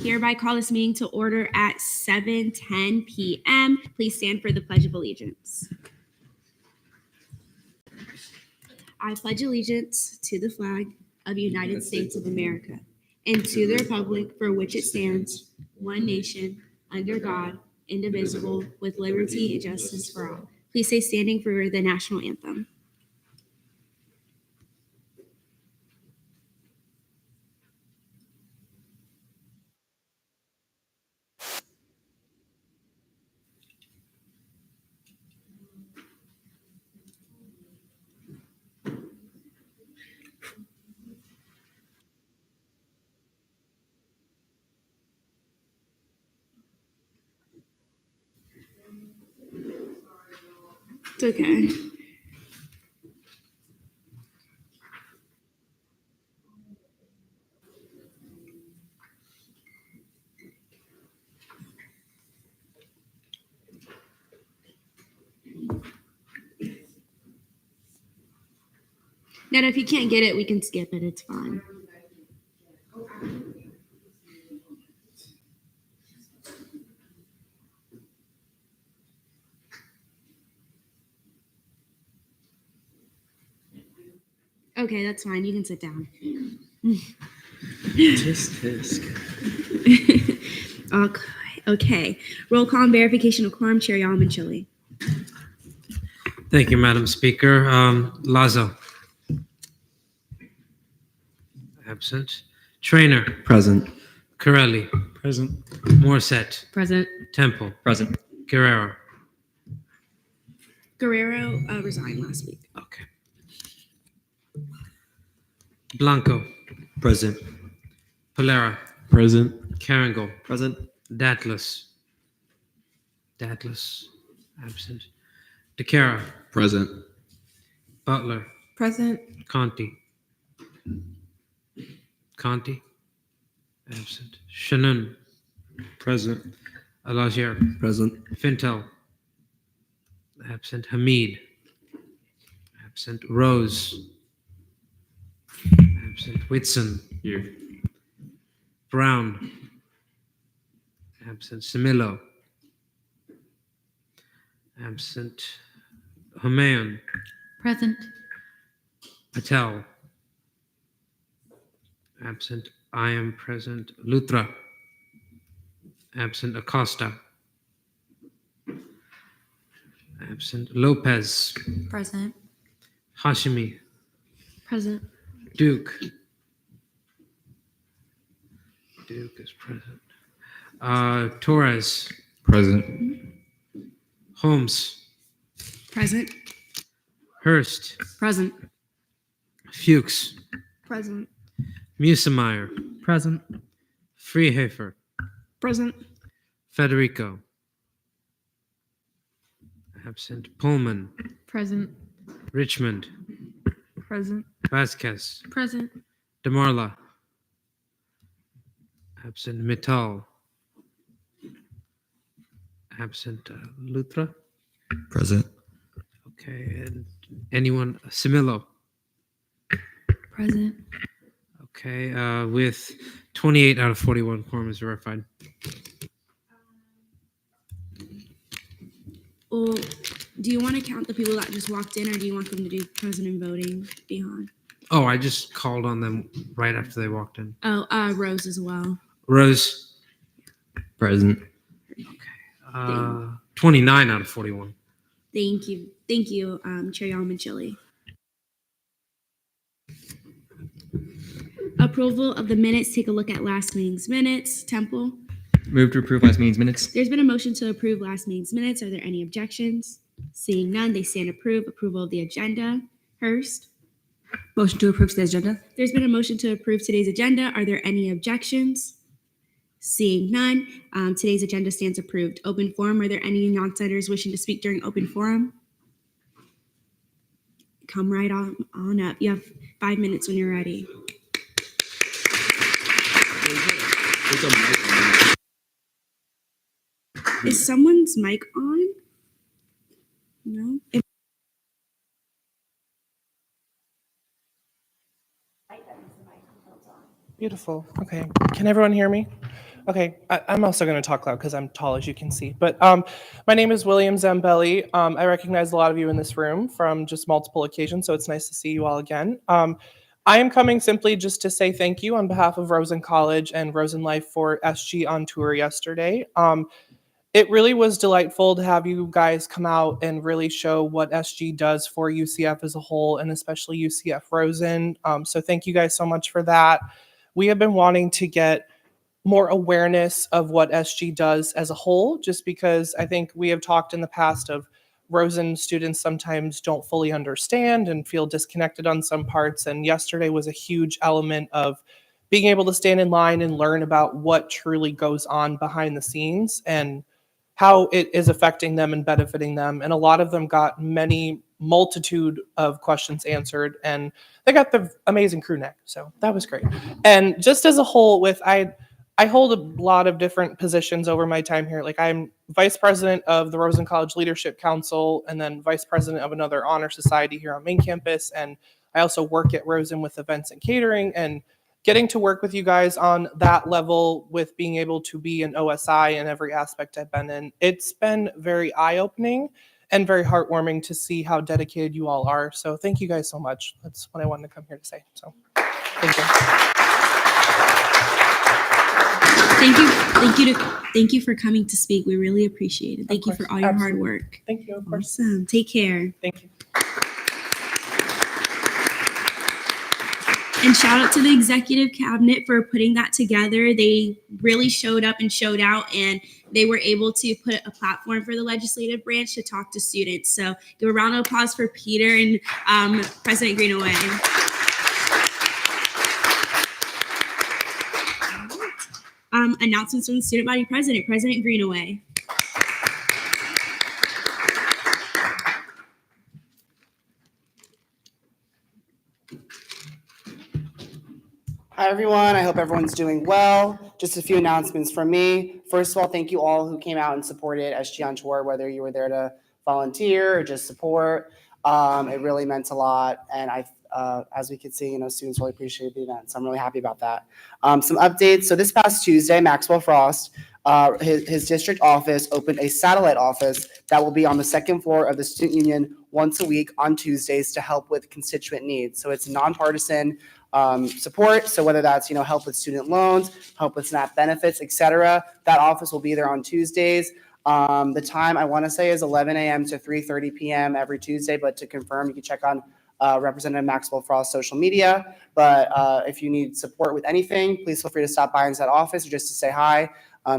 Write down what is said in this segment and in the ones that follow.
Hereby call this meeting to order at 7:10 p.m. Please stand for the Pledge of Allegiance. I pledge allegiance to the flag of the United States of America and to the republic for which it stands, one nation, under God, indivisible, with liberty and justice for all. Please stay standing for the national anthem. It's okay. Netta, if you can't get it, we can skip it. It's fine. Okay, that's fine. You can sit down. Tisk. Okay. Roll call and verification of quorum. Chair Yalman-Chile. Thank you, Madam Speaker. Lazo. Absent. Trainer. Present. Corelli. Present. Morissette. Present. Temple. Present. Guerrero. Guerrero resigned last week. Okay. Blanco. Present. Polera. Present. Carangle. Present. Datlas. Absent. DeCara. Present. Butler. Present. Conti. Absent. Shannon. Present. Alagier. Present. Fintel. Absent. Hamid. Absent. Rose. Absent. Whitson. Here. Brown. Absent. Semillo. Absent. Humayun. Present. Patel. Absent. I am present. Lutra. Absent. Acosta. Absent. Lopez. Present. Hashimi. Present. Duke. Duke is present. Torres. Present. Holmes. Present. Hurst. Present. Fuchs. Present. Musemeyer. Present. Freehafer. Present. Federico. Absent. Pullman. Present. Richmond. Present. Vasquez. Present. DeMarla. Absent. Mittal. Absent. Lutra. Present. Okay. And anyone? Semillo. Present. Okay. With 28 out of 41, quorum is verified. Well, do you want to count the people that just walked in, or do you want them to do president voting behind? Oh, I just called on them right after they walked in. Oh, Rose as well. Rose. Present. 29 out of 41. Thank you, Chair Yalman-Chile. Approval of the minutes. Take a look at last meeting's minutes. Temple. Move to approve last meeting's minutes. There's been a motion to approve last meeting's minutes. Are there any objections? Seeing none, they stand approved. Approval of the agenda. Hurst. Motion to approve today's agenda. There's been a motion to approve today's agenda. Are there any objections? Seeing none, today's agenda stands approved. Open forum. Are there any non-senators wishing to speak during open forum? Come right on up. You have 5 minutes when you're ready. Is someone's mic on? No? Beautiful. Okay. Can everyone hear me? Okay, I'm also going to talk loud because I'm tall, as you can see. But my name is William Zambelli. I recognize a lot of you in this room from just multiple occasions, so it's nice to see you all again. I am coming simply just to say thank you on behalf of Rosen College and Rosen Life for SG on tour yesterday. It really was delightful to have you guys come out and really show what SG does for UCF as a whole, and especially UCF Rosen. So thank you guys so much for that. We have been wanting to get more awareness of what SG does as a whole, just because I think we have talked in the past of Rosen students sometimes don't fully understand and feel disconnected on some parts. And yesterday was a huge element of being able to stand in line and learn about what truly goes on behind the scenes and how it is affecting them and benefiting them. And a lot of them got many multitude of questions answered, and they got the amazing crew neck. So that was great. And just as a whole, I hold a lot of different positions over my time here. Like I'm vice president of the Rosen College Leadership Council and then vice president of another honor society here on main campus. And I also work at Rosen with events and catering, and getting to work with you guys on that level with being able to be an OSI in every aspect I've been in. It's been very eye-opening and very heartwarming to see how dedicated you all are. So thank you guys so much. That's what I wanted to come here to say. So thank you. Thank you for coming to speak. We really appreciate it. Thank you for all your hard work. Thank you, of course. Awesome. Take care. Thank you. And shout out to the executive cabinet for putting that together. They really showed up and showed out, and they were able to put a platform for the legislative branch to talk to students. So give a round of applause for Peter and President Greenaway. Announcements from the student body president, President Greenaway. Hi, everyone. I hope everyone's doing well. Just a few announcements from me. First of all, thank you all who came out and supported SG on tour, whether you were there to volunteer or just support. It really meant a lot. And as we could see, students really appreciated the event. So I'm really happy about that. Some updates. So this past Tuesday, Maxwell Frost, his district office opened a satellite office that will be on the second floor of the student union once a week on Tuesdays to help with constituent needs. So it's nonpartisan support. So whether that's, help with student loans, help with SNAP benefits, etc., that office will be there on Tuesdays. The time I want to say is 11 a.m. to 3:30 p.m. every Tuesday, but to confirm, you can check on Representative Maxwell Frost's social media. But if you need support with anything, please feel free to stop by into that office or just to say hi.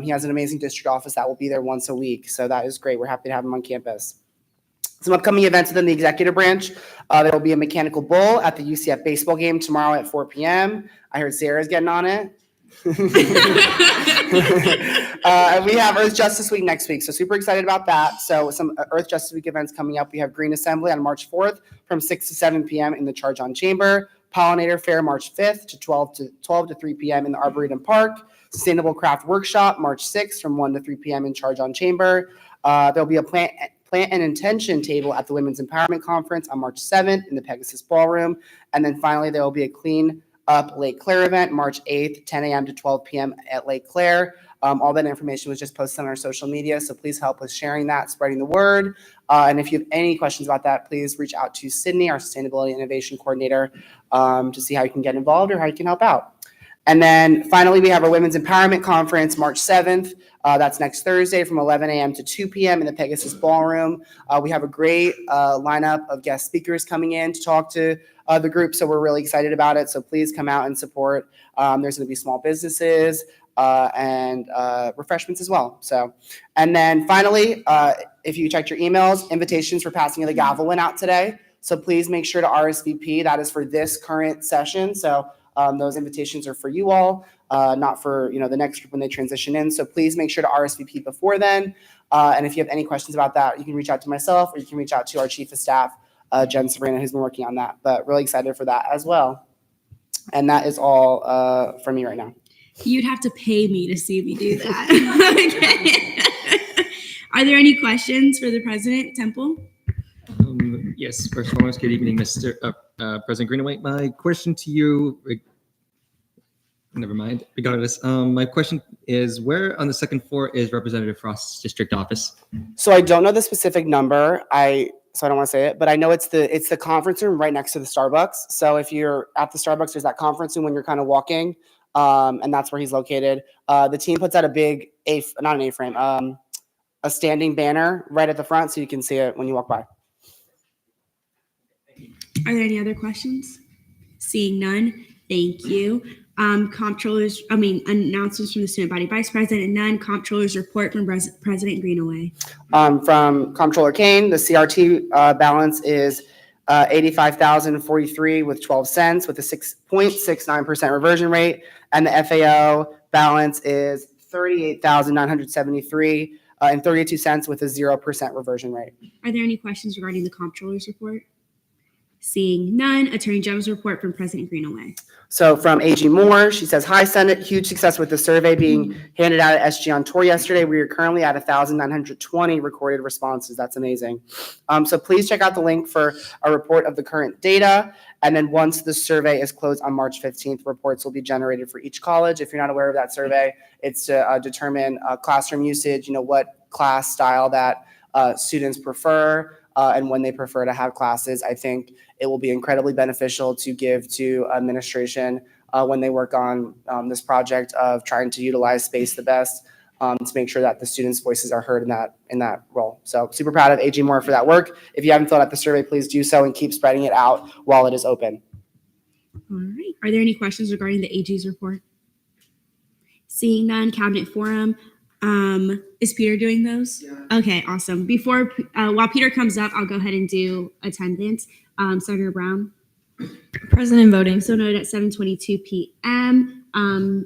He has an amazing district office that will be there once a week. So that is great. We're happy to have him on campus. Some upcoming events within the executive branch. There will be a mechanical bull at the UCF baseball game tomorrow at 4 p.m. I heard Sarah's getting on it. And we have Earth Justice Week next week, so super excited about that. So some Earth Justice Week events coming up. We have Green Assembly on March 4th from 6 to 7 p.m. in the Charge on Chamber. Pollinator Fair March 5th to 12 to 3 p.m. in the Arboretum Park. Sustainable Craft Workshop March 6th from 1 to 3 p.m. in Charge on Chamber. There'll be a plant and intention table at the Women's Empowerment Conference on March 7th in the Pegasus Ballroom. And then finally, there will be a Clean Up Lake Claire event March 8th, 10 a.m. to 12 p.m. at Lake Claire. All that information was just posted on our social media, so please help with sharing that, spreading the word. And if you have any questions about that, please reach out to Sydney, our Sustainability Innovation Coordinator, to see how you can get involved or how you can help out. And then finally, we have our Women's Empowerment Conference March 7th. That's next Thursday from 11 a.m. to 2 p.m. in the Pegasus Ballroom. We have a great lineup of guest speakers coming in to talk to the group, so we're really excited about it. So please come out and support. There's going to be small businesses and refreshments as well. So, and then finally, if you checked your emails, invitations for passing of the gavel went out today. So please make sure to RSVP. That is for this current session. So those invitations are for you all, not for the next group when they transition in. So please make sure to RSVP before then. And if you have any questions about that, you can reach out to myself or you can reach out to our Chief of Staff, Jen Sabrina, who's been working on that. But really excited for that as well. And that is all from me right now. You'd have to pay me to see me do that. Okay. Are there any questions for the President, Temple? Yes, first and foremost, good evening, Mr. President Greenaway. My question to you Never mind. Regardless, my question is, where on the second floor is Representative Frost's district office? So I don't know the specific number. So I don't want to say it, but I know it's the conference room right next to the Starbucks. So if you're at the Starbucks, there's that conference room when you're kind of walking, and that's where he's located. The team puts out a big not an A-frame, a standing banner right at the front, so you can see it when you walk by. Are there any other questions? Seeing none, thank you. Announcements from the student body vice president, none. Comptroller's report from President Greenaway. From Comptroller Kane, the CRT balance is $85,043 with 12 cents with a 6.69% reversion rate, and the FAO balance is $38,973 and 32 cents with a 0% reversion rate. Are there any questions regarding the comptroller's report? Seeing none, Attorney General's report from President Greenaway. So from AG Moore, she says, "Hi Senate, huge success with the survey being handed out at SG on tour yesterday. We are currently at 1,920 recorded responses." That's amazing. So please check out the link for a report of the current data. And then once the survey is closed on March 15th, reports will be generated for each college. If you're not aware of that survey, it's to determine classroom usage, what class style that students prefer, and when they prefer to have classes. I think it will be incredibly beneficial to give to administration when they work on this project of trying to utilize space the best, to make sure that the students' voices are heard in that role. So super proud of AG Moore for that work. If you haven't filled out the survey, please do so and keep spreading it out while it is open. All right. Are there any questions regarding the AG's report? Seeing none, Cabinet Forum. Is Peter doing those? Yeah. Okay, awesome. While Peter comes up, I'll go ahead and do attendance. Senator Brown. Present and voting. So noted at 7:22 p.m.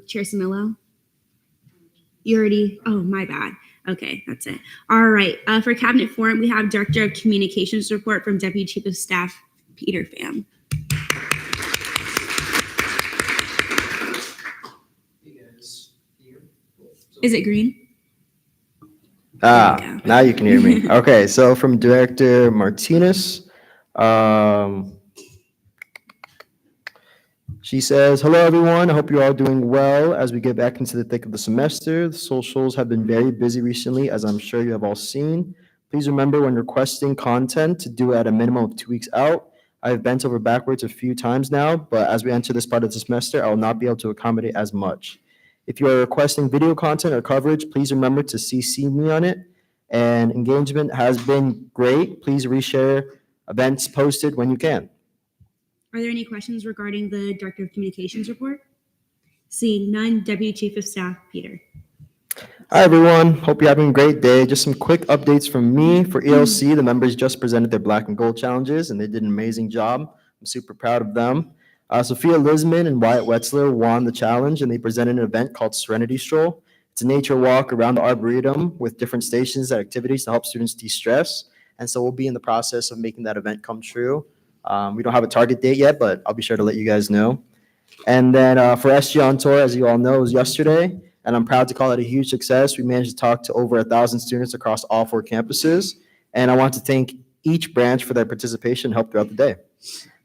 Chair Samillo. You already, oh, my bad. Okay, that's it. All right. For Cabinet Forum, we have Director of Communications report from Deputy Chief of Staff, Peter Pham. Is it green? Ah, now you can hear me. Okay, so from Director Martinez, she says, "Hello, everyone. I hope you're all doing well as we get back into the thick of the semester. The socials have been very busy recently, as I'm sure you have all seen. Please remember when requesting content to do it at a minimum of 2 weeks out. I have bent over backwards a few times now, but as we enter this part of the semester, I will not be able to accommodate as much. If you are requesting video content or coverage, please remember to CC me on it. And engagement has been great. Please reshare events posted when you can." Are there any questions regarding the Director of Communications report? Seeing none, Deputy Chief of Staff, Peter. Hi, everyone. Hope you're having a great day. Just some quick updates from me. For ELC, the members just presented their Black and Gold challenges, and they did an amazing job. I'm super proud of them. Sophia Lisman and Wyatt Wetzler won the challenge, and they presented an event called Serenity Stroll. It's a nature walk around the Arboretum with different stations and activities to help students de-stress. And so we'll be in the process of making that event come true. We don't have a target date yet, but I'll be sure to let you guys know. And then for SG on Tour, as you all know, it was yesterday, and I'm proud to call it a huge success. We managed to talk to over 1,000 students across all 4 campuses, and I want to thank each branch for their participation and help throughout the day.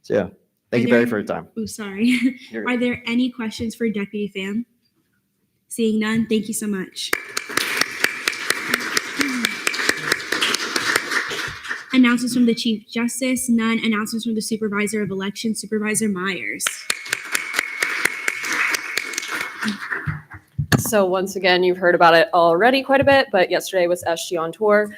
So yeah, thank you, Barry, for your time. Oh, sorry. Are there any questions for Deputy Pham? Seeing none, thank you so much. Announcements from the Chief Justice, none. Announcements from the Supervisor of Elections, Supervisor Myers. So once again, you've heard about it already quite a bit, but yesterday was SG on tour.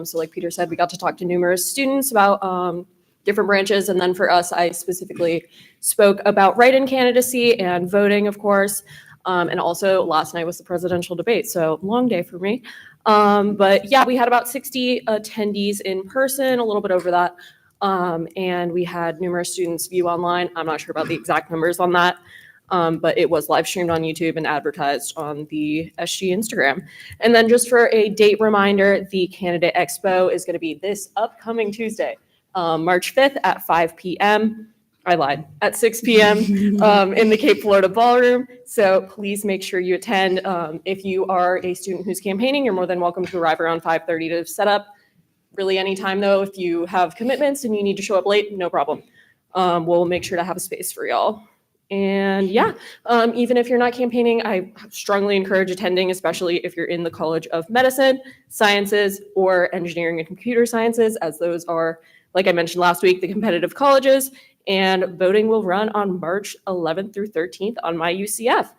So like Peter said, we got to talk to numerous students about different branches. And then for us, I specifically spoke about write-in candidacy and voting, of course. And also last night was the presidential debate. So long day for me. But yeah, we had about 60 attendees in person, a little bit over that. And we had numerous students view online. I'm not sure about the exact numbers on that. But it was live streamed on YouTube and advertised on the SG Instagram. And then just for a date reminder, the Candidate Expo is going to be this upcoming Tuesday, March 5th at 5 p.m. I lied, at 6 p.m. In the Cape Florida Ballroom. So please make sure you attend. If you are a student who's campaigning, you're more than welcome to arrive around 5:30 to set up. Really anytime though, if you have commitments and you need to show up late, no problem. We'll make sure to have a space for y'all. And yeah, even if you're not campaigning, I strongly encourage attending, especially if you're in the College of Medicine, Sciences, or Engineering and Computer Sciences, as those are, like I mentioned last week, the competitive colleges. And voting will run on March 11th through 13th on my UCF.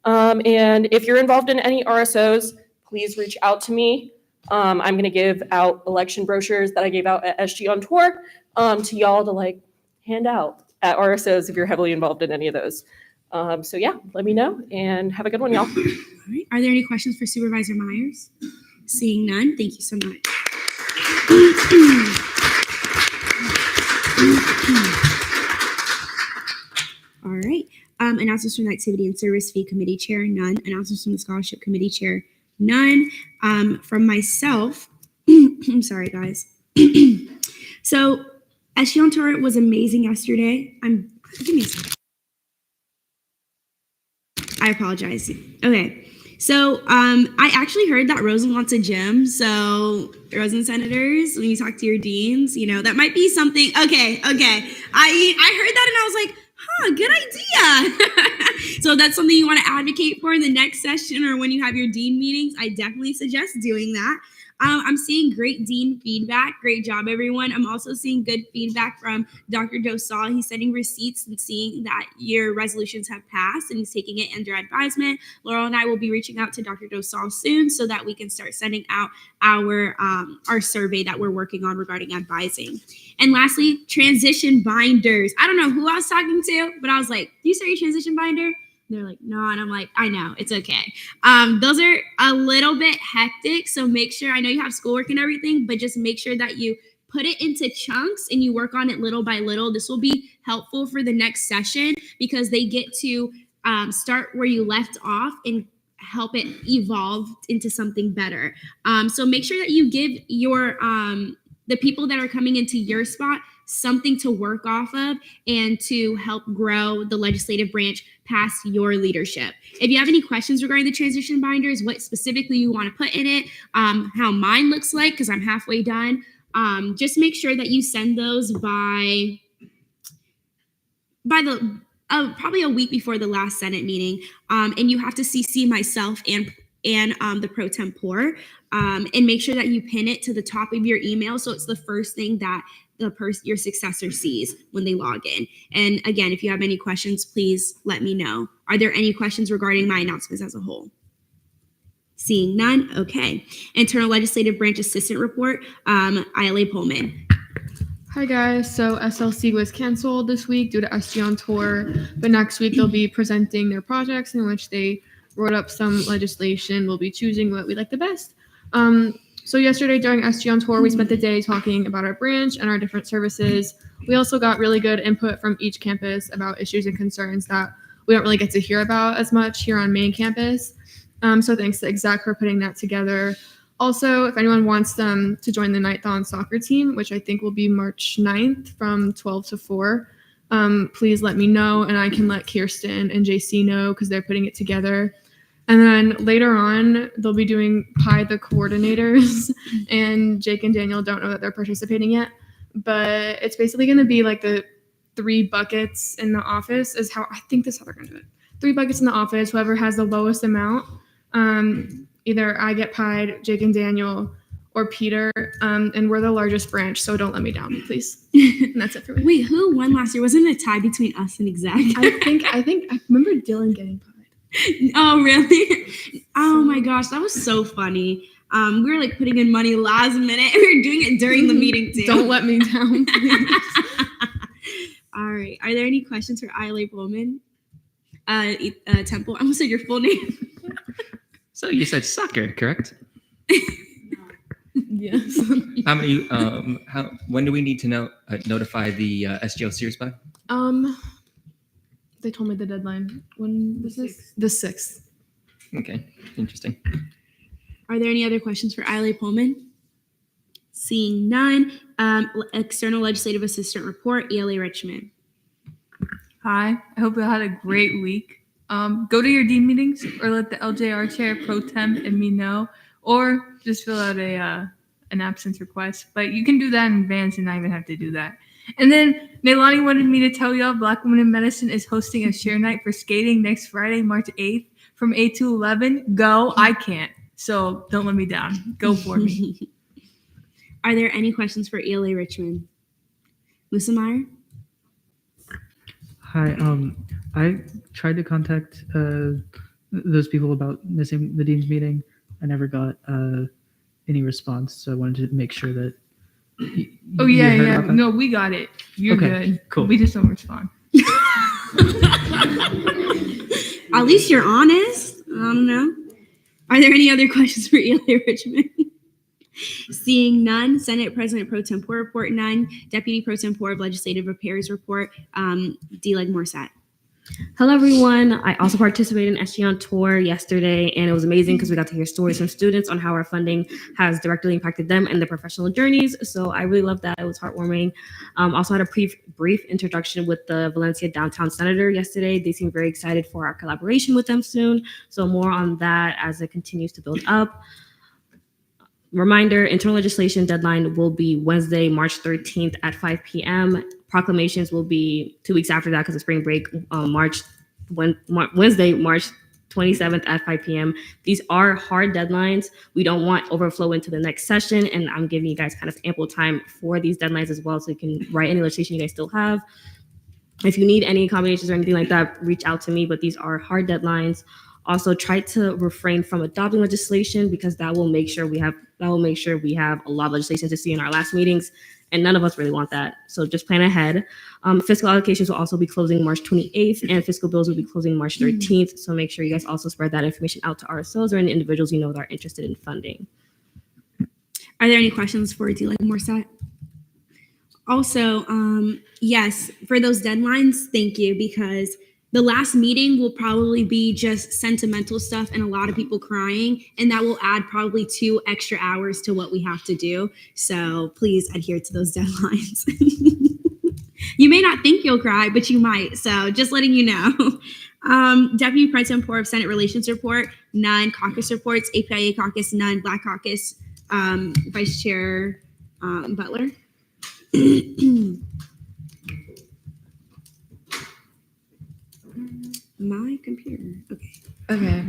And if you're involved in any RSOs, please reach out to me. I'm going to give out election brochures that I gave out at SG on Tour to y'all to like hand out at RSOs if you're heavily involved in any of those. So yeah, let me know and have a good one, y'all. All right. Are there any questions for Supervisor Myers? Seeing none, thank you so much. All right. Announcements from the Activity and Service Fee Committee Chair, none. Announcements from the Scholarship Committee Chair, none. From myself, I'm sorry, guys. So, Eshion Tour was amazing yesterday. Give me a second. I apologize. Okay. So, I actually heard that Rosen wants a gym. So, Rosen senators, when you talk to your deans, that might be something. Okay. I heard that and I was like, good idea. So that's something you want to advocate for in the next session or when you have your dean meetings. I definitely suggest doing that. I'm seeing great dean feedback. Great job, everyone. I'm also seeing good feedback from Dr. Dosal. He's sending receipts and seeing that your resolutions have passed and he's taking it under advisement. Laurel and I will be reaching out to Dr. Dosal soon so that we can start sending out our survey that we're working on regarding advising. And lastly, transition binders. I don't know who I was talking to, but I was like, do you say your transition binder? And they're like, no. And I'm like, I know, it's okay. Those are a little bit hectic. So make sure, I know you have schoolwork and everything, but just make sure that you put it into chunks and you work on it little by little. This will be helpful for the next session because they get to start where you left off and help it evolve into something better. So make sure that you give your the people that are coming into your spot something to work off of and to help grow the legislative branch past your leadership. If you have any questions regarding the transition binders, what specifically you want to put in it, how mine looks like, because I'm halfway done, just make sure that you send those by the probably a week before the last Senate meeting, and you have to CC myself and the pro tempore, and make sure that you pin it to the top of your email so it's the first thing that your successor sees when they log in. And again, if you have any questions, please let me know. Are there any questions regarding my announcements as a whole? Seeing none, okay. Internal Legislative Branch Assistant Report, ILA Pullman. Hi guys, so SLC was canceled this week due to SG on Tour, but next week they'll be presenting their projects in which they wrote up some legislation. We'll be choosing what we like the best. So yesterday during SG on Tour, we spent the day talking about our branch and our different services. We also got really good input from each campus about issues and concerns that we don't really get to hear about as much here on main campus. So thanks to Exec for putting that together. Also, if anyone wants them to join the Nighthon soccer team, which I think will be March 9th from 12 to 4, please let me know and I can let Kirsten and JC know because they're putting it together. And then later on, they'll be doing Pi the coordinators, and Jake and Daniel don't know that they're participating yet. But it's basically going to be like the 3 buckets in the office is how I think this is how they're going to do it. 3 buckets in the office, whoever has the lowest amount, either I get pied, Jake and Daniel, or Peter, and we're the largest branch, so don't let me down, please. And that's it for me. Wait, who won last year? Wasn't it a tie between us and Exec? I remember Dylan getting pied. Oh, really? Oh my gosh, that was so funny. We were like putting in money last minute. We were doing it during the meeting too. Don't let me down, please. All right. Are there any questions for ILA Pullman? Temple, I almost said your full name. So you said soccer, correct? Yes. How many? When do we need to notify the SGO series by? They told me the deadline. When was this? The 6th. Okay, interesting. Are there any other questions for ILA Pullman? Seeing none. External Legislative Assistant Report, ELA Richmond. Hi, I hope you had a great week. Go to your dean meetings or let the LJR chair pro temp and me know, or just fill out an absence request. But you can do that in advance and not even have to do that. And then Nailani wanted me to tell y'all Black Women in Medicine is hosting a share night for skating next Friday, March 8th from 8 to 11. Go. I can't. So don't let me down. Go for me. Are there any questions for ELA Richmond? Musamar? Hi. I tried to contact those people about missing the dean's meeting. I never got any response, so I wanted to make sure that. Oh, you yeah, heard yeah. about that? No, we got it. You're Okay, good. cool. We just don't respond. At least you're honest. I don't know. Are there any other questions for ELA Richmond? Seeing none, Senate President Pro Tempore report none, Deputy Pro Tempore of Legislative Affairs report, D-Leg Morset. Hello, everyone. I also participated in SG on tour yesterday, and it was amazing because we got to hear stories from students on how our funding has directly impacted them and their professional journeys. So I really loved that. It was heartwarming. Also had a brief introduction with the Valencia Downtown Senator yesterday. They seem very excited for our collaboration with them soon. So more on that as it continues to build up. Reminder, internal legislation deadline will be Wednesday, March 13th at 5 p.m. Proclamations will be 2 weeks after that because of spring break, Wednesday, March 27th at 5 p.m. These are hard deadlines. We don't want overflow into the next session, and I'm giving you guys kind of ample time for these deadlines as well so you can write any legislation you guys still have. If you need any accommodations or anything like that, reach out to me, but these are hard deadlines. Also, try to refrain from adopting legislation because that will make sure we have a lot of legislation to see in our last meetings, and none of us really want that. So just plan ahead. Fiscal allocations will also be closing March 28th, and fiscal bills will be closing March 13th. So make sure you guys also spread that information out to RSOs or any individuals you know that are interested in funding. Are there any questions for D-Leg Morset? Also, yes, for those deadlines, thank you, because the last meeting will probably be just sentimental stuff and a lot of people crying, and that will add probably 2 extra hours to what we have to do. So please adhere to those deadlines. You may not think you'll cry, but you might. So just letting you know. Deputy President Tempore of Senate Relations report, none. Caucus reports, APIA caucus, none. Black caucus, Vice Chair Butler. My computer. Okay.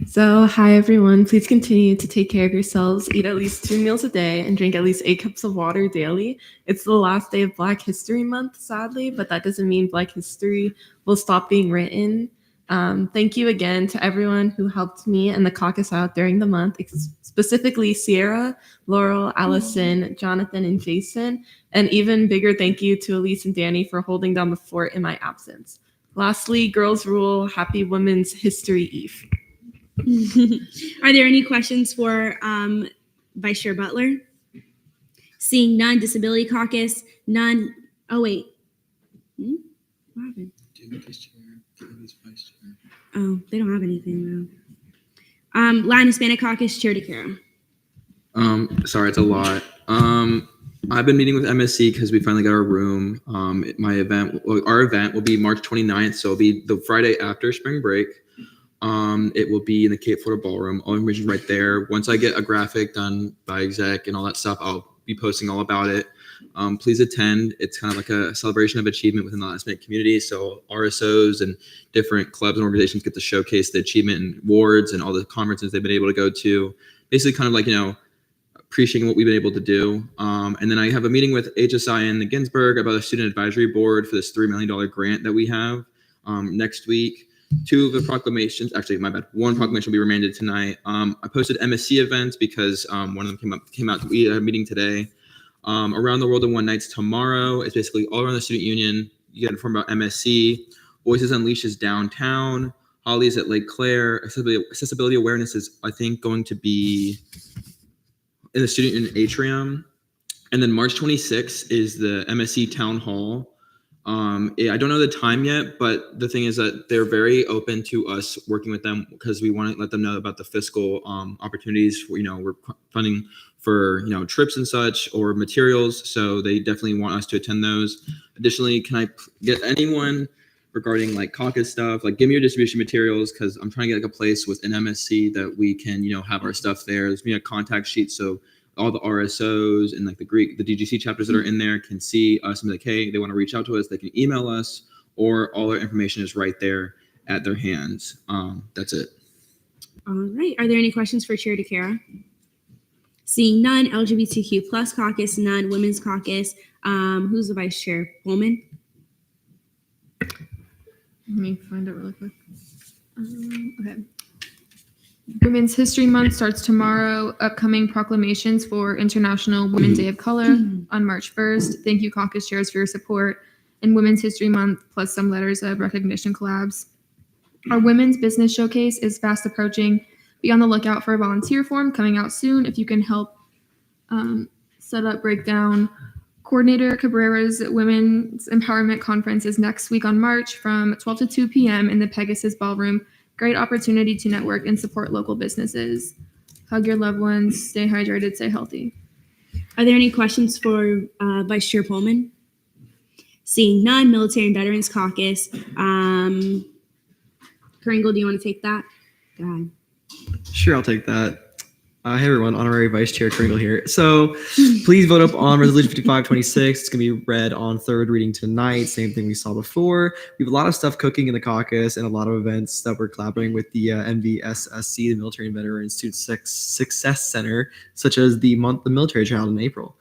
So, hi everyone. Please continue to take care of yourselves, eat at least 2 meals a day, and drink at least 8 cups of water daily. It's the last day of Black History Month, sadly, but that doesn't mean Black history will stop being written. Thank you again to everyone who helped me and the caucus out during the month, specifically Sierra, Laurel, Allison, Jonathan, and Jason. And even bigger thank you to Elise and Danny for holding down the fort in my absence. Lastly, girls rule. Happy Women's History Eve. Are there any questions for Vice Chair Butler? Seeing none. Disability caucus, none. Oh, wait. What happened? Oh, they don't have anything though. Latin Hispanic caucus, Chair DeCaro. Sorry, it's a lot. I've been meeting with MSC because we finally got our room. Our event will be March 29th, so it'll be the Friday after spring break. It will be in the Cape Florida Ballroom. All information right there. Once I get a graphic done by exec and all that stuff, I'll be posting all about it. Please attend. It's kind of like a celebration of achievement within the Latin Hispanic community. So RSOs and different clubs and organizations get to showcase the achievement and awards and all the conferences they've been able to go to. Basically kind of like, appreciating what we've been able to do. And then I have a meeting with HSI and the Ginsburg about a student advisory board for this $3 million grant that we have next week. 2 of the proclamations, actually, my bad. 1 proclamation will be remanded tonight. I posted MSC events because one of them came out. We had a meeting today. Around the World in One Nights tomorrow. It's basically all around the student union. You get informed about MSC. Voices Unleashed is downtown. Holly's at Lake Claire. Accessibility awareness is, I think, going to be in the student union atrium. And then March 26th is the MSC Town Hall. I don't know the time yet, but the thing is that they're very open to us working with them because we want to let them know about the fiscal opportunities. We're funding for trips and such or materials, so they definitely want us to attend those. Additionally, can I get anyone regarding like caucus stuff, like give me your distribution materials, because I'm trying to get like a place with an MSC that we can have our stuff there. There's a contact sheet, so all the RSOs and like the DGC chapters that are in there can see us and be like, hey, they want to reach out to us, they can email us, or all our information is right there at their hands. That's it. All right. Are there any questions for Chair DeCara? Seeing none, LGBTQ plus caucus, none, women's caucus. Who's the vice chair? Pullman? Let me find it really quick. Okay. Women's History Month starts tomorrow. Upcoming proclamations for International Women's Day of Color on March 1st. Thank you, caucus chairs, for your support. And Women's History Month, plus some letters of recognition collabs. Our Women's Business Showcase is fast approaching. Be on the lookout for a volunteer form coming out soon. If you can help set up, breakdown. Coordinator Cabrera's Women's Empowerment Conference is next week on March from 12 to 2 p.m. in the Pegasus Ballroom. Great opportunity to network and support local businesses. Hug your loved ones, stay hydrated, stay healthy. Are there any questions for Vice Chair Pullman? Seeing none, Military and Veterans Caucus. Kringle, do you want to take that? Go ahead. Sure, I'll take that. Hey everyone, Honorary Vice Chair Kringle here. So please vote up on Resolution 5526. It's going to be read on third reading tonight. Same thing we saw before. We have a lot of stuff cooking in the caucus and a lot of events that we're collaborating with the MVSSC, the Military and Veterans Student Success Center, such as the Military Child in April.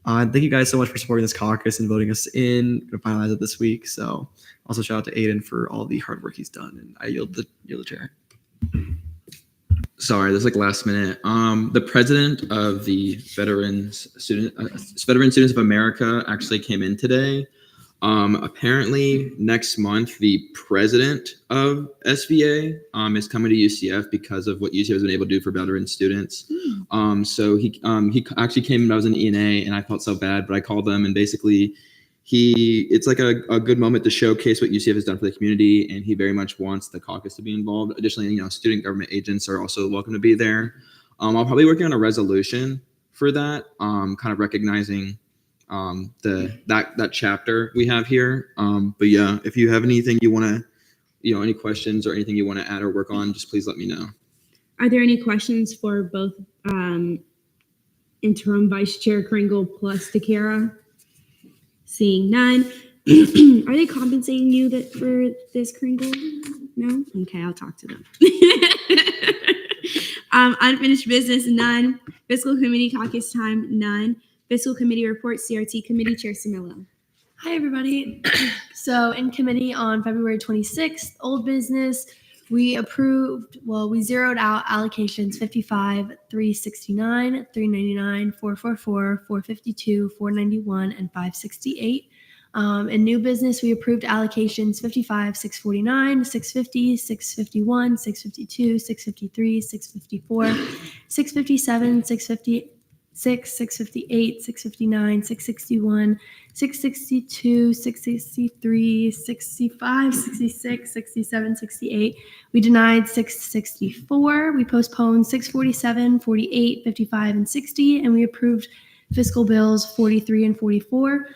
Thank you guys so much for supporting this caucus and voting us in. Going to finalize it this week. So also shout out to Aiden for all the hard work he's done. And I yield the chair. Sorry, this is like last minute. The president of the Veteran Students of America actually came in today. Apparently next month, the president of SVA is coming to UCF because of what UCF has been able to do for veteran students. So he actually came when I was in ENA and I felt so bad, but I called them and basically it's like a good moment to showcase what UCF has done for the community, and he very much wants the caucus to be involved. Additionally, student government agents are also welcome to be there. I'll probably be working on a resolution for that, kind of recognizing that chapter we have here. But yeah, if you have anything you want to, any questions or anything you want to add or work on, just please let me know. Are there any questions for both interim Vice Chair Kringle plus DeCara? Seeing none. Are they compensating you for this, Kringle? No? Okay, I'll talk to them. Unfinished business, none. Fiscal Committee caucus time, none. Fiscal Committee report, CRT Committee Chair Samillo. Hi, everybody. So in committee on February 26th, old business, we zeroed out allocations 55, 369, 399, 444, 452, 491, and 568. In new business, we approved allocations 55, 649, 650, 651, 652, 653, 654, 657, 656, 658, 659, 661, 662, 663, 65, 66, 67, 68. We denied 664. We postponed 647, 48, 55, and 60. And we approved fiscal bills 43 and 44.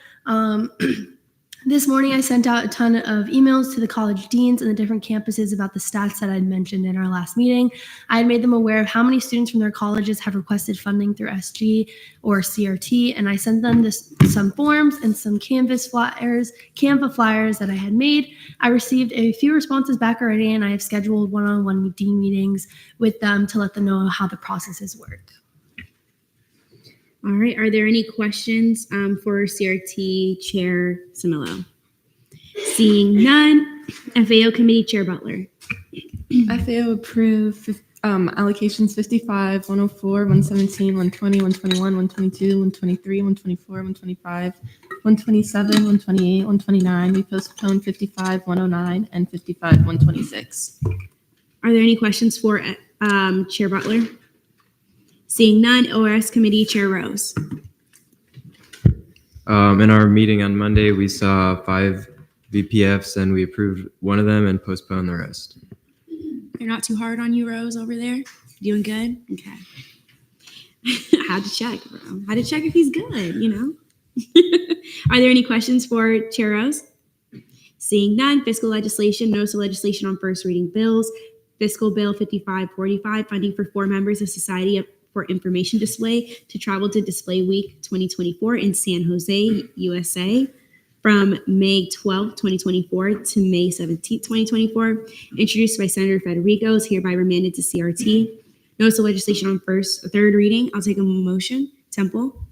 This morning, I sent out a ton of emails to the college deans and the different campuses about the stats that I'd mentioned in our last meeting. I had made them aware of how many students from their colleges have requested funding through SG or CRT, and I sent them some forms and some Canva flyers that I had made. I received a few responses back already, and I have scheduled one-on-one dean meetings with them to let them know how the processes work. All right. Are there any questions for CRT Chair Samillo? Seeing none, FAO Committee Chair Butler. FAO approve allocations 55, 104, 117, 120, 121, 122, 123, 124, 125, 127, 128, 129. We postpone 55, 109, and 55, 126. Are there any questions for Chair Butler? Seeing none, ORS Committee Chair Rose. In our meeting on Monday, we saw 5 VPFs and we approved one of them and postponed the rest. They're not too hard on you, Rose, over there? Doing good? Okay. I had to check, bro. I had to check if he's good, Are there any questions for Chair Rose? Seeing none, fiscal legislation, notice of legislation on first reading bills. Fiscal Bill 5545, funding for 4 members of Society for information display to travel to Display Week 2024 in San Jose, USA from May 12, 2024 to May 17, 2024. Introduced by Senator Federico, is hereby remanded to CRT. Notice of legislation on third reading. I'll take a motion. Temple.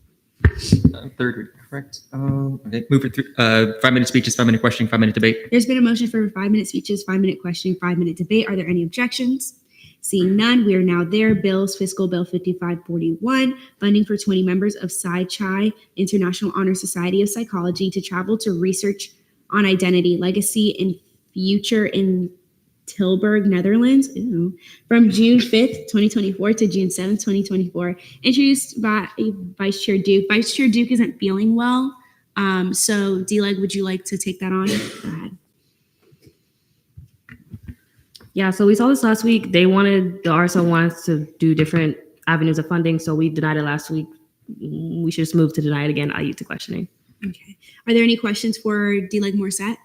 Third reading, correct. Okay, move for 5-minute speeches, 5-minute questioning, 5-minute debate. There's been a motion for 5-minute speeches, 5-minute questioning, 5-minute debate. Are there any objections? Seeing none, we are now there. Bills, Fiscal Bill 5541, funding for 20 members of Psi Chi International Honor Society of Psychology to travel to research on identity, legacy, and future in Tilburg, Netherlands, from June 5th, 2024 to June 7th, 2024, introduced by Vice Chair Duke. Vice Chair Duke isn't feeling well. So D-Leg, would you like to take that on? Go ahead. Yeah, so we saw this last week. The RSO wanted to do different avenues of funding, so we denied it last week. We should just move to deny it again. I'll yield to questioning. Okay. Are there any questions for D-Leg Morissette?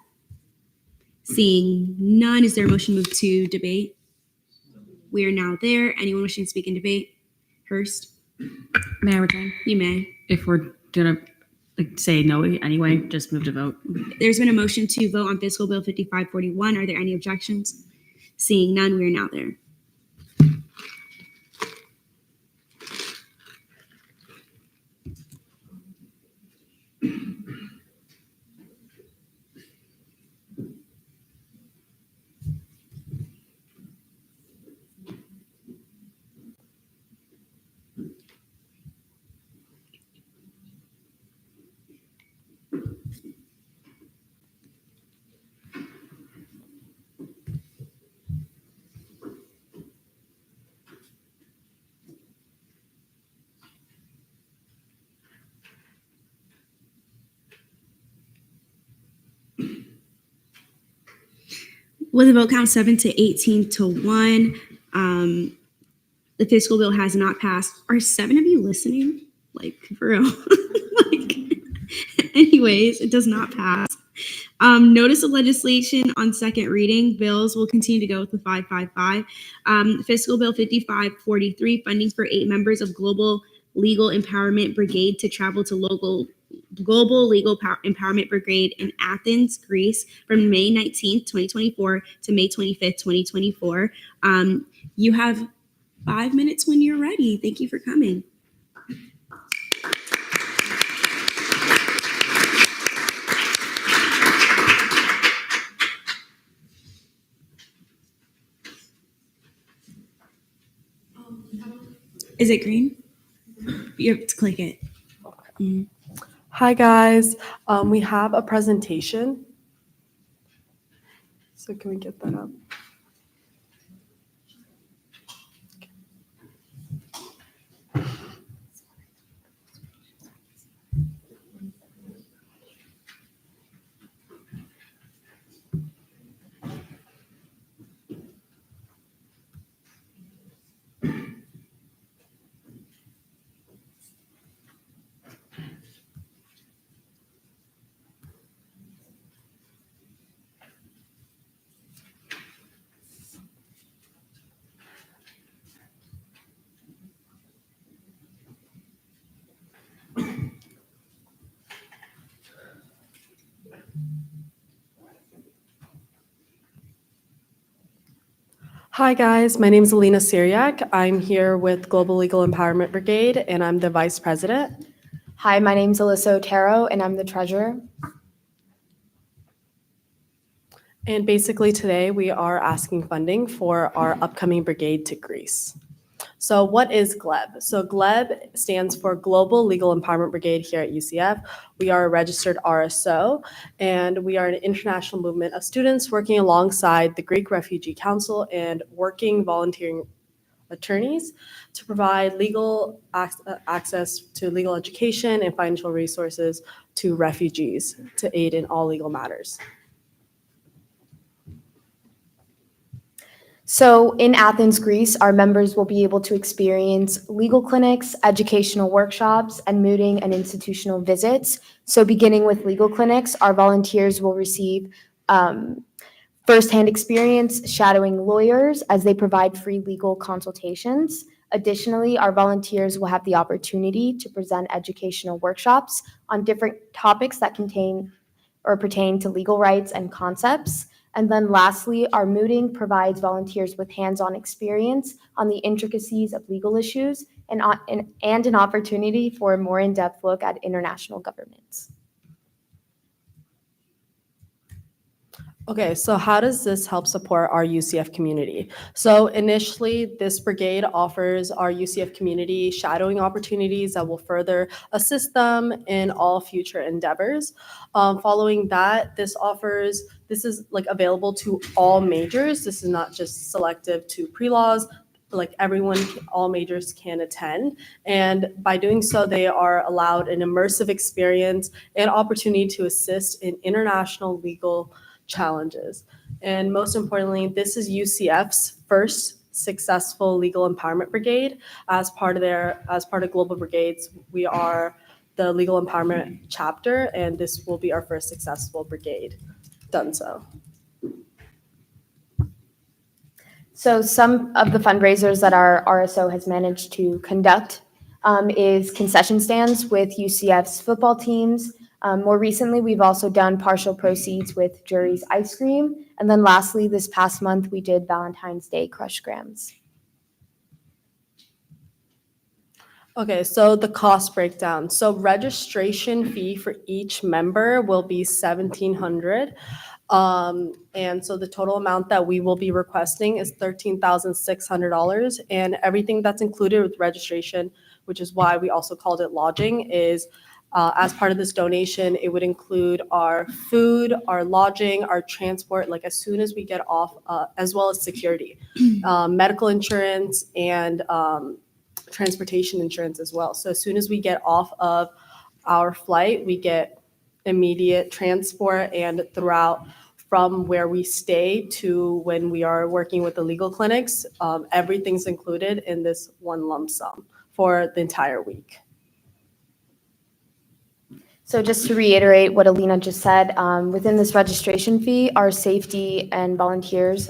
Seeing none, is there a motion to move to debate? We are now there. Anyone wishing to speak in debate? Hurst? May I return? You may. If we're gonna say no anyway, just move to vote. There's been a motion to vote on Fiscal Bill 5541. Are there any objections? Seeing none, we are now there. With a vote count 7 to 18 to 1, the fiscal bill has not passed. Are 7 of you listening? Like, for real? Anyways, it does not pass. Notice of legislation on second reading. Bills will continue to go with the 555. Fiscal Bill 5543, funding for 8 members of Global Legal Empowerment Brigade to travel to Global Legal Empowerment Brigade in Athens, Greece from May 19th, 2024 to May 25th, 2024. You have 5 minutes when you're ready. Thank you for coming. Is it green? You have to click it. Mm. Hi guys, we have a presentation. So can we get that up? Hi guys, my name is Alina Syriac. I'm here with Global Legal Empowerment Brigade and I'm the Vice President. Hi, my name is Alyssa Otero and I'm the Treasurer. And basically today we are asking funding for our upcoming brigade to Greece. So what is GLEB? So GLEB stands for Global Legal Empowerment Brigade here at UCF. We are a registered RSO, and we are an international movement of students working alongside the Greek Refugee Council and working volunteering attorneys to provide legal access to legal education and financial resources to refugees to aid in all legal matters. So in Athens, Greece, our members will be able to experience legal clinics, educational workshops, and mooting and institutional visits. So beginning with legal clinics, our volunteers will receive firsthand experience shadowing lawyers as they provide free legal consultations. Additionally, our volunteers will have the opportunity to present educational workshops on different topics that contain or pertain to legal rights and concepts. And then lastly, our mooting provides volunteers with hands-on experience on the intricacies of legal issues and an opportunity for a more in-depth look at international governments. Okay, so how does this help support our UCF community? So initially, this brigade offers our UCF community shadowing opportunities that will further assist them in all future endeavors. Following that, this is like available to all majors. This is not just selective to pre-laws, like everyone, all majors can attend. And by doing so, they are allowed an immersive experience and opportunity to assist in international legal challenges. And most importantly, this is UCF's first successful legal empowerment brigade. As part of Global Brigades, we are the legal empowerment chapter, and this will be our first successful brigade done so. So some of the fundraisers that our RSO has managed to conduct is concession stands with UCF's football teams. More recently, we've also done partial proceeds with Jury's Ice Cream. And then lastly, this past month, we did Valentine's Day Crush Grams. Okay, so the cost breakdown. So registration fee for each member will be $1,700. And so the total amount that we will be requesting is $13,600. And everything that's included with registration, which is why we also called it lodging, is as part of this donation, it would include our food, our lodging, our transport, like as soon as we get off, as well as security, medical insurance, and transportation insurance as well. So as soon as we get off of our flight, we get immediate transport, and throughout from where we stay to when we are working with the legal clinics, everything's included in this one lump sum for the entire week. So just to reiterate what Alina just said, within this registration fee, our safety and volunteers,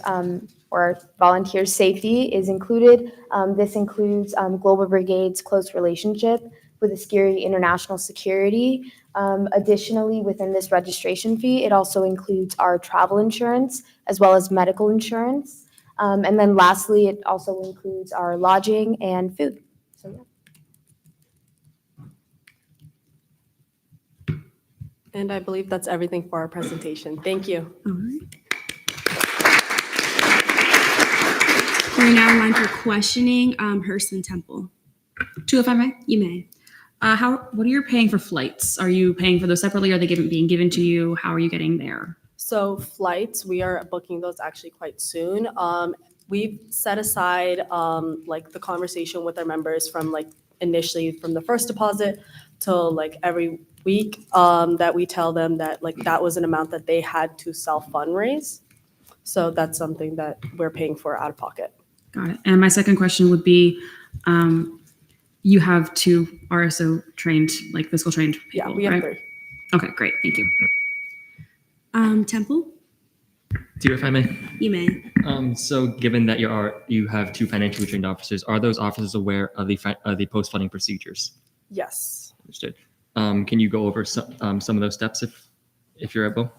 or volunteer safety is included. This includes Global Brigade's close relationship with Askiri International Security. Additionally, within this registration fee, it also includes our travel insurance as well as medical insurance. And then lastly, it also includes our lodging and food. So yeah. And I believe that's everything for our presentation. Thank you. We're now on to questioning Hurston Temple. Two, if I may. You may. What are you paying for flights? Are you paying for those separately? Are they being given to you? How are you getting there? So flights, we are booking those actually quite soon. We've set aside like the conversation with our members from like initially from the first deposit till like every week that we tell them that like that was an amount that they had to self-fundraise. So that's something that we're paying for out of pocket. Got it. And my second question would be, you have two RSO trained, like fiscal trained people, Yeah, we have right? 3. Okay, great. Thank you. Temple, Two, if I may. you may. So given that you have two financially trained officers, are those officers aware of the post-funding procedures? Yes. Understood. Can you go over some of those steps if you're able?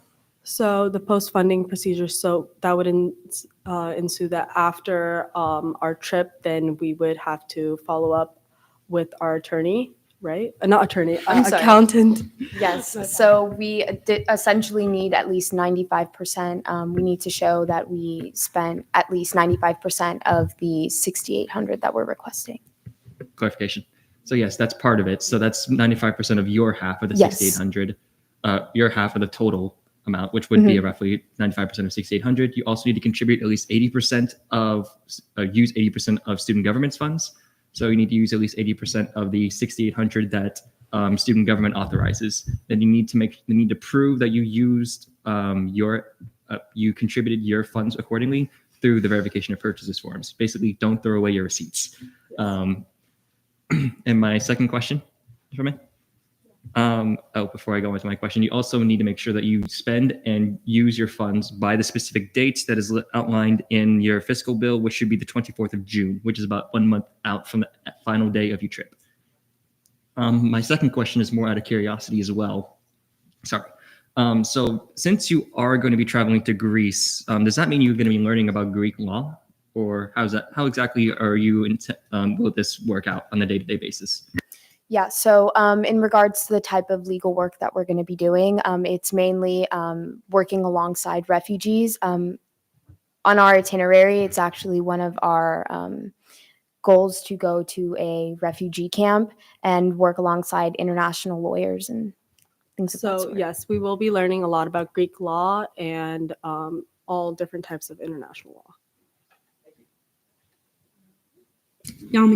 So the post-funding procedures, so that would ensue that after our trip, then we would have to follow up with our attorney, right? Not attorney, I'm sorry. accountant. Yes, so we essentially need at least 95%. We need to show that we spent at least 95% of the 6,800 that we're requesting. Clarification. So yes, that's part of it. So that's 95% of your half of the Yes. 6,800, your half of the total amount, which would be roughly 95% of 6,800. You also need to contribute at least 80% use 80% of student government's funds. So you need to use at least 80% of the 6,800 that student government authorizes. Then you need to prove that you used you contributed your funds accordingly through the verification of purchases forms. Basically, don't throw away your receipts. And my second question for me, Before I go into my question, you also need to make sure that you spend and use your funds by the specific dates that is outlined in your fiscal bill, which should be the 24th of June, which is about 1 month out from the final day of your trip. My second question is more out of curiosity as well. Sorry. So since you are going to be traveling to Greece, does that mean you're going to be learning about Greek law? Or how exactly are you, will this work out on a day-to-day basis? Yeah, so in regards to the type of legal work that we're going to be doing, it's mainly working alongside refugees. On our itinerary, it's actually one of our goals to go to a refugee camp and work alongside international lawyers and things of that So sort. yes, we will be learning a lot about Greek law and all different types of international law.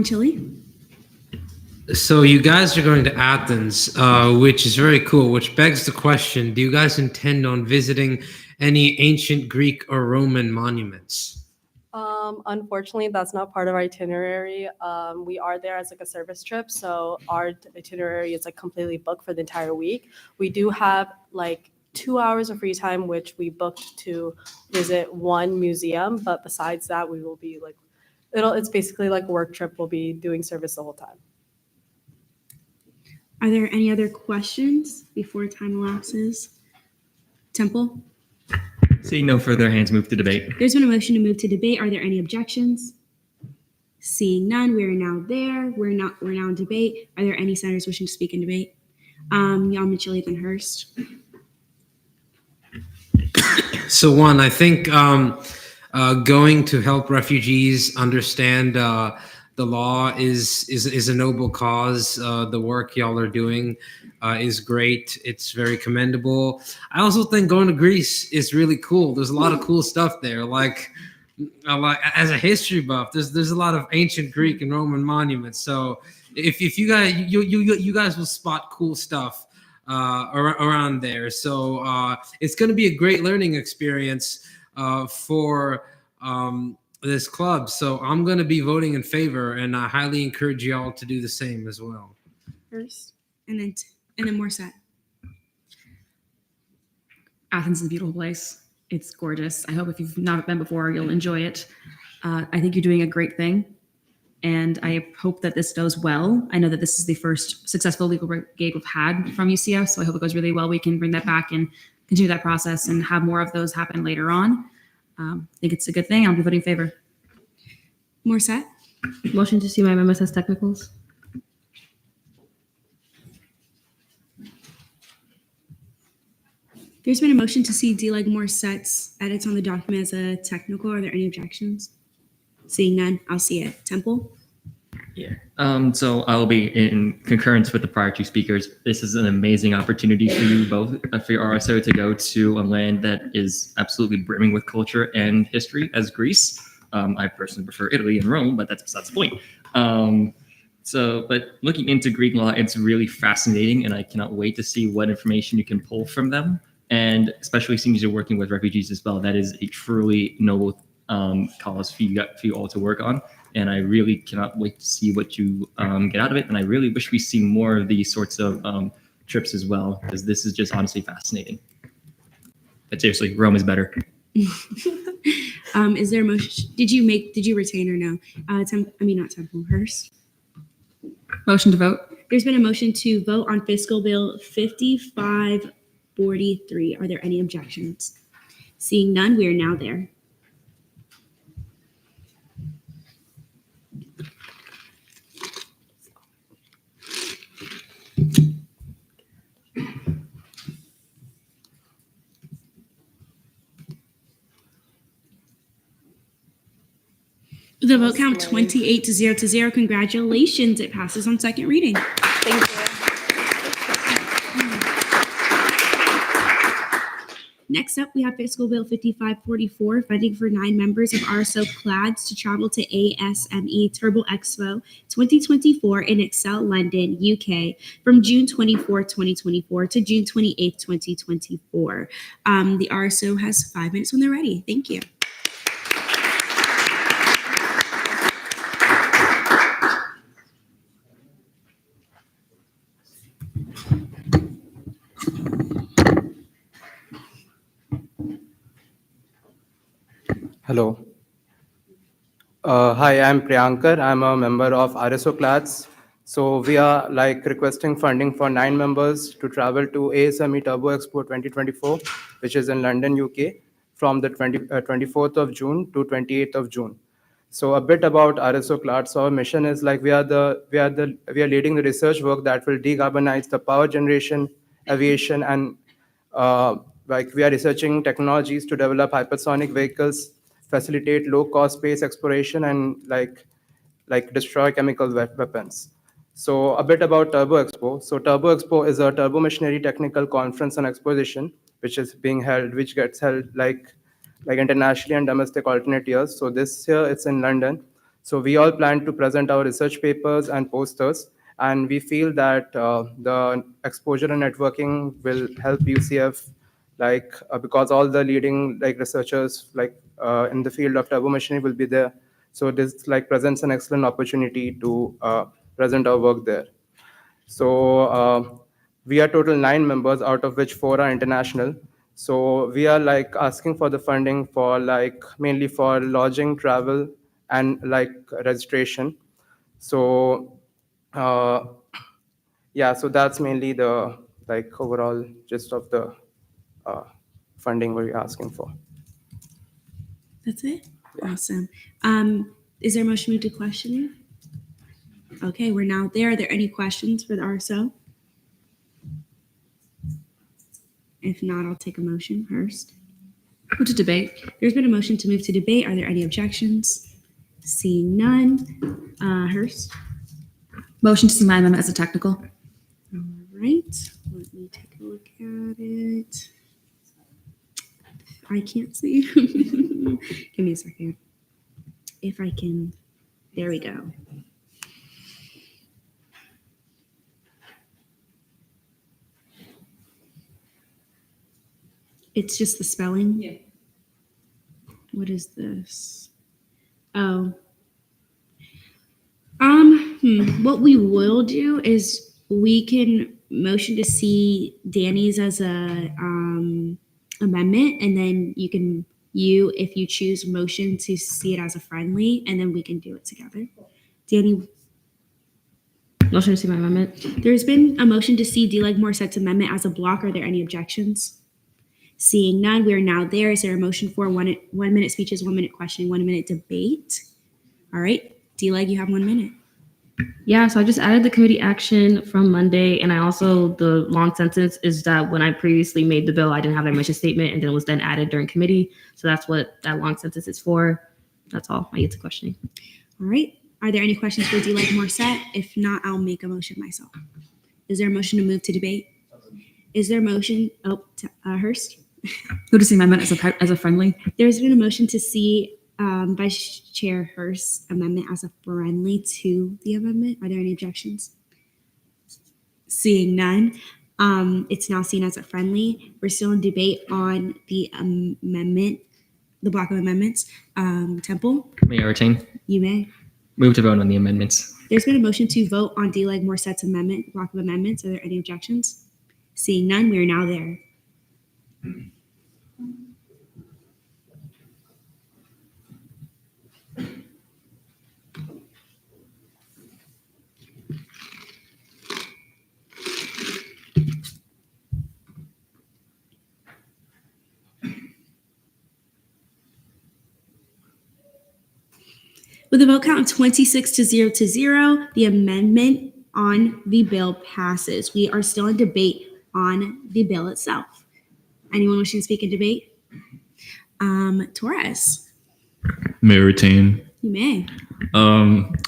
Chile. So you guys are going to Athens, which is very cool, which begs the question, do you guys intend on visiting any ancient Greek or Roman monuments? Unfortunately, that's not part of our itinerary. We are there as like a service trip, so our itinerary is like completely booked for the entire week. We do have like 2 hours of free time, which we booked to visit one museum, but besides that, we will be like, it's basically like a work trip. We'll be doing service the whole time. Are there any other questions before time elapses? Temple? Seeing no further hands, move to debate. There's been a motion to move to debate. Are there any objections? Seeing none, we are now there. We're now in debate. Are there any senators wishing to speak in debate? Yaman Chile, then Hurst. So one, I think going to help refugees understand the law is a noble cause. The work y'all are doing is great. It's very commendable. I also think going to Greece is really cool. There's a lot of cool stuff there. Like as a history buff, there's a lot of ancient Greek and Roman monuments. So if you guys you guys will spot cool stuff around there. So it's going to be a great learning experience for this club. So I'm going to be voting in favor, and I highly encourage y'all to do the same as well. First, and then Morset. Athens is a beautiful place. It's gorgeous. I hope if you've not been before, you'll enjoy it. I think you're doing a great thing, and I hope that this goes well. I know that this is the first successful legal brigade we've had from UCF, so I hope it goes really well. We can bring that back and continue that process and have more of those happen later on. I think it's a good thing. I'll be voting in favor. Morset? Motion to see my memos as technicals. There's been a motion to see D. Morset's edits on the document as a technical. Are there any objections? Seeing none, I'll see it. Temple? Yeah. So I'll be in concurrence with the prior two speakers. This is an amazing opportunity for you both, for your RSO to go to a land that is absolutely brimming with culture and history as Greece. I personally prefer Italy and Rome, but that's besides the point. But looking into Greek law, it's really fascinating, and I cannot wait to see what information you can pull from them. And especially since you're working with refugees as well, that is a truly noble cause for you all to work on. And I really cannot wait to see what you get out of it. And I really wish we see more of these sorts of trips as well, because this is just honestly fascinating. But seriously, Rome is better. Is there a motion? Did you retain or no? Not Temple, Hurst. Motion to vote. There's been a motion to vote on Fiscal Bill 5543. Are there any objections? Seeing none, we are now there. The vote count 28-0. Congratulations. It passes on second reading. Thank you. Next up, we have Fiscal Bill 5544, funding for 9 members of RSO CLADS to travel to ASME Turbo Expo 2024 in Excel, London, UK, from June 24, 2024 to June 28, 2024. The RSO has 5 minutes when they're ready. Thank you. Hello. Hi, I'm Priyankar. I'm a member of RSO class. So we are like requesting funding for 9 members to travel to ASME Turbo Expo 2024, which is in London, UK, from the 24th of June to 28th of June. So a bit about RSO class. Our mission is like we are leading the research work that will decarbonize the power generation, aviation, and like we are researching technologies to develop hypersonic vehicles, facilitate low-cost space exploration, and like destroy chemical weapons. So a bit about Turbo Expo. So Turbo Expo is a turbo machinery technical conference and exposition which gets held like internationally and domestic alternate years. So this year it's in London. So we all plan to present our research papers and posters, and we feel that the exposure and networking will help UCF because all the leading researchers in the field of turbo machinery will be there. So this presents an excellent opportunity to present our work there. So we are total 9 members, out of which 4 are international. So we are asking for the funding for mainly for lodging, travel, and registration. So yeah, so that's mainly the overall gist of the funding we're asking for. That's it? Awesome. Is there a motion to move to questioning? Okay, we're now there. Are there any questions for the RSO? If not, I'll take a motion first. Move to debate. There's been a motion to move to debate. Are there any objections? Seeing none. Hurst? Motion to see my amendment as a technical. All right, let me take a look at it. I can't see. Give me a second. If I can, there we go. It's just the spelling? Yeah. What is this? Oh. What we will do is we can motion to see Danny's as a amendment, and then if you choose motion to see it as a friendly, and then we can do it together. Danny? Motion to see my amendment. There's been a motion to see D. Morsett's amendment as a block. Are there any objections? Seeing none, we are now there. Is there a motion for 1 minute speeches, 1 minute questioning, 1 minute debate? All right, D. you have 1 minute. Yeah, so I just added the committee action from Monday, and I also, the long sentence is that when I previously made the bill, I didn't have a mission statement, and then it was then added during committee. So that's what that long sentence is for. That's all. I get to questioning. All right. Are there any questions for D. Morset? If not, I'll make a motion myself. Is there a motion to move to debate? Is there a motion? Hurst? Move to see amendment as a friendly. There's been a motion to see Vice Chair Hurst's amendment as a friendly to the amendment. Are there any objections? Seeing none, it's now seen as a friendly. We're still in debate on the amendment, the block of amendments. Temple? May I retain? You may. Move to vote on the amendments. There's been a motion to vote on D. Morsett's amendment, block of amendments. Are there any objections? Seeing none, we are now there. With a vote count of 26 to 0, the amendment on the bill passes. We are still in debate on the bill itself. Anyone wishing to speak in debate? Torres. May I retain? You may.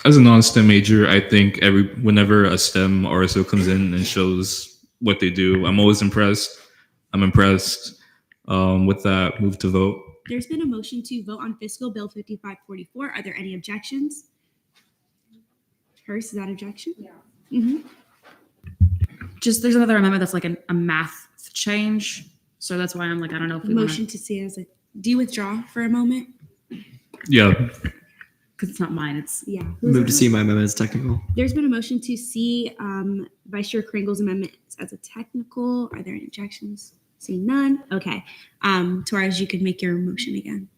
As a non-STEM major, I think whenever a STEM RSO comes in and shows what they do, I'm always impressed. I'm impressed. With that, move to vote. There's been a motion to vote on Fiscal Bill 5544. Are there any objections? Hurst, is that objection? Yeah. Mm-hmm. Just there's another amendment that's like a math change. So that's why I'm like, I don't know if we motion to see as a. Do you withdraw for a moment? Yeah. Because it's not mine. It's yeah. Move to see my amendment as technical. There's been a motion to see Vice Chair Kringle's amendment as a technical. Are there any objections? Seeing none. Okay. Torres, you can make your motion again.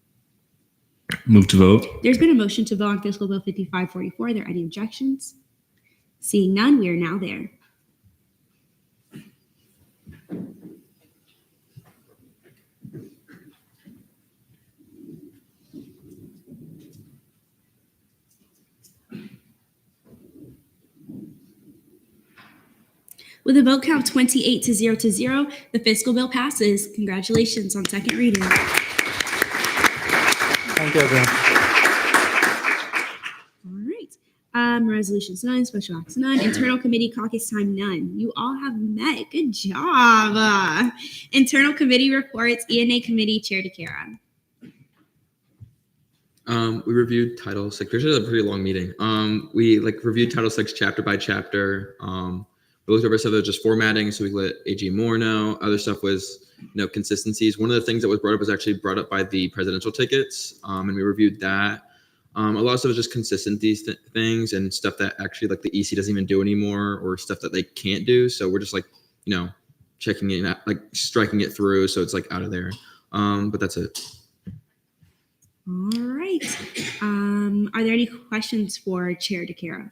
Move to vote. There's been a motion to vote on Fiscal Bill 5544. Are there any objections? Seeing none, we are now there. With a vote count 28 to 0, the fiscal bill passes. Congratulations on second reading. Thank you, everyone. All right. Resolutions none, special acts none, internal committee caucus time none. You all have met. Good job. Internal committee reports, ENA committee chair DeCara. We reviewed Title 6. This is a pretty long meeting. We reviewed Title 6 chapter by chapter. We looked over stuff that was just formatting, so we let AG Moore know. Other stuff was, consistencies. One of the things that was brought up was actually brought up by the presidential tickets, and we reviewed that. A lot of stuff was just consistencies things and stuff that actually the EC doesn't even do anymore, or stuff that they can't do. So we're just checking it out, striking it through, so it's out of there. But that's it. All right. Are there any questions for Chair DeCara?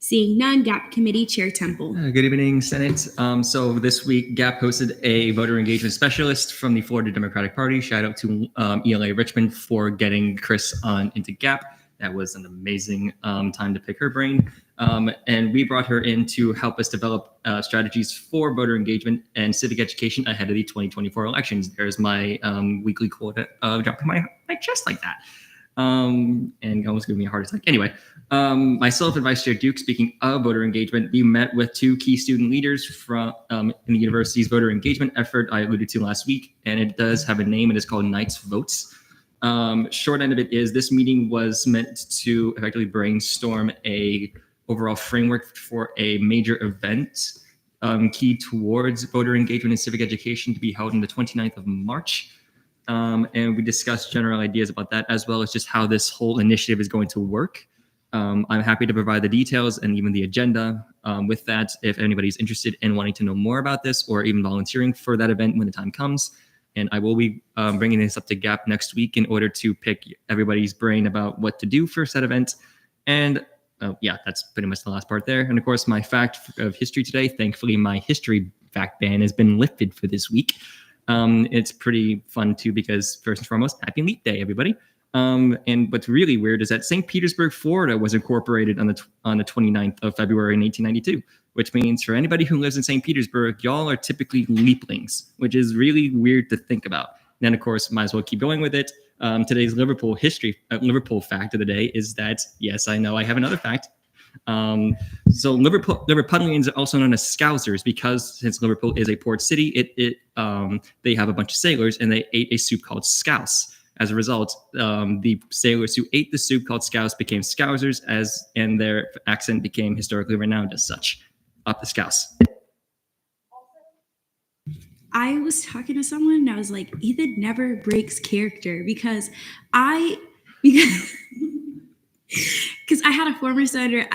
Seeing none, GAP Committee Chair Temple. Good evening, Senate. So this week, GAP hosted a voter engagement specialist from the Florida Democratic Party. Shout out to ELA Richmond for getting Chris on into GAP. That was an amazing time to pick her brain. And we brought her in to help us develop strategies for voter engagement and civic education ahead of the 2024 elections. There's my weekly quota dropping my chest like that. And almost giving me a heart attack. Anyway, myself and Vice Chair Duke, speaking of voter engagement, we met with two key student leaders from in the university's voter engagement effort I alluded to last week, and it does have a name. It is called Knights Votes. Short end of it is this meeting was meant to effectively brainstorm a overall framework for a major event key towards voter engagement and civic education to be held on the 29th of March. And we discussed general ideas about that, as well as just how this whole initiative is going to work. I'm happy to provide the details and even the agenda with that if anybody's interested in wanting to know more about this or even volunteering for that event when the time comes. And I will be bringing this up to GAP next week in order to pick everybody's brain about what to do for said event. And yeah, that's pretty much the last part there. And of course, my fact of history today, thankfully, my history fact ban has been lifted for this week. It's pretty fun too, because first and foremost, happy Leap Day, everybody. And what's really weird is that St. Petersburg, Florida was incorporated on the 29th of February in 1892, which means for anybody who lives in St. Petersburg, y'all are typically leaplings, which is really weird to think about. And then of course, might as well keep going with it. Today's Liverpool fact of the day is that, yes, I know I have another fact. So Liverpudlians are also known as Scousers because since Liverpool is a port city, they have a bunch of sailors and they ate a soup called scouse. As a result, the sailors who ate the soup called scouse became Scousers, and their accent became historically renowned as such. Up the scouse. I was talking to someone and I was like, Ethan never breaks character because I had a former senator.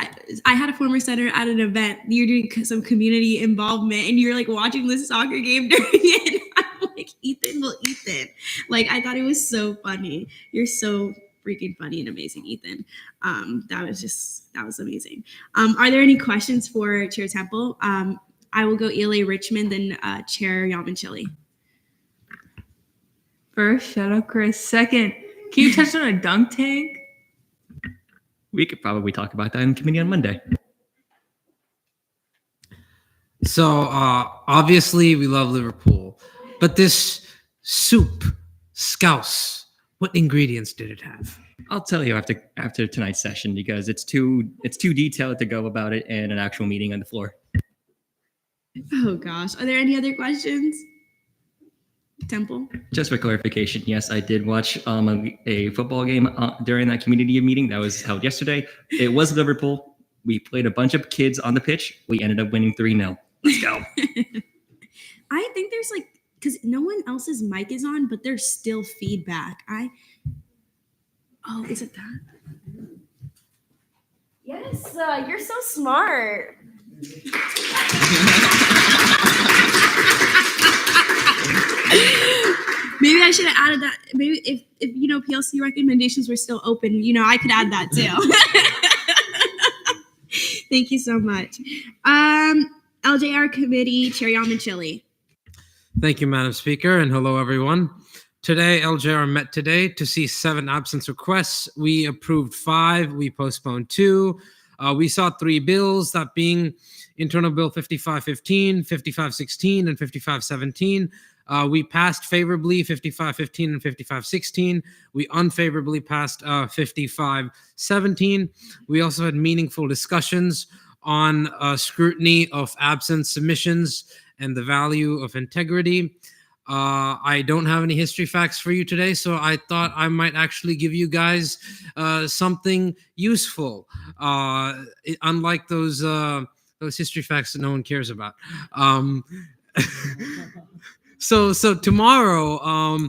I had a former senator at an event. You're doing some community involvement, and you're like watching this soccer game during it. I'm like, Ethan. Like, I thought it was so funny. You're so freaking funny and amazing, Ethan. That was amazing. Are there any questions for Chair Temple? I will go ELA Richmond, then Chair Yamanshelly. First, shout out Chris. Second, can you touch on a dunk tank? We could probably talk about that in committee on Monday. So obviously we love Liverpool, but this soup, scouse, what ingredients did it have? I'll tell you after tonight's session because it's too detailed to go about it in an actual meeting on the floor. Oh gosh, are there any other questions? Temple? Just for clarification, yes, I did watch a football game during that community meeting that was held yesterday. It was Liverpool. We played a bunch of kids on the pitch. We ended up winning 3-0. Let's go. I think there's because no one else's mic is on, but there's still feedback. Is it that? Yes, you're so smart. Maybe I should have added that. Maybe if PLC recommendations were still open, I could add that too. Thank you so much. LJR Committee Chair Yamanshelli. Thank you, Madam Speaker, and hello, everyone. Today, LJR met today to see 7 absence requests. We approved 5. We postponed 2. We saw 3 bills, that being Internal Bill 5515, 5516, and 5517. We passed favorably 5515 and 5516. We unfavorably passed 5517. We also had meaningful discussions on scrutiny of absence submissions and the value of integrity. I don't have any history facts for you today, so I thought I might actually give you guys something useful, unlike those history facts that no one cares about. So tomorrow,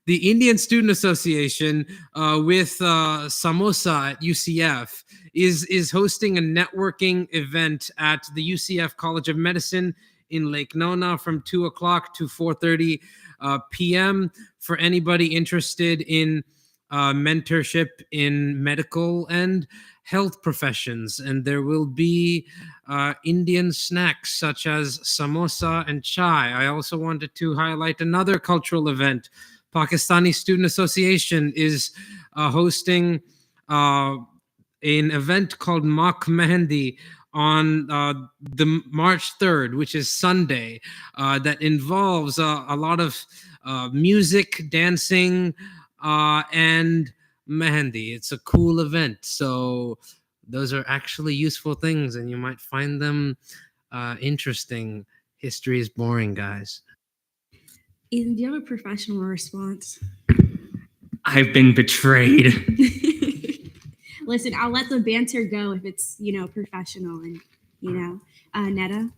the Indian Student Association with Samosa at UCF is hosting a networking event at the UCF College of Medicine in Lake Nona from 2 o'clock to 4:30 p.m. for anybody interested in mentorship in medical and health professions. And there will be Indian snacks such as samosa and chai. I also wanted to highlight another cultural event. Pakistani Student Association is hosting an event called Makh Mehndi on the March 3rd, which is Sunday, that involves a lot of music, dancing, and Mehndi. It's a cool event. So those are actually useful things, and you might find them interesting. History is boring, guys. Ethan, do you have a professional response? I've been betrayed. Listen, I'll let the banter go if it's, professional and, Netta,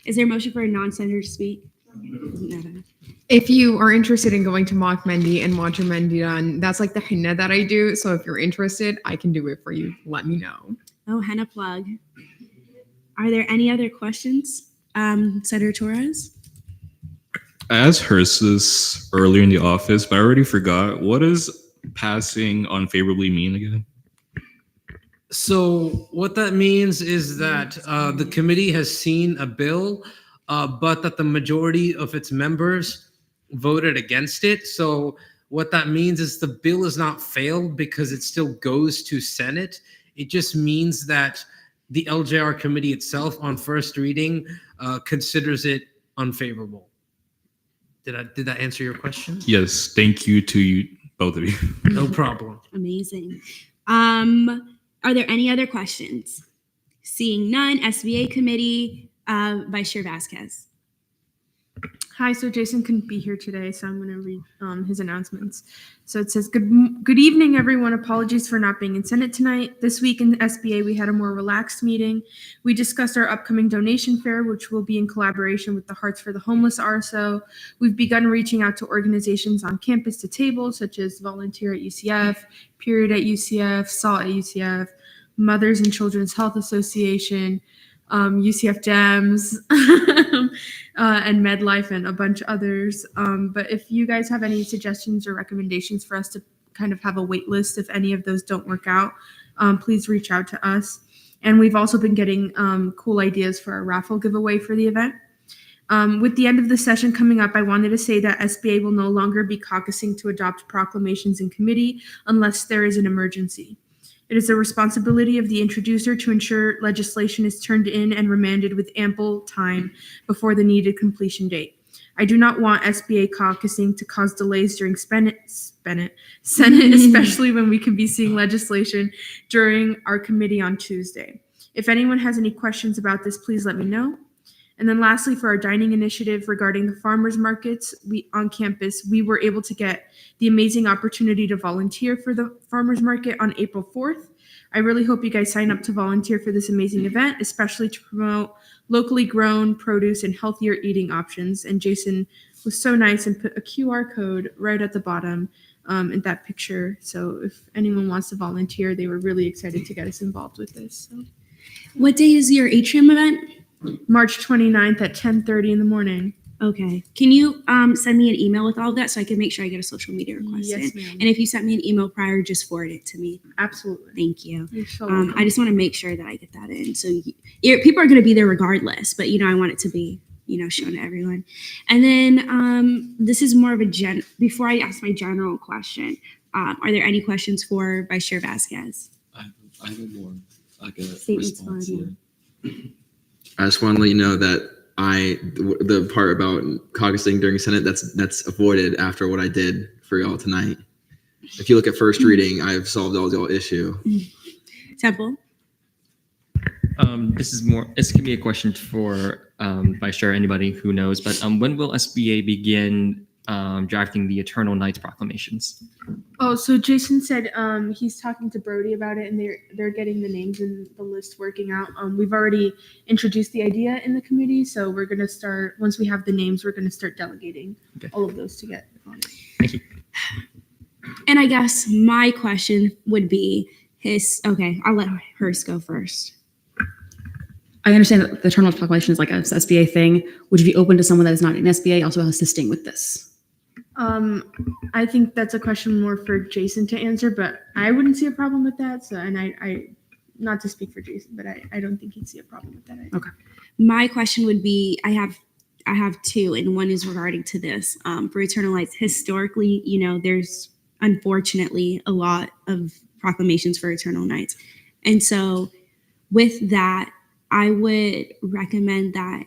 is there a motion for a non-senator to speak? Netta. If you are interested in going to Makh Mehndi and watch a Mehndi done, that's like the henna that I do. So if you're interested, I can do it for you. Let me know. Oh, henna plug. Are there any other questions? Senator Torres? I asked Hurst this earlier in the office, but I already forgot. What does passing unfavorably mean again? So what that means is that the committee has seen a bill, but that the majority of its members voted against it. So what that means is the bill is not failed because it still goes to Senate. It just means that the LJR committee itself on first reading considers it unfavorable. Did that answer your question? Yes, thank you to you, both of you. No problem. Amazing. Are there any other questions? Seeing none, SBA committee, Vice Chair Vasquez. Hi, so Jason couldn't be here today, so I'm going to read his announcements. So it says, good evening, everyone. Apologies for not being in Senate tonight. This week in the SBA, we had a more relaxed meeting. We discussed our upcoming donation fair, which will be in collaboration with the Hearts for the Homeless RSO. We've begun reaching out to organizations on campus to table, such as Volunteer at UCF, Period at UCF, SALT at UCF, Mothers and Children's Health Association, UCF Gems, and MedLife, and a bunch of others. But if you guys have any suggestions or recommendations for us to kind of have a wait list if any of those don't work out, please reach out to us. And we've also been getting cool ideas for a raffle giveaway for the event. With the end of the session coming up, I wanted to say that SBA will no longer be caucusing to adopt proclamations in committee unless there is an emergency. It is the responsibility of the introducer to ensure legislation is turned in and remanded with ample time before the needed completion date. I do not want SBA caucusing to cause delays during Senate, especially when we can be seeing legislation during our committee on Tuesday. If anyone has any questions about this, please let me know. And then lastly, for our dining initiative regarding the farmers markets on campus, we were able to get the amazing opportunity to volunteer for the farmers market on April 4th. I really hope you guys sign up to volunteer for this amazing event, especially to promote locally grown produce and healthier eating options. And Jason was so nice and put a QR code right at the bottom in that picture. So if anyone wants to volunteer, they were really excited to get us involved with this. So. What day is your Atrium event? March 29th at 10:30 in the morning. Okay. Can you send me an email with all of that so I can make sure I get a social media request Yes, in? ma'am. And if you sent me an email prior, just forward it to me. Absolutely. Thank you. You're so welcome. I just want to make sure that I get that in. So people are going to be there regardless, but I want it to be shown to everyone. And then this is more of a before I ask my general question, are there any questions for Vice Chair Vasquez? I have more like a Statements response fine, here. I just want to let you know that the part about caucusing during Senate, that's avoided after what I did for y'all tonight. If you look at first reading, I've solved all y'all issue. Temple? This can be a question for Vice Chair, anybody who knows, but when will SBA begin drafting the Eternal Nights proclamations? Oh, so Jason said he's talking to Brody about it, and they're getting the names and the list working out. We've already introduced the idea in the committee, so we're gonna start once we have the names. We're gonna start delegating all of those to get on it. Thank you. And I guess my question would be okay, I'll let hers go first. I understand that the Eternal Proclamation is like a SBA thing. Would you be open to someone that is not in SBA also assisting with this? I think that's a question more for Jason to answer, but I wouldn't see a problem with that. So, and I not to speak for Jason, but I don't think he'd see a problem with that either. Okay. My question would be, I have two, and one is regarding to this. For Eternal Lights, historically, there's unfortunately a lot of proclamations for Eternal Nights. And so with that, I would recommend that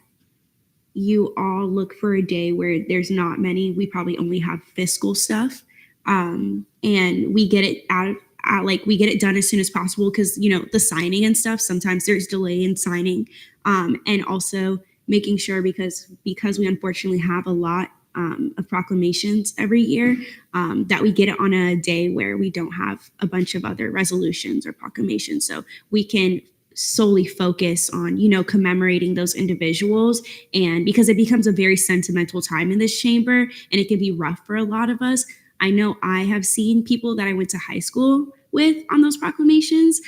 you all look for a day where there's not many. We probably only have fiscal stuff. And we get it we get it done as soon as possible because, the signing and stuff, sometimes there's delay in signing. And also making sure because we unfortunately have a lot of proclamations every year, that we get it on a day where we don't have a bunch of other resolutions or proclamations. So we can solely focus on, commemorating those individuals. And because it becomes a very sentimental time in this chamber and it can be rough for a lot of us. I know I have seen people that I went to high school with on those proclamations.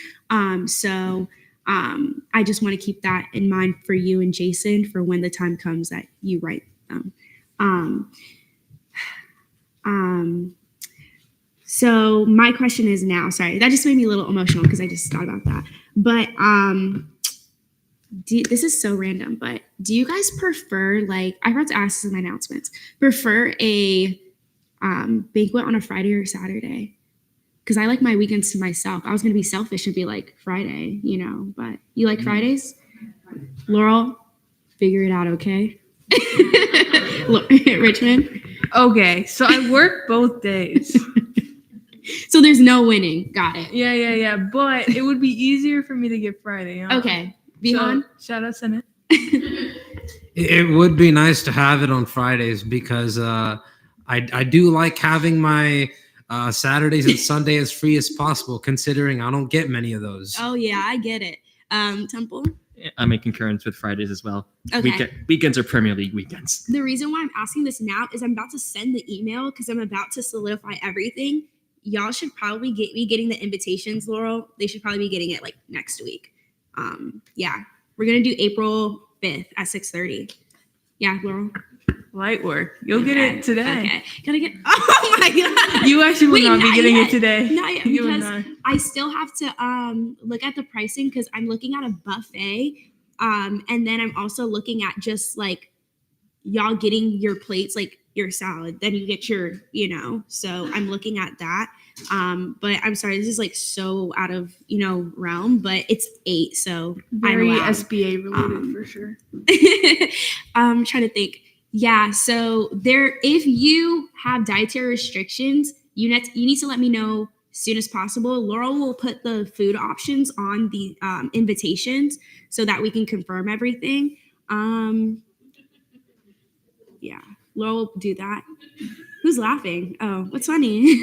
So I just want to keep that in mind for you and Jason for when the time comes that you write them. So my question is now, sorry, that just made me a little emotional because I just thought about that. But this is so random, but do you guys prefer, I forgot to ask this in my announcements, prefer a banquet on a Friday or Saturday? Because I like my weekends to myself. I was going to be selfish and be like Friday, but you like Fridays? Laurel, figure it out, okay? Richmond? Okay, so I work both days. So there's no winning. Got it. Yeah. But it would be easier for me to get Friday. Huh? Okay. Vihan? So, shout out Senate. It would be nice to have it on Fridays because I do like having my Saturdays and Sunday as free as possible, considering I don't get many of those. Oh, yeah, I get it. Temple? I'm in concurrence with Fridays as well. Okay. Weekends are Premier League weekends. The reason why I'm asking this now is I'm about to send the email because I'm about to solidify everything. Y'all should probably be getting the invitations, Laurel. They should probably be getting it next week. Yeah, we're gonna do April 5th at 6:30. Yeah, Laurel. Light work. You'll get it today. Okay. Gotta get. Oh my god. You actually will not be getting yet. it today. Not yet, You will because not. I still have to look at the pricing because I'm looking at a buffet. And then I'm also looking at just y'all getting your plates, your salad, then you get your, so I'm looking at that. But I'm sorry, this is so out of, realm, but it's 8. So Very I'm allowed. SBA related for sure. I'm trying to think. Yeah. So if you have dietary restrictions, you need to let me know as soon as possible. Laurel will put the food options on the invitations so that we can confirm everything. Yeah, Laurel will do that. Who's laughing? Oh, what's funny?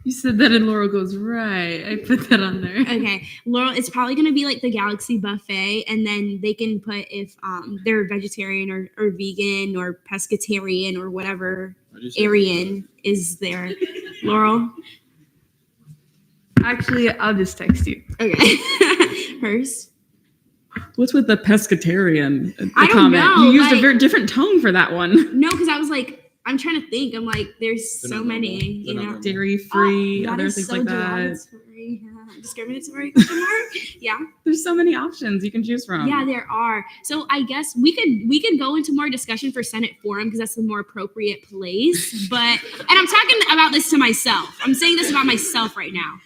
You said that and Laurel goes, right. I put that on there. Okay. Laurel, it's probably going to be the Galaxy buffet, and then they can put if they're vegetarian or vegan or pescatarian or whatever Aryan is there. Laurel? Actually, I'll just text you. Okay. Hers? What's with the pescatarian? I don't know, You used a like- very different tone for that one. No, because I was like, I'm trying to think. I'm like, there's so many, you know. Dairy free, that other is things so like that. derogatory. Discriminatory? Question mark? Yeah. There's so many options you can choose from. Yeah, there are. So I guess we could go into more discussion for Senate Forum because that's the more appropriate place. But and I'm talking about this to myself. I'm saying this about myself right now.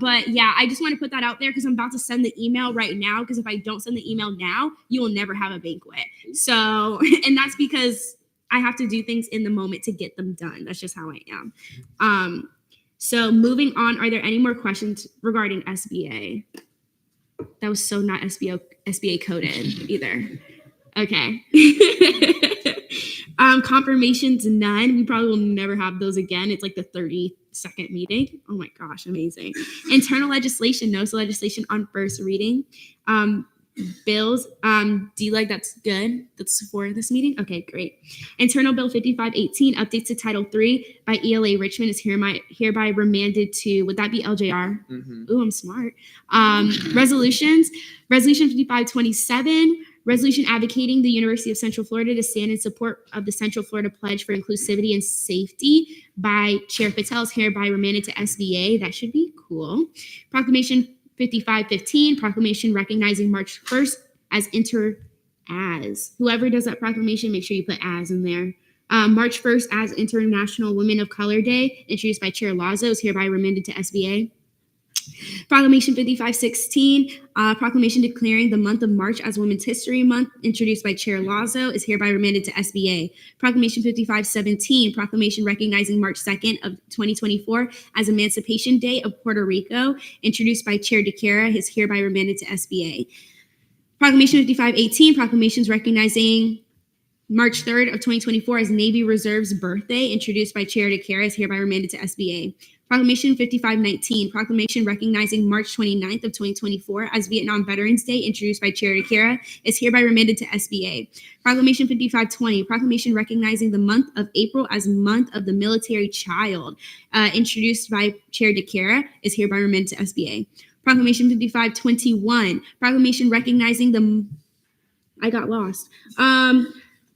But yeah, I just want to put that out there because I'm about to send the email right now. Because if I don't send the email now, you will never have a banquet. So, and that's because I have to do things in the moment to get them done. That's just how I am. So moving on, are there any more questions regarding SBA? That was so not SBA coded either. Okay. Confirmations, none. We probably will never have those again. It's like the 32nd meeting. Oh my gosh, amazing. Internal legislation, no. So legislation on first reading. Bills, DLEG, that's good. That's for this meeting. Okay, great. Internal Bill 5518, updates to Title III by ELA Richmond is hereby remanded to, would that be LJR? Ooh, I'm smart. Resolutions, Resolution 5527, resolution advocating the University of Central Florida to stand in support of the Central Florida Pledge for Inclusivity and Safety by Chair Patel is hereby remanded to SBA. That should be cool. Proclamation 5515, proclamation recognizing March 1st as whoever does that proclamation, make sure you put as in there. March 1st as International Women of Color Day, introduced by Chair Lazo, is hereby remanded to SBA. Proclamation 5516, proclamation declaring the month of March as Women's History Month, introduced by Chair Lazo, is hereby remanded to SBA. Proclamation 5517, proclamation recognizing March 2nd of 2024 as Emancipation Day of Puerto Rico, introduced by Chair DeCara, is hereby remanded to SBA. Proclamation 5518, proclamations recognizing March 3rd of 2024 as Navy Reserve's birthday, introduced by Chair DeCara, is hereby remanded to SBA. Proclamation 5519, proclamation recognizing March 29th of 2024 as Vietnam Veterans Day, introduced by Chair DeCara, is hereby remanded to SBA. Proclamation 5520, proclamation recognizing the month of April as Month of the Military Child, introduced by Chair DeCara, is hereby remanded to SBA. Proclamation 5521, proclamation recognizing I got lost.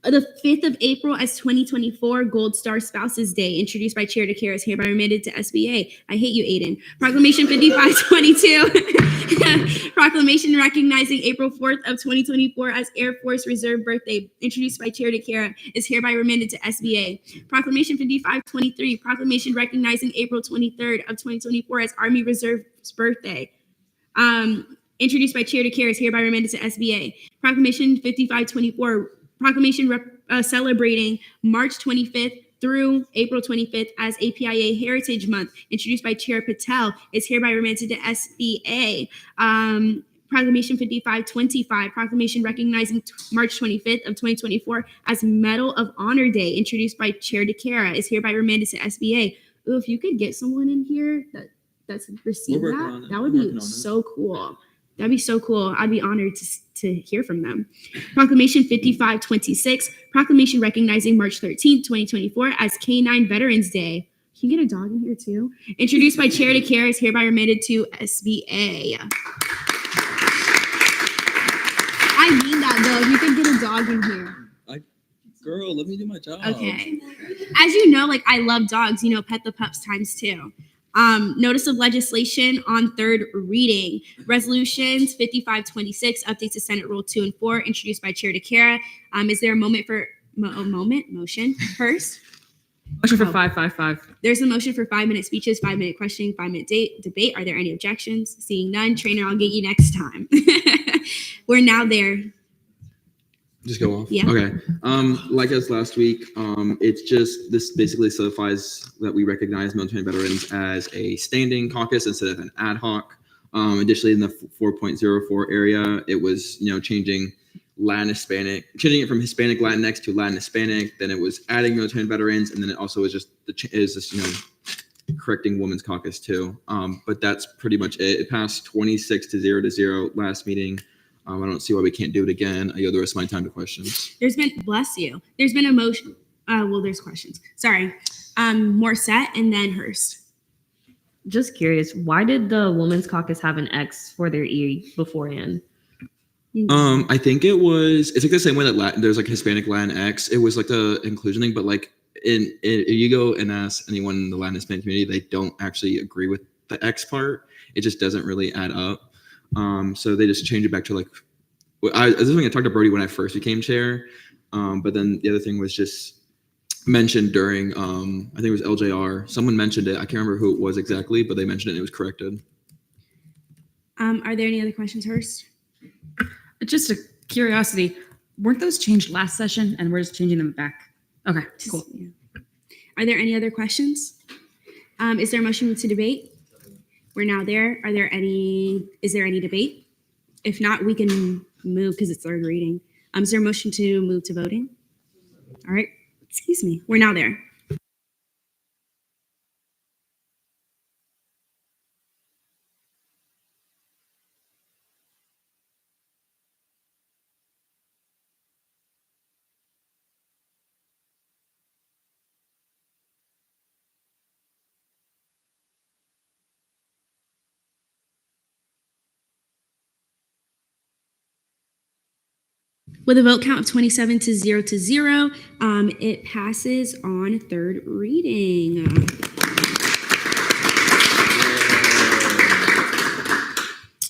The 5th of April as 2024 Gold Star Spouses Day, introduced by Chair DeCara, is hereby remanded to SBA. I hate you, Aiden. Proclamation 5522, proclamation recognizing April 4th of 2024 as Air Force Reserve Birthday, introduced by Chair DeCara, is hereby remanded to SBA. Proclamation 5523, proclamation recognizing April 23rd of 2024 as Army Reserve's Birthday, introduced by Chair DeCara, is hereby remanded to SBA. Proclamation 5524, proclamation celebrating March 25th through April 25th as APIA Heritage Month, introduced by Chair Patel, is hereby remanded to SBA. Proclamation 5525, proclamation recognizing March 25th of 2024 as Medal of Honor Day, introduced by Chair DeCara, is hereby remanded to SBA. Ooh, if you could get someone in here that's received that would be so cool. That'd be so cool. I'd be honored to hear from them. Proclamation 5526, proclamation recognizing March 13th, 2024 as K-9 Veterans Day. Can you get a dog in here too? Introduced by Chair DeCara, is hereby remanded to SBA. I mean that though. You can get a dog in here. Girl, let me do my job. Okay. As you know, I love dogs, pet the pups times 2. Notice of legislation on third reading. Resolutions 5526, updates to Senate Rule 2 and 4, introduced by Chair DeCara. Is there a motion first? Motion for 555. There's a motion for 5-minute speeches, 5-minute questioning, 5-minute debate. Are there any objections? Seeing none, trainer, I'll get you next time. We're now there. Just go off. Yeah. Okay. Like as last week, this basically solidifies that we recognize military veterans as a standing caucus instead of an ad hoc. Additionally, in the 4.04 area, it was changing Latin Hispanic, changing it from Hispanic Latinx to Latin Hispanic. Then it was adding military veterans, and then it also was just correcting women's caucus too. But that's pretty much it. It passed 26-0 last meeting. I don't see why we can't do it again. I yield the rest of my time to questions. Bless you. There's been a motion. There's questions. Sorry. Morissette and then Hurst. Just curious, why did the Women's Caucus have an X for their E beforehand? I think it's like the same way that there's like Hispanic Latinx. It was like the inclusion thing, but like if you go and ask anyone in the Latin Hispanic community, they don't actually agree with the X part. It just doesn't really add up. So they just change it back to like, this is something I talked to Brody when I first became chair. But then the other thing was just mentioned during, I think it was LJR. Someone mentioned it. I can't remember who it was exactly, but they mentioned it and it was corrected. Are there any other questions, Hurst? Just a curiosity, weren't those changed last session and we're just changing them back? Okay, cool. Yeah. Are there any other questions? Is there a motion to debate? We're now there. Is there any debate? If not, we can move because it's third reading. Is there a motion to move to voting? All right, excuse me. We're now there. With a vote count of 27 to 0, it passes on third reading.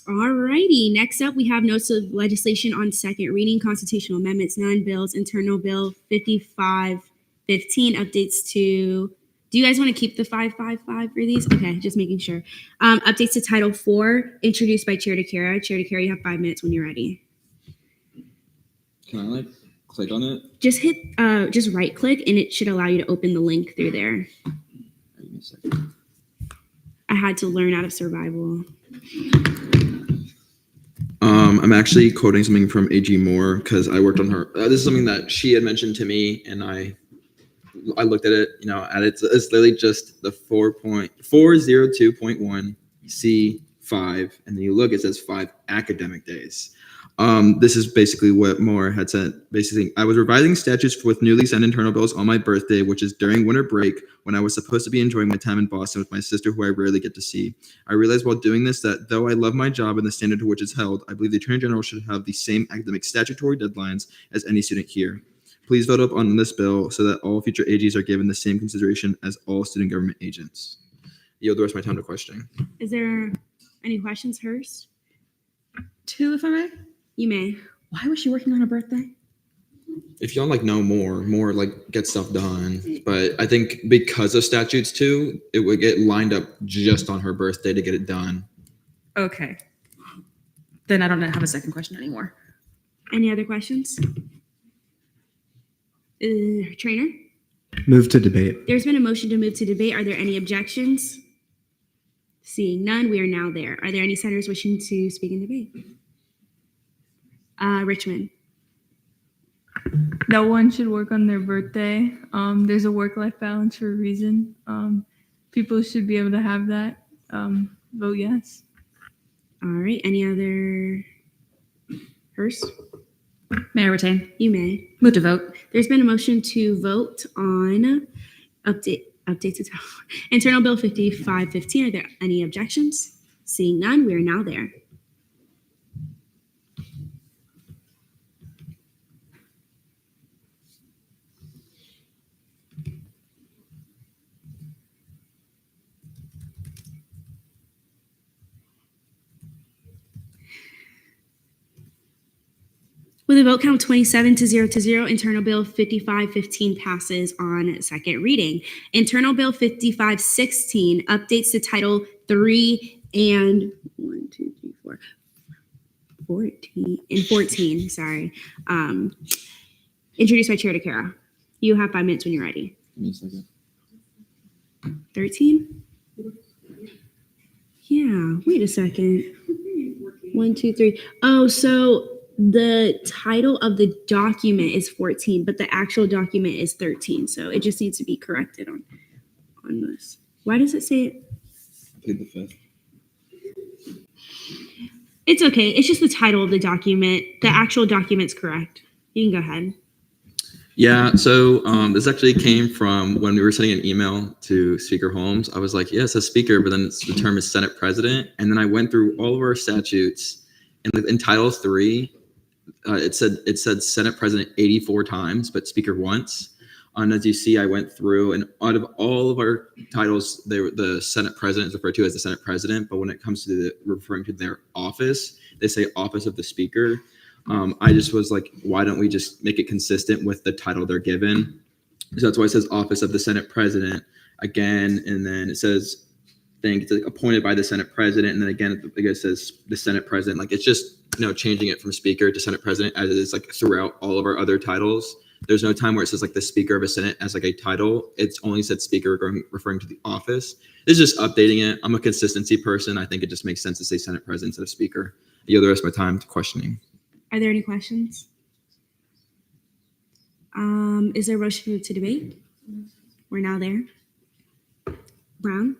All righty, next up we have notes of legislation on second reading, constitutional amendments, non-bills, internal bill 5515, updates to, do you guys want to keep the 555 for these? Okay, just making sure. Updates to Title IV, introduced by Chair DeCara. Chair DeCara, you have 5 minutes when you're ready. Can I like click on it? Just right click and it should allow you to open the link through there. Give me a second. I had to learn out of survival. I'm actually quoting something from AG Moore because I worked on her. This is something that she had mentioned to me, and I looked at it. It's literally just the 4.402.1 C5, and then you look, it says 5 academic days. This is basically what Moore had said. Basically, I was revising statutes with newly signed internal bills on my birthday, which is during winter break when I was supposed to be enjoying my time in Boston with my sister, who I rarely get to see. I realized while doing this that though I love my job and the standard to which it's held, I believe the Attorney General should have the same academic statutory deadlines as any student here. Please vote up on this bill so that all future AGs are given the same consideration as all student government agents. Yield the rest of my time to questioning. Is there any questions, Hurst? 2, if I may. You may. Why was she working on her birthday? If y'all like know more like get stuff done. But I think because of statutes too, it would get lined up just on her birthday to get it done. Okay. Then I don't have a second question anymore. Any other questions? Trainer? Move to debate. There's been a motion to move to debate. Are there any objections? Seeing none, we are now there. Are there any senators wishing to speak in debate? Richmond. No one should work on their birthday. There's a work-life balance for a reason. People should be able to have that. Vote yes. All right. Any other? Hurst? May I retain? You may. Move to vote. There's been a motion to vote on update to internal bill 5515. Are there any objections? Seeing none, we are now there. With a vote count 27 to 0, Internal Bill 5515 passes on second reading. Internal Bill 5516 updates to Title 3 and 14. Sorry. Introduced by Chair DeCara. You have 5 minutes when you're ready. Give me a second. 13? Yeah, wait a second. 1, 2, 3. Oh, so the title of the document is 14, but the actual document is 13. So it just needs to be corrected on this. Why does it say it? Plead the fifth. It's okay. It's just the title of the document. The actual document's correct. You can go ahead. Yeah, so this actually came from when we were sending an email to Speaker Holmes. I was like, yeah, it says speaker, but then the term is Senate President. And then I went through all of our statutes, and in Title 3, it said Senate President 84 times, but Speaker once. And as you see, I went through, and out of all of our titles, the Senate President is referred to as the Senate President. But when it comes to referring to their office, they say Office of the Speaker. I just was like, why don't we just make it consistent with the title they're given? So that's why it says Office of the Senate President again, and then it says, it's like appointed by the Senate President, and then again, it says the Senate President. Like it's just changing it from Speaker to Senate President as it is like throughout all of our other titles. There's no time where it says like the Speaker of a Senate as like a title. It's only said Speaker referring to the office. It's just updating it. I'm a consistency person. I think it just makes sense to say Senate President instead of Speaker. I yield the rest of my time to questioning. Are there any questions? Is there a motion to debate? We're now there. Brown?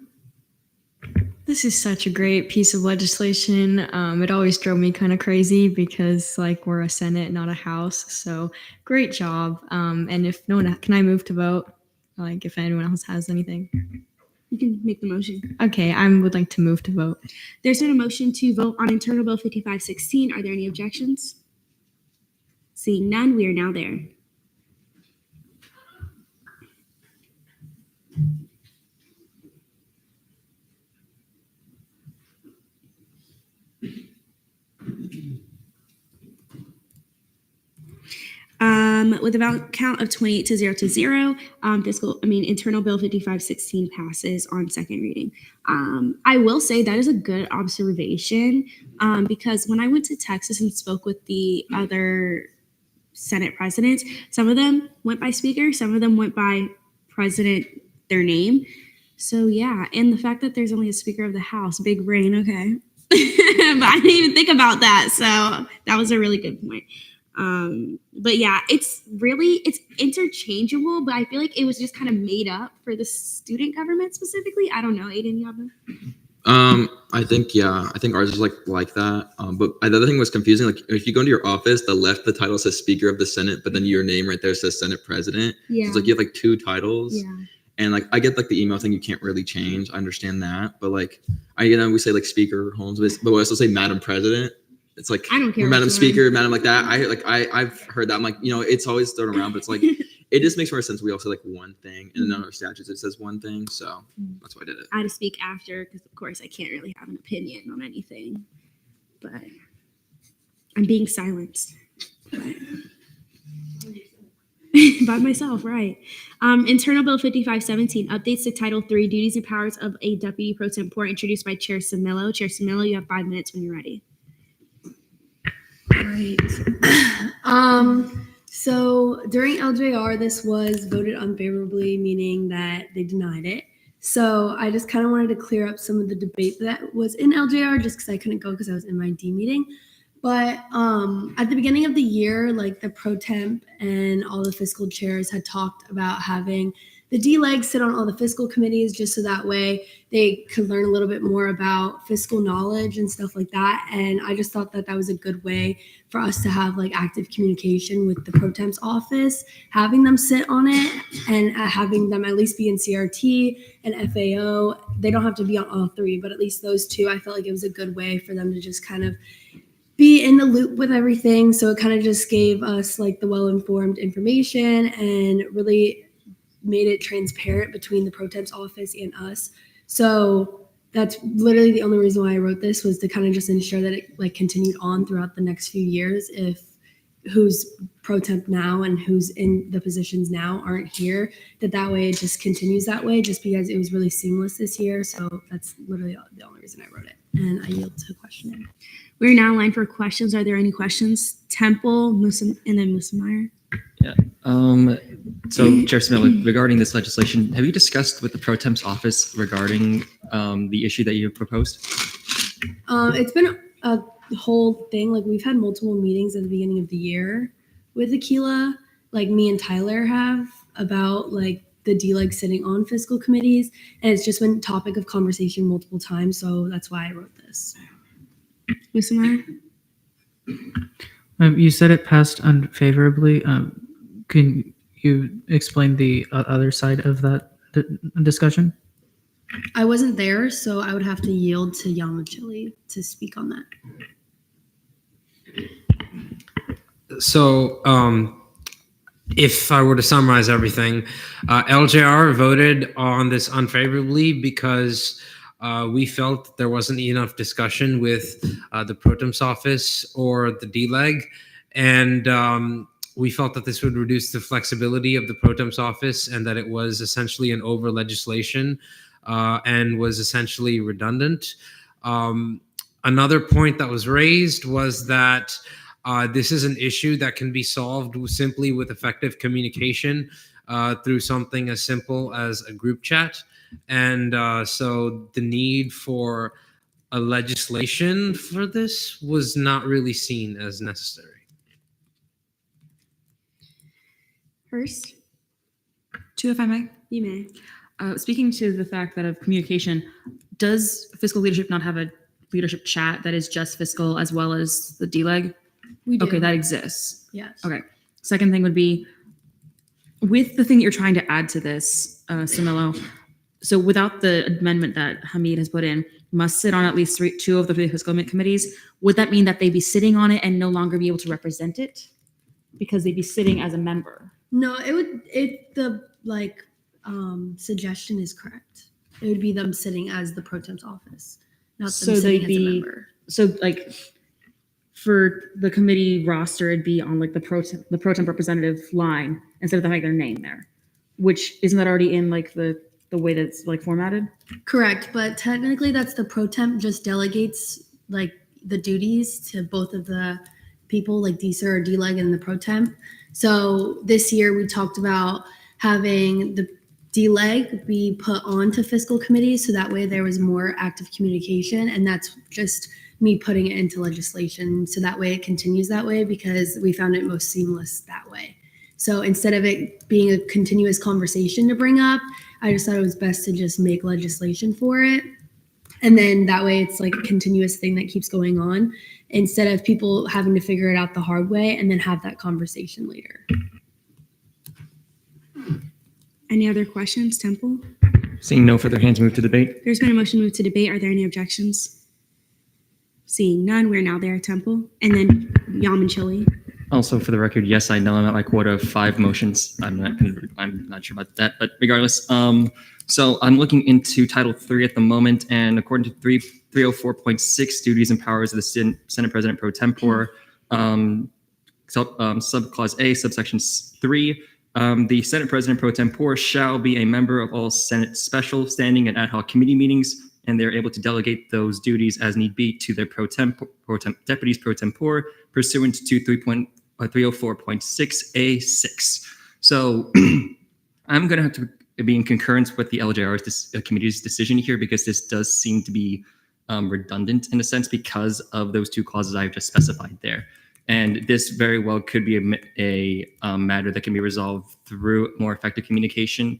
This is such a great piece of legislation. It always drove me kind of crazy because like we're a Senate, not a House. So great job. And if no one, can I move to vote? Like if anyone else has anything. You can make the motion. Okay, I would like to move to vote. There's been a motion to vote on Internal Bill 5516. Are there any objections? Seeing none, we are now there. With a count of 28 to 0, Internal Bill 5516 passes on second reading. I will say that is a good observation because when I went to Texas and spoke with the other Senate presidents, some of them went by Speaker, some of them went by President, their name. So yeah, and the fact that there's only a Speaker of the House, big brain, okay. But I didn't even think about that. So that was a really good point. But yeah, it's interchangeable, but I feel like it was just kind of made up for the student government specifically. I don't know. Aiden, you have I think ours is like that. But the other thing was confusing. Like if you go into your office, the left, the title says Speaker of the Senate, but then your name right there says Senate President. Yeah. So it's like you have like two titles. Yeah. And like I get like the email thing you can't really change. I understand that, but like we say like Speaker Holmes, but we also say Madam President. It's like I don't care. Madam Speaker, Madam like that. I've heard that. I'm like, it's always thrown around, but it's like it just makes more sense. We also like one thing, and in other statutes it says one thing, so that's why I did it. I had to speak after because, of course, I can't really have an opinion on anything. But I'm being silenced. By myself, right. Internal Bill 5517 updates to Title III, Duties and Powers of a Deputy Pro Tempore, introduced by Chair Samillo. Chair Samillo, you have 5 minutes when you're ready. Right. So during LJR, this was voted unfavorably, meaning that they denied it. So I just kind of wanted to clear up some of the debate that was in LJR just because I couldn't go because I was in my D meeting. But at the beginning of the year, like the pro temp and all the fiscal chairs had talked about having the D-legs sit on all the fiscal committees just so that way they could learn a little bit more about fiscal knowledge and stuff like that. And I just thought that that was a good way for us to have like active communication with the pro temp's office, having them sit on it and having them at least be in CRT and FAO. They don't have to be on all three, but at least those two, I felt like it was a good way for them to just kind of be in the loop with everything. So it kind of just gave us like the well-informed information and really made it transparent between the pro temp's office and us. So that's literally the only reason why I wrote this, was to kind of just ensure that it like continued on throughout the next few years. If who's pro temp now and who's in the positions now aren't here, that way it just continues that way, just because it was really seamless this year. So that's literally the only reason I wrote it. And I yield to questioning. We're now in line for questions. Are there any questions? Temple, Musa, and then Musameyer. Yeah. So, Chair Smith, regarding this legislation, have you discussed with the pro temp's office regarding the issue that you have proposed? It's been a whole thing. Like we've had multiple meetings at the beginning of the year with Aquila, like me and Tyler have, about like the D-leg sitting on fiscal committees, and it's just been topic of conversation multiple times. So that's why I wrote this. Musameyer? You said it passed unfavorably. Can you explain the other side of that discussion? I wasn't there, so I would have to yield to Yamachili to speak on that. If I were to summarize everything, LJR voted on this unfavorably because we felt there wasn't enough discussion with the pro temp's office or the DLEG, and we felt that this would reduce the flexibility of the pro temp's office and that it was essentially an over legislation and was essentially redundant. Another point that was raised was that this is an issue that can be solved simply with effective communication through something as simple as a group chat. And so the need for a legislation for this was not really seen as necessary. First, Two, if I may. you may. Speaking to the fact that of communication, does fiscal leadership not have a leadership chat that is just fiscal as well as the DLEG? We do. Okay, that exists. Yes. Okay. Second thing would be with the thing that you're trying to add to this, Samilo. So without the amendment that Hamid has put in, must sit on at least two of the fiscal committees. Would that mean that they'd be sitting on it and no longer be able to represent it because they'd be sitting as a member? No, the suggestion is correct. It would be them sitting as the pro temp's office, not them So sitting they'd as a be member. so like for the committee roster, it'd be on like the pro temp representative line instead of having their name there, which isn't that already in like the way that's like formatted? Correct, but technically that's the pro temp just delegates like the duties to both of the people like DSER or DLEG and the pro temp. So this year we talked about having the DLEG be put onto fiscal committees so that way there was more active communication, and that's just me putting it into legislation so that way it continues that way because we found it most seamless that way. So instead of it being a continuous conversation to bring up, I just thought it was best to just make legislation for it. And then that way it's like a continuous thing that keeps going on instead of people having to figure it out the hard way and then have that conversation later. Any other questions, Temple? Seeing no further hands, move to debate. There's been a motion to move to debate. Are there any objections? Seeing none, we're now there, Temple. And then Yamanchili. Also, for the record, yes, I know I'm at my quota of 5 motions. I'm not sure about that, but regardless, so I'm looking into Title III at the moment, and according to 304.6, duties and powers of the Senate President pro tempore, subclause A, subsection 3. The Senate President pro tempore shall be a member of all Senate special, standing, and ad hoc committee meetings, and they're able to delegate those duties as need be to their deputies pro tempore pursuant to 304.6A6. So I'm going to have to be in concurrence with the LJR's committee's decision here because this does seem to be redundant in a sense because of those two clauses I've just specified there. And this very well could be a matter that can be resolved through more effective communication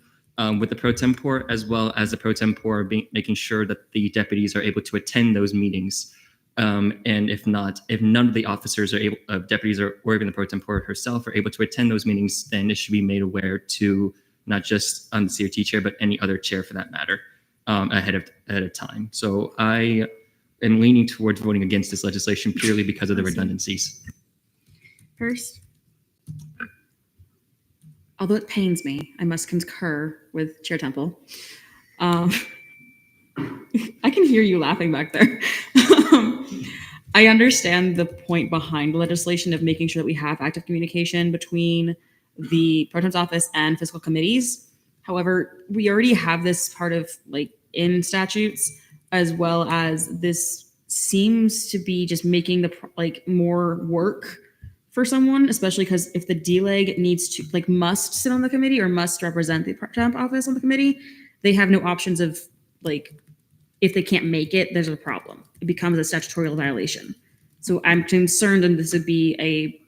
with the pro tempore, as well as the pro tempore making sure that the deputies are able to attend those meetings. And if none of the officers are able, deputies or even the pro tempore herself are able to attend those meetings, then it should be made aware to not just the CRT chair, but any other chair for that matter ahead of time. So I am leaning towards voting against this legislation purely because of the redundancies. First. Although it pains me, I must concur with Chair Temple. I can hear you laughing back there. I understand the point behind the legislation of making sure that we have active communication between the pro temp's office and fiscal committees. However, we already have this part of like in statutes, as well as this seems to be just making the more work for someone, especially because if the DLEG needs to must sit on the committee or must represent the pro temp office on the committee, they have no options of if they can't make it, there's a problem. It becomes a statutory violation. So I'm concerned that this would be a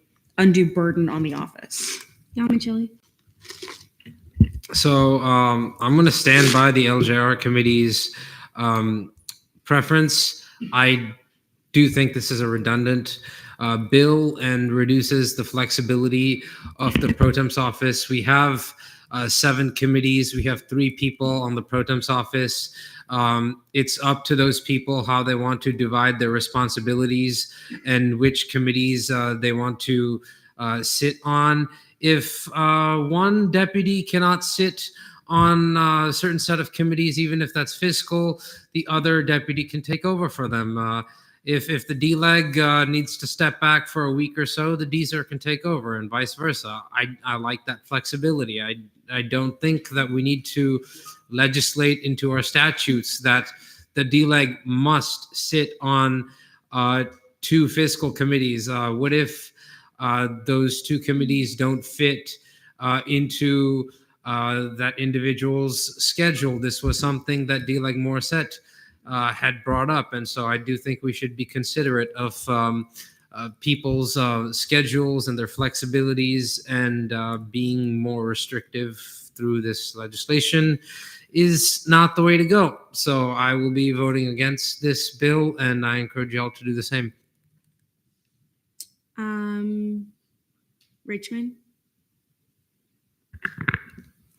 undue burden on the office. Yamanchili. So I'm going to stand by the LJR committee's preference. I do think this is a redundant bill and reduces the flexibility of the pro temp's office. We have 7 committees. We have 3 people on the pro temp's office. It's up to those people how they want to divide their responsibilities and which committees they want to sit on. If one deputy cannot sit on a certain set of committees, even if that's fiscal, the other deputy can take over for them. If the DLEG needs to step back for a week or so, the DSER can take over, and vice versa. I like that flexibility. I don't think that we need to legislate into our statutes that the DLEG must sit on 2 fiscal committees. What if those 2 committees don't fit into that individual's schedule? This was something that DLEG Morissette had brought up, and so I do think we should be considerate of people's schedules and their flexibilities, and being more restrictive through this legislation is not the way to go. So I will be voting against this bill, and I encourage y'all to do the same. Richmond?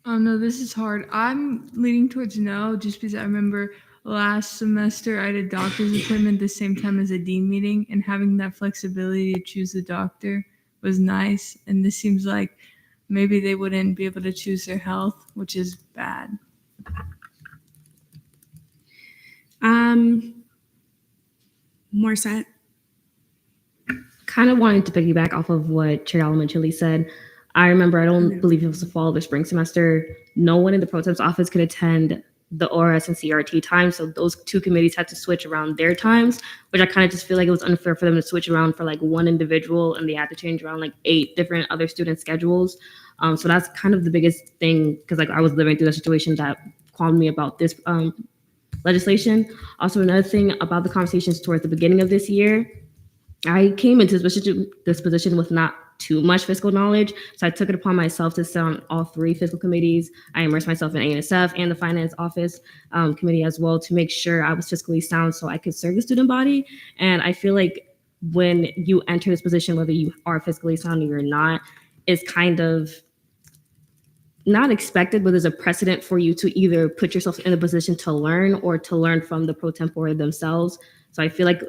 Oh no, this is hard. I'm leaning towards no, just because I remember last semester I had a doctor's appointment the same time as a dean meeting, and having that flexibility to choose the doctor was nice. And this seems like maybe they wouldn't be able to choose their health, which is bad. Morissette? Kind of wanted to piggyback off of what Chair Alamanchelli said. I remember, I don't believe it was the fall of the spring semester, no one in the pro temp's office could attend the ORS and CRT times. So those 2 committees had to switch around their times, which I kind of just feel like it was unfair for them to switch around for like one individual, and they had to change around like 8 different other student schedules. So that's kind of the biggest thing, because like I was living through the situation that qualmed me about this legislation. Also, another thing about the conversations towards the beginning of this year, I came into this position with not too much fiscal knowledge, so I took it upon myself to sit on all 3 fiscal committees. I immersed myself in ANSF and the finance office committee as well, to make sure I was fiscally sound so I could serve the student body. And I feel like when you enter this position, whether you are fiscally sound or you're not, is kind of not expected, but there's a precedent for you to either put yourself in a position to learn or to learn from the pro tempore themselves. So I feel like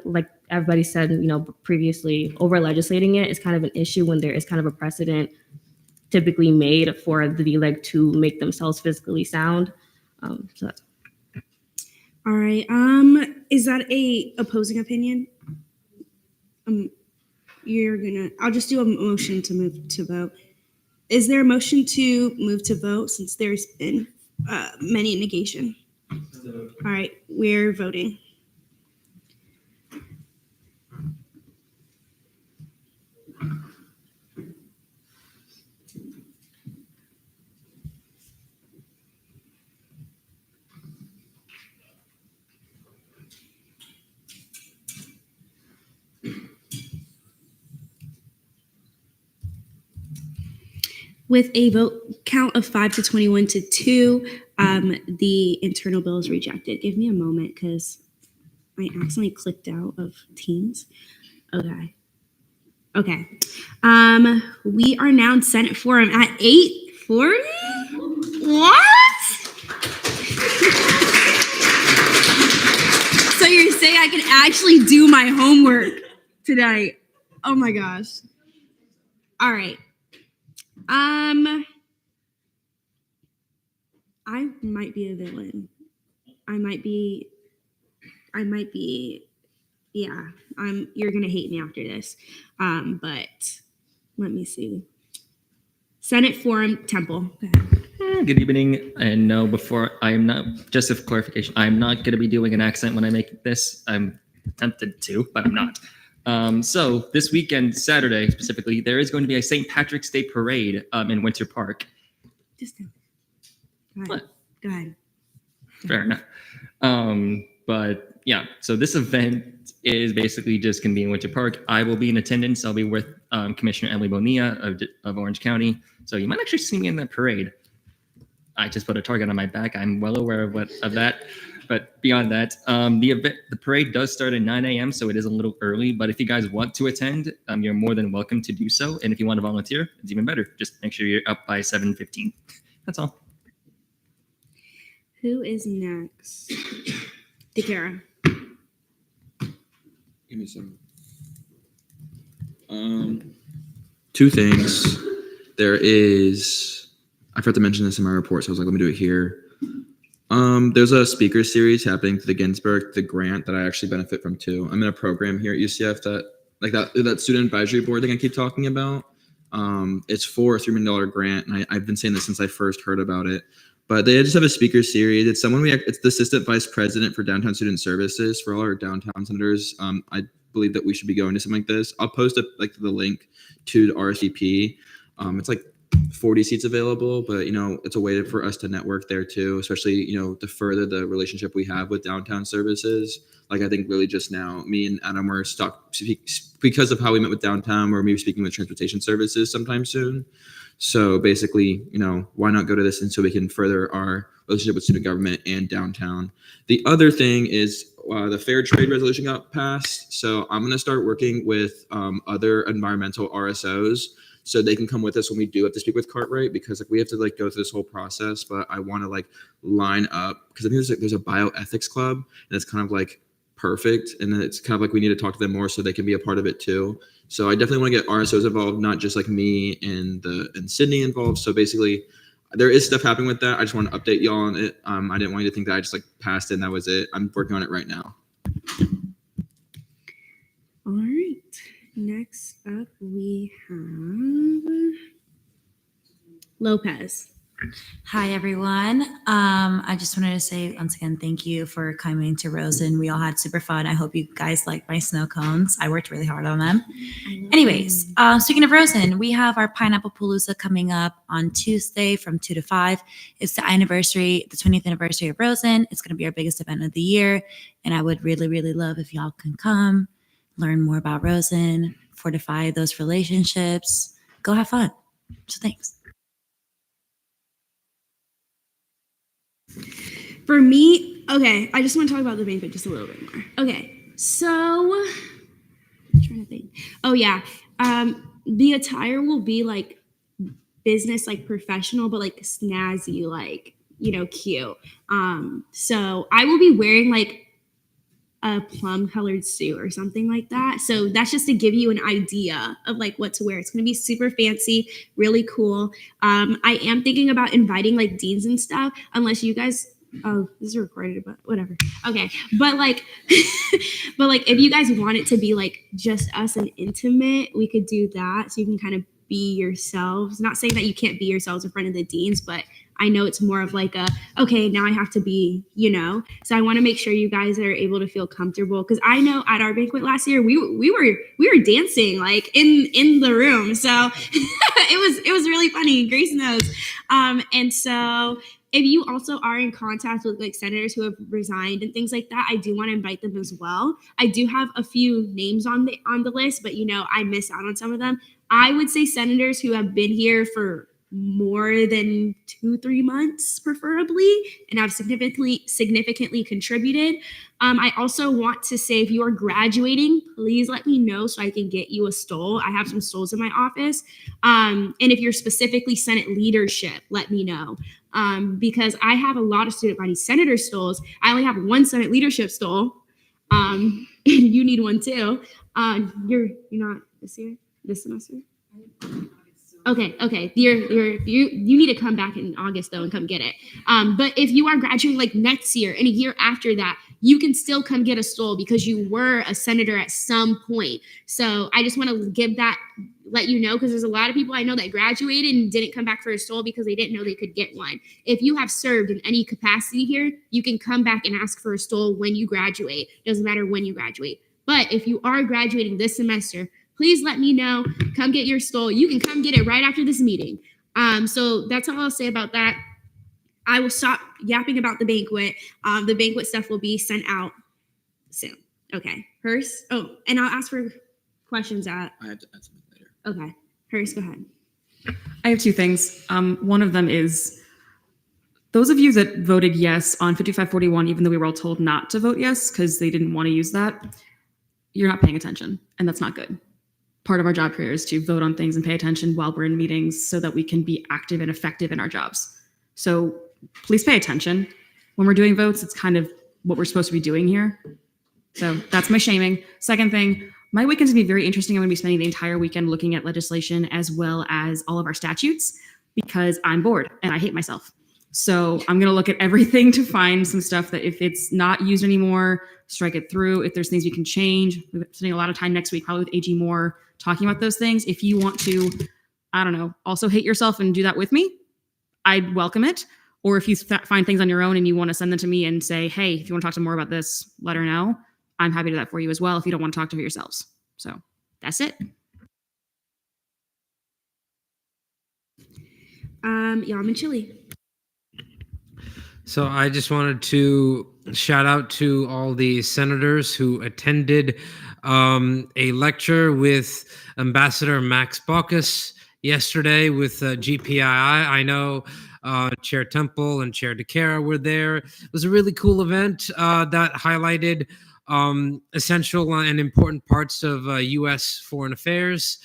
everybody said, previously, over legislating it is kind of an issue when there is kind of a precedent typically made for the DLEG to make themselves fiscally sound. So that's All right. Is that a opposing opinion? I'll just do a motion to move to vote. Is there a motion to move to vote, since there's been many negation? All right, we're voting. With a vote count of 5 to 21 to 2, the internal bill is rejected. Give me a moment, because I accidentally clicked out of Teams. Okay. We are now in Senate Forum at 8:40. What? So you're saying I can actually do my homework today? Oh my gosh. All right. I might be a villain. Yeah, you're gonna hate me after this. But let me see. Senate Forum, Temple. Go ahead. Good evening. And no, just a clarification, I'm not going to be doing an accent when I make this. I'm tempted to, but I'm not. So this weekend, Saturday specifically, there is going to be a St. Patrick's Day parade in Winter Park. Go ahead. Fair enough. But yeah, so this event is basically just going to be in Winter Park. I will be in attendance. I'll be with Commissioner Emily Bonilla of Orange County. So you might actually see me in that parade. I just put a target on my back. I'm well aware of that. But beyond that, the parade does start at 9 a.m., so it is a little early. But if you guys want to attend, you're more than welcome to do so. And if you want to volunteer, it's even better. Just make sure you're up by 7:15. That's all. Who is next? DeCara. Give me some. two things. There is, I forgot to mention this in my report, so I was like, let me do it here. There's a speaker series happening to the Ginsburg, the grant that I actually benefit from too. I'm in a program here at UCF that student advisory board thing I keep talking about. It's for a $3 million grant, and I've been saying this since I first heard about it. But they just have a speaker series. It's it's the assistant vice president for downtown student services for all our downtown senators. I believe that we should be going to something like this. I'll post the link to the RSVP. It's like 40 seats available, but it's a way for us to network there too, especially to further the relationship we have with downtown services. Like I think really just now, me and Adam were stuck because of how we met with downtown. We're maybe speaking with transportation services sometime soon. So basically, why not go to this and so we can further our relationship with student government and downtown. The other thing is the fair trade resolution got passed. So I'm going to start working with other environmental RSOs so they can come with us when we do have to speak with Cartwright, because we have to go through this whole process. But I want to line up, because I think there's a bioethics club, and it's kind of perfect. And then it's kind of we need to talk to them more so they can be a part of it too. So I definitely want to get RSOs involved, not just me and Sydney involved. So basically there is stuff happening with that. I just want to update y'all on it. I didn't want you to think that I just passed it and that was it. I'm working on it right now. All right. Next up, we have Lopez. Hi, everyone. I just wanted to say once again, thank you for coming to Rosen. We all had super fun. I hope you guys like my snow cones. I worked really hard on them. Anyways, speaking of Rosen, we have our Pineapple Palooza coming up on Tuesday from 2 to 5. It's the 20th anniversary of Rosen. It's going to be our biggest event of the year. And I would really, really love if y'all can come, learn more about Rosen, fortify those relationships, go have fun. So thanks. For me, okay, I just want to talk about the banquet just a little bit more. Okay, so I'm trying to think. Oh yeah, the attire will be business, professional, but snazzy, cute. So I will be wearing a plum colored suit or something like that. So that's just to give you an idea of what to wear. It's going to be super fancy, really cool. I am thinking about inviting deans and stuff, unless you guys, oh, this is recorded, but whatever. Okay. But if you guys want it to be just us and intimate, we could do that. So you can kind of be yourselves. Not saying that you can't be yourselves in front of the deans, but I know it's more of okay, now I have to be, so I want to make sure you guys are able to feel comfortable. Cause I know at our banquet last year, we were dancing in the room. So it was really funny. Grace knows. And so if you also are in contact with senators who have resigned and things like that, I do want to invite them as well. I do have a few names on the list, but I miss out on some of them. I would say senators who have been here for more than 2-3 months, preferably, and have significantly contributed. I also want to say, if you are graduating, please let me know so I can get you a stole. I have some stoles in my office. And if you're specifically Senate leadership, let me know. Because I have a lot of student body senator stoles. I only have one Senate leadership stole. And you need one too. You're not this semester? Okay. You need to come back in August though and come get it. But if you are graduating next year and a year after that, you can still come get a stole because you were a senator at some point. So I just want to let you know, because there's a lot of people I know that graduated and didn't come back for a stole because they didn't know they could get one. If you have served in any capacity here, you can come back and ask for a stole when you graduate. Doesn't matter when you graduate. But if you are graduating this semester, please let me know. Come get your stole. You can come get it right after this meeting. So that's all I'll say about that. I will stop yapping about the banquet. The banquet stuff will be sent out soon. Okay. Hers? Oh, and I'll ask for questions at. I have to add something later. Okay. Hers, go ahead. I have two things. One of them is those of you that voted yes on 5541, even though we were all told not to vote yes because they didn't want to use that, you're not paying attention, and that's not good. Part of our job here is to vote on things and pay attention while we're in meetings so that we can be active and effective in our jobs. So please pay attention. When we're doing votes, it's kind of what we're supposed to be doing here. So that's my shaming. Second thing, My weekend's gonna be very interesting. I'm gonna be spending the entire weekend looking at legislation as well as all of our statutes because I'm bored and I hate myself. So I'm gonna look at everything to find some stuff that if it's not used anymore, strike it through. If there's things we can change, we're spending a lot of time next week probably with AG Moore talking about those things. If you want to, I don't know, also hate yourself and do that with me, I'd welcome it. Or if you find things on your own and you want to send them to me and say, hey, if you want to talk to more about this, let her know. I'm happy to do that for you as well if you don't want to talk to her yourselves. So that's it. Yam and Chili. So I just wanted to shout out to all the senators who attended a lecture with Ambassador Max Baucus yesterday with GPII. I know Chair Temple and Chair DeCara were there. It was a really cool event that highlighted essential and important parts of U.S. foreign affairs.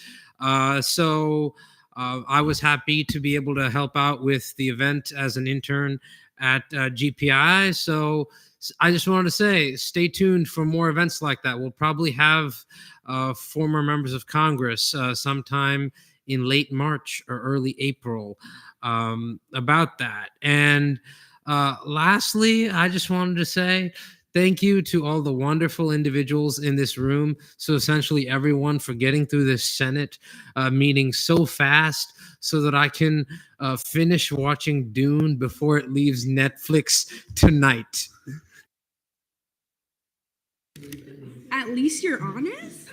So I was happy to be able to help out with the event as an intern at GPI. So I just wanted to say, stay tuned for more events like that. We'll probably have former members of Congress sometime in late March or early April about that. And lastly, I just wanted to say thank you to all the wonderful individuals in this room. So essentially everyone for getting through this Senate meeting so fast so that I can finish watching Dune before it leaves Netflix tonight. At least you're honest.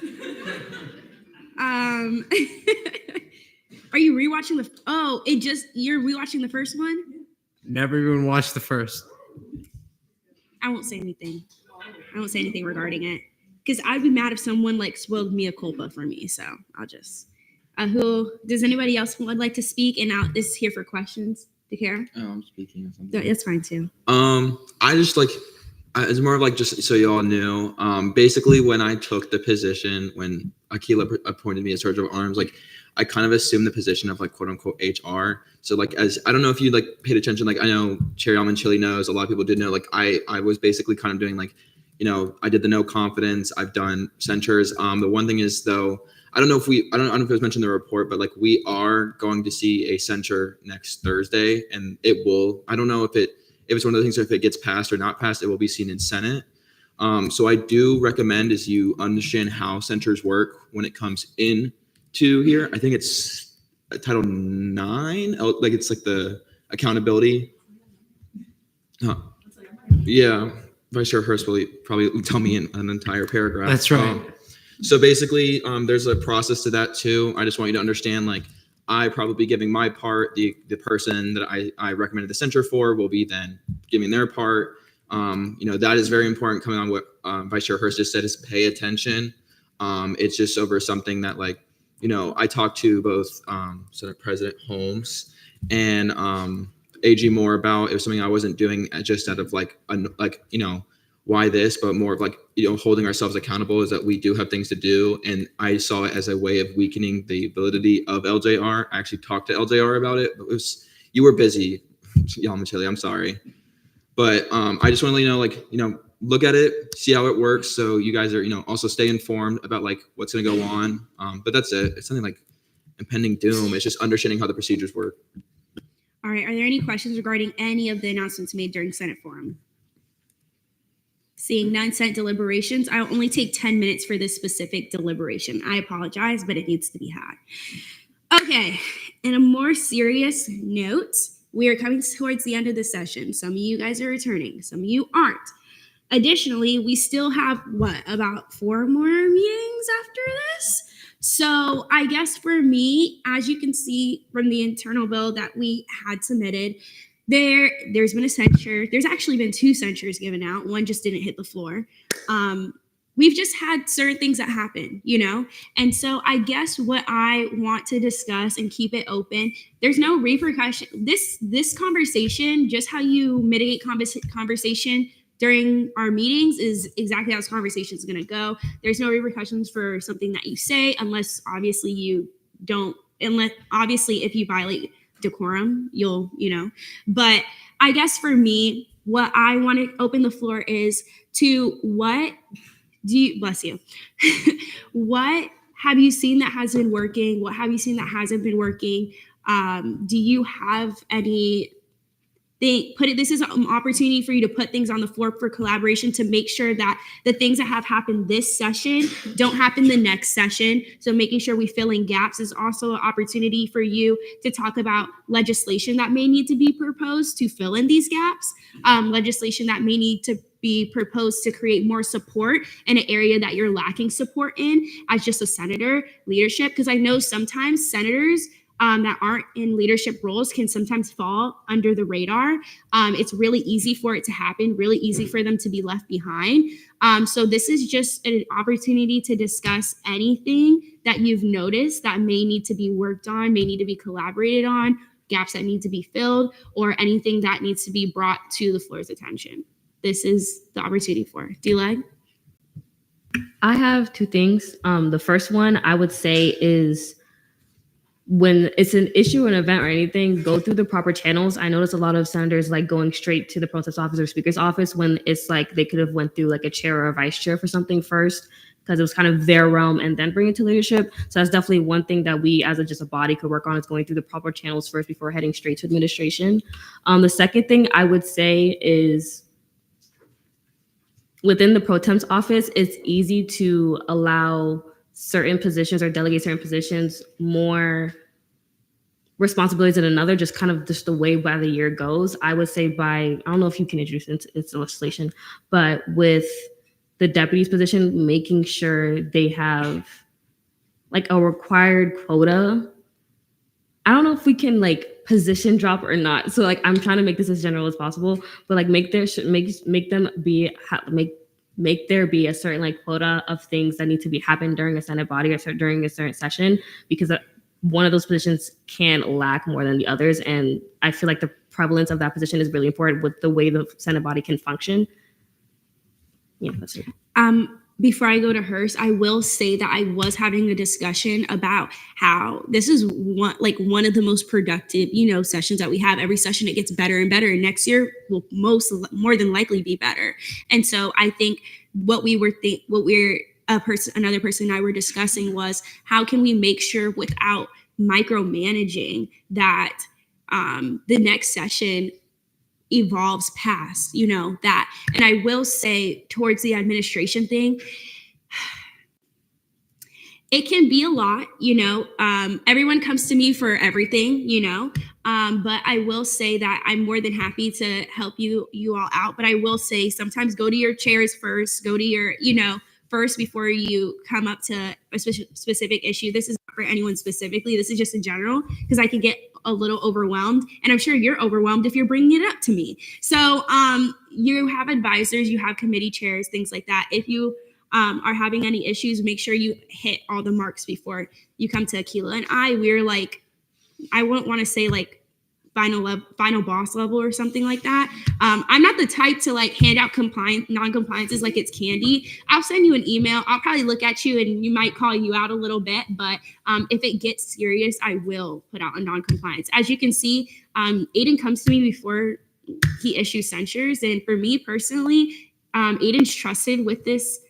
Are you rewatching you're rewatching the first one? Never even watched the first. I won't say anything. I won't say anything regarding it because I'd be mad if someone like spoiled me a culpa for me. So I'll just. Who does anybody else would like to speak? And now this is here for questions. DeCara? Oh, I'm speaking or something. That's fine too. I just it's more of like just so you all knew. Basically, when I took the position, when Akila appointed me as Sergeant of Arms, like I kind of assumed the position of like quote unquote HR. So like as I don't know if you like paid attention. Like I know Chair Almond Chili knows. A lot of people did know. Like I was basically kind of doing like, I did the no confidence. I've done censures. The one thing is though. I don't know if it was mentioned in the report, but like we are going to see a censure next Thursday, and it will. I don't know if it's one of the things. If it gets passed or not passed, it will be seen in Senate. So I do recommend is you understand how censures work when it comes in to here. I think it's Title 9. Like it's like the accountability. Yeah, Vice Chair Hurst will probably tell me in an entire paragraph. That's right. So basically, there's a process to that too. I just want you to understand, like, I probably giving my part. The person that I recommended the censure for will be then giving their part. That is very important. Coming on what Vice Chair Hurst just said is pay attention. It's just over something that like, I talked to both Senate President Holmes and AG Moore about. It was something I wasn't doing just out of why this, but more of like, holding ourselves accountable is that we do have things to do. And I saw it as a way of weakening the validity of LJR. I actually talked to LJR about it, but you were busy, Yam and Chili, I'm sorry. But I just want to let you know, look at it, see how it works. So you guys are, also stay informed about like what's going to go on. But that's it. It's something like impending doom. It's just understanding how the procedures work. All right. Are there any questions regarding any of the announcements made during Senate Forum? Seeing none, Senate deliberations. I'll only take 10 minutes for this specific deliberation. I apologize, but it needs to be had. Okay, in a more serious note, we are coming towards the end of the session. Some of you guys are returning, some of you aren't. Additionally, we still have, about 4 more meetings after this? So I guess for me, as you can see from the internal bill that we had submitted, there's been a censure. There's actually been 2 censures given out. One just didn't hit the floor. We've just had certain things that happen, And so I guess what I want to discuss and keep it open, there's no repercussion. This conversation, just how you mitigate conversation during our meetings is exactly how this conversation is going to go. There's no repercussions for something that you say, unless obviously if you violate decorum, you'll, but I guess for me, what I want to open the floor is to what bless you. What have you seen that has been working? What have you seen that hasn't been working? Do you have any this is an opportunity for you to put things on the floor for collaboration to make sure that the things that have happened this session don't happen the next session. So making sure we fill in gaps is also an opportunity for you to talk about legislation that may need to be proposed to fill in these gaps, legislation that may need to be proposed to create more support in an area that you're lacking support in as just a senator leadership. Because I know sometimes senators that aren't in leadership roles can sometimes fall under the radar. It's really easy for it to happen, really easy for them to be left behind. So this is just an opportunity to discuss anything that you've noticed that may need to be worked on, may need to be collaborated on, gaps that need to be filled, or anything that needs to be brought to the floor's attention. This is the opportunity for it. D-Leg? I have two things. The first one I would say is when it's an issue, an event, or anything, go through the proper channels. I notice a lot of senators like going straight to the protest office or speaker's office when it's like they could have went through like a chair or a vice chair for something first because it was kind of their realm and then bring it to leadership. So that's definitely one thing that we as just a body could work on is going through the proper channels first before heading straight to administration. The second thing I would say is within the pro temp's office, it's easy to allow certain positions or delegate certain positions more responsibilities than another, just kind of just the way by the year goes. I would say I don't know if you can introduce it's legislation, but with the deputy's position, making sure they have like a required quota. I don't know if we can like position drop or not. So like I'm trying to make this as general as possible, but like make there be a certain like quota of things that need to be happen during a Senate body or during a certain session, because one of those positions can lack more than the others. And I feel like the prevalence of that position is really important with the way the Senate body can function. Yeah, that's it. Before I go to hers, I will say that I was having a discussion about how this is one of the most productive, sessions that we have. Every session it gets better and better, and next year will more than likely be better. And so I think another person and I were discussing was how can we make sure without micromanaging that the next session evolves past, that. And I will say towards the administration thing, it can be a lot, everyone comes to me for everything, but I will say that I'm more than happy to help you all out. But I will say sometimes go to your chairs first, go to your, first before you come up to a specific issue. This is not for anyone specifically. This is just in general, because I can get a little overwhelmed, and I'm sure you're overwhelmed if you're bringing it up to me. So you have advisors, you have committee chairs, things like that. If you are having any issues, make sure you hit all the marks before you come to Akila. And we're like, I wouldn't want to say like final boss level or something like that. I'm not the type to like hand out non-compliances like it's candy. I'll send you an email. I'll probably look at you and you might call you out a little bit, but if it gets serious, I will put out a non-compliance. As you can see, Aiden comes to me before he issues censures. And for me personally, Aiden's trusted with this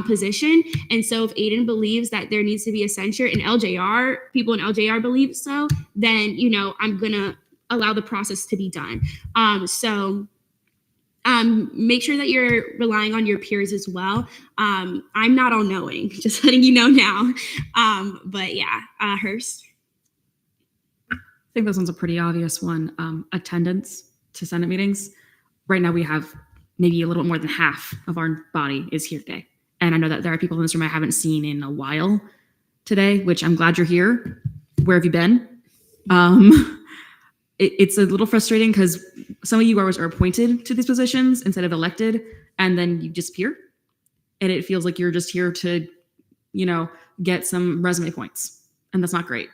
position. And so if Aiden believes that there needs to be a censure and people in LJR believe so, then, I'm going to allow the process to be done. Make sure that you're relying on your peers as well. I'm not all knowing, just letting you know now. But yeah, Hurst. I think this one's a pretty obvious one. Attendance to Senate meetings. Right now we have maybe a little more than half of our body is here today. And I know that there are people in this room I haven't seen in a while today, which I'm glad you're here. Where have you been? It's a little frustrating because some of you are appointed to these positions instead of elected, and then you disappear. And it feels like you're just here to, get some resume points. And that's not great,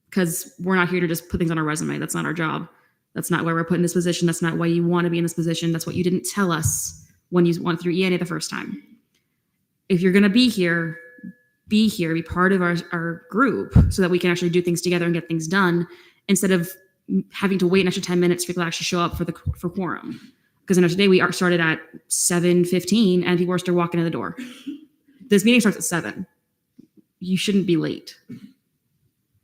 because we're not here to just put things on our resume. That's not our job. That's not why we're put in this position. That's not why you want to be in this position. That's what you didn't tell us when you went through ENA the first time. If you're going to be here, be part of our group so that we can actually do things together and get things done instead of having to wait an extra 10 minutes for people to actually show up for quorum. Because I know today we started at 7:15 and people are still walking in the door. this meeting starts at 7. You shouldn't be late.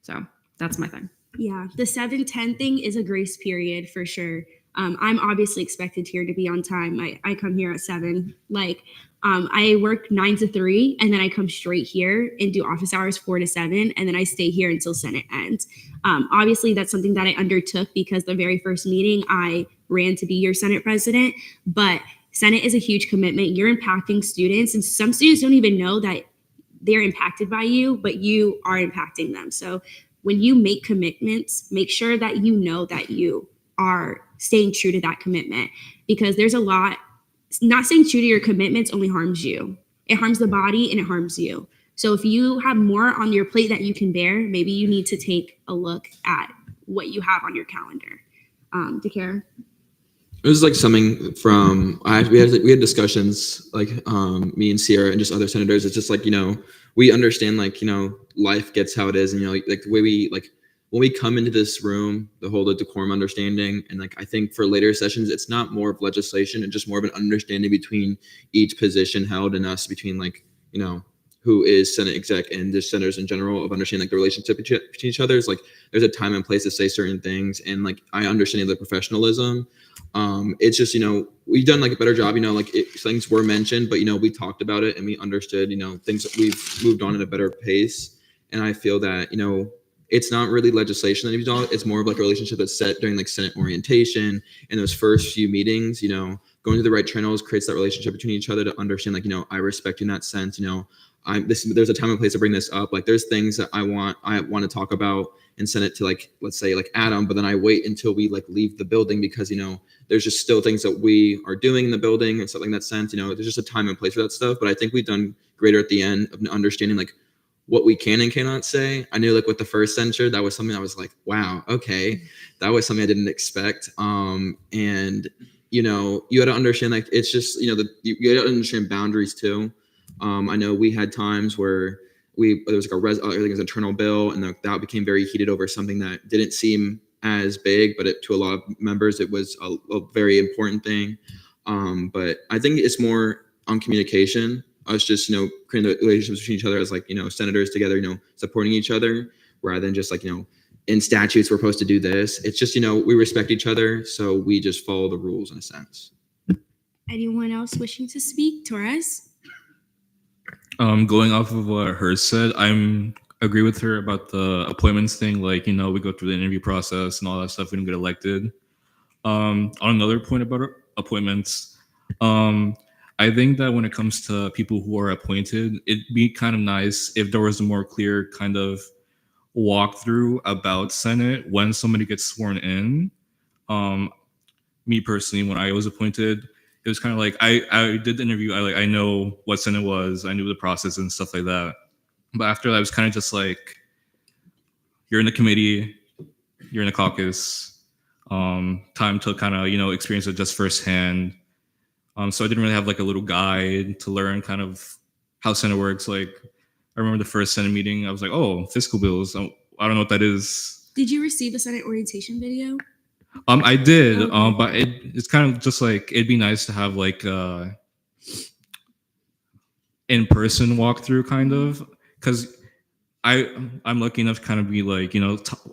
So that's my thing. Yeah, the 7:10 thing is a grace period for sure. I'm obviously expected here to be on time. I come here at 7. Like, I work 9 to 3, and then I come straight here and do office hours 4 to 7, and then I stay here until Senate ends. Obviously, that's something that I undertook because the very first meeting I ran to be your Senate president. But Senate is a huge commitment. You're impacting students, and some students don't even know that they're impacted by you, but you are impacting them. So when you make commitments, make sure that you know that you are staying true to that commitment, because there's a lot. Not staying true to your commitments only harms you. It harms the body and it harms you. So if you have more on your plate that you can bear, maybe you need to take a look at what you have on your calendar. Dakara? It was like something from we had discussions like me and Sierra and just other senators. It's just like, we understand like, life gets how it is, and like the way we like when we come into this room, the whole decorum understanding, and like I think for later sessions, it's not more of legislation and just more of an understanding between each position held and us, between like, who is Senate exec and just senators in general, of understanding like the relationship between each other. It's like there's a time and place to say certain things, and like I understand the professionalism. It's just, we've done like a better job, like things were mentioned, but we talked about it and we understood, things that we've moved on at a better pace. And I feel that, it's not really legislation that you've done. It's more of like a relationship that's set during like Senate orientation and those first few meetings, going through the right channels creates that relationship between each other to understand like, I respect you in that sense, there's a time and place to bring this up. Like there's things that I want to talk about and send it to like, let's say like Adam, but then I wait until we like leave the building because, there's just still things that we are doing in the building and stuff like that sense, there's just a time and place for that stuff. But I think we've done greater at the end of understanding like what we can and cannot say. I knew like with the first censure, that was something I was like, wow, okay. That was something I didn't expect. And you had to understand like, it's just, you had to understand boundaries too. I know we had times where there was like I think it was an internal bill, and that became very heated over something that didn't seem as big, but to a lot of members, it was a very important thing. But I think it's more on communication. Us just, creating the relationships between each other as like, senators together, supporting each other, rather than just like, in statutes, we're supposed to do this. It's just, we respect each other. So we just follow the rules in a sense. Anyone else wishing to speak? Torres? Going off of what Hers said, I'm agree with her about the appointments thing. Like, we go through the interview process and all that stuff. We don't get elected. On another point about appointments, I think that when it comes to people who are appointed, it'd be kind of nice if there was a more clear kind of walkthrough about Senate when somebody gets sworn in. Me personally, when I was appointed, it was kind of like I did the interview. I know what Senate was. I knew the process and stuff like that. But after that, it was kind of just like, you're in the committee, you're in the caucus, time to kind of, experience it just firsthand. So I didn't really have like a little guide to learn kind of how Senate works. Like I remember the first Senate meeting, I was like, oh, fiscal bills. I don't know what that is. Did you receive a Senate orientation video? I did, Okay. but it's kind of just like, it'd be nice to have like in-person walkthrough kind of, because I'm lucky enough to kind of be like,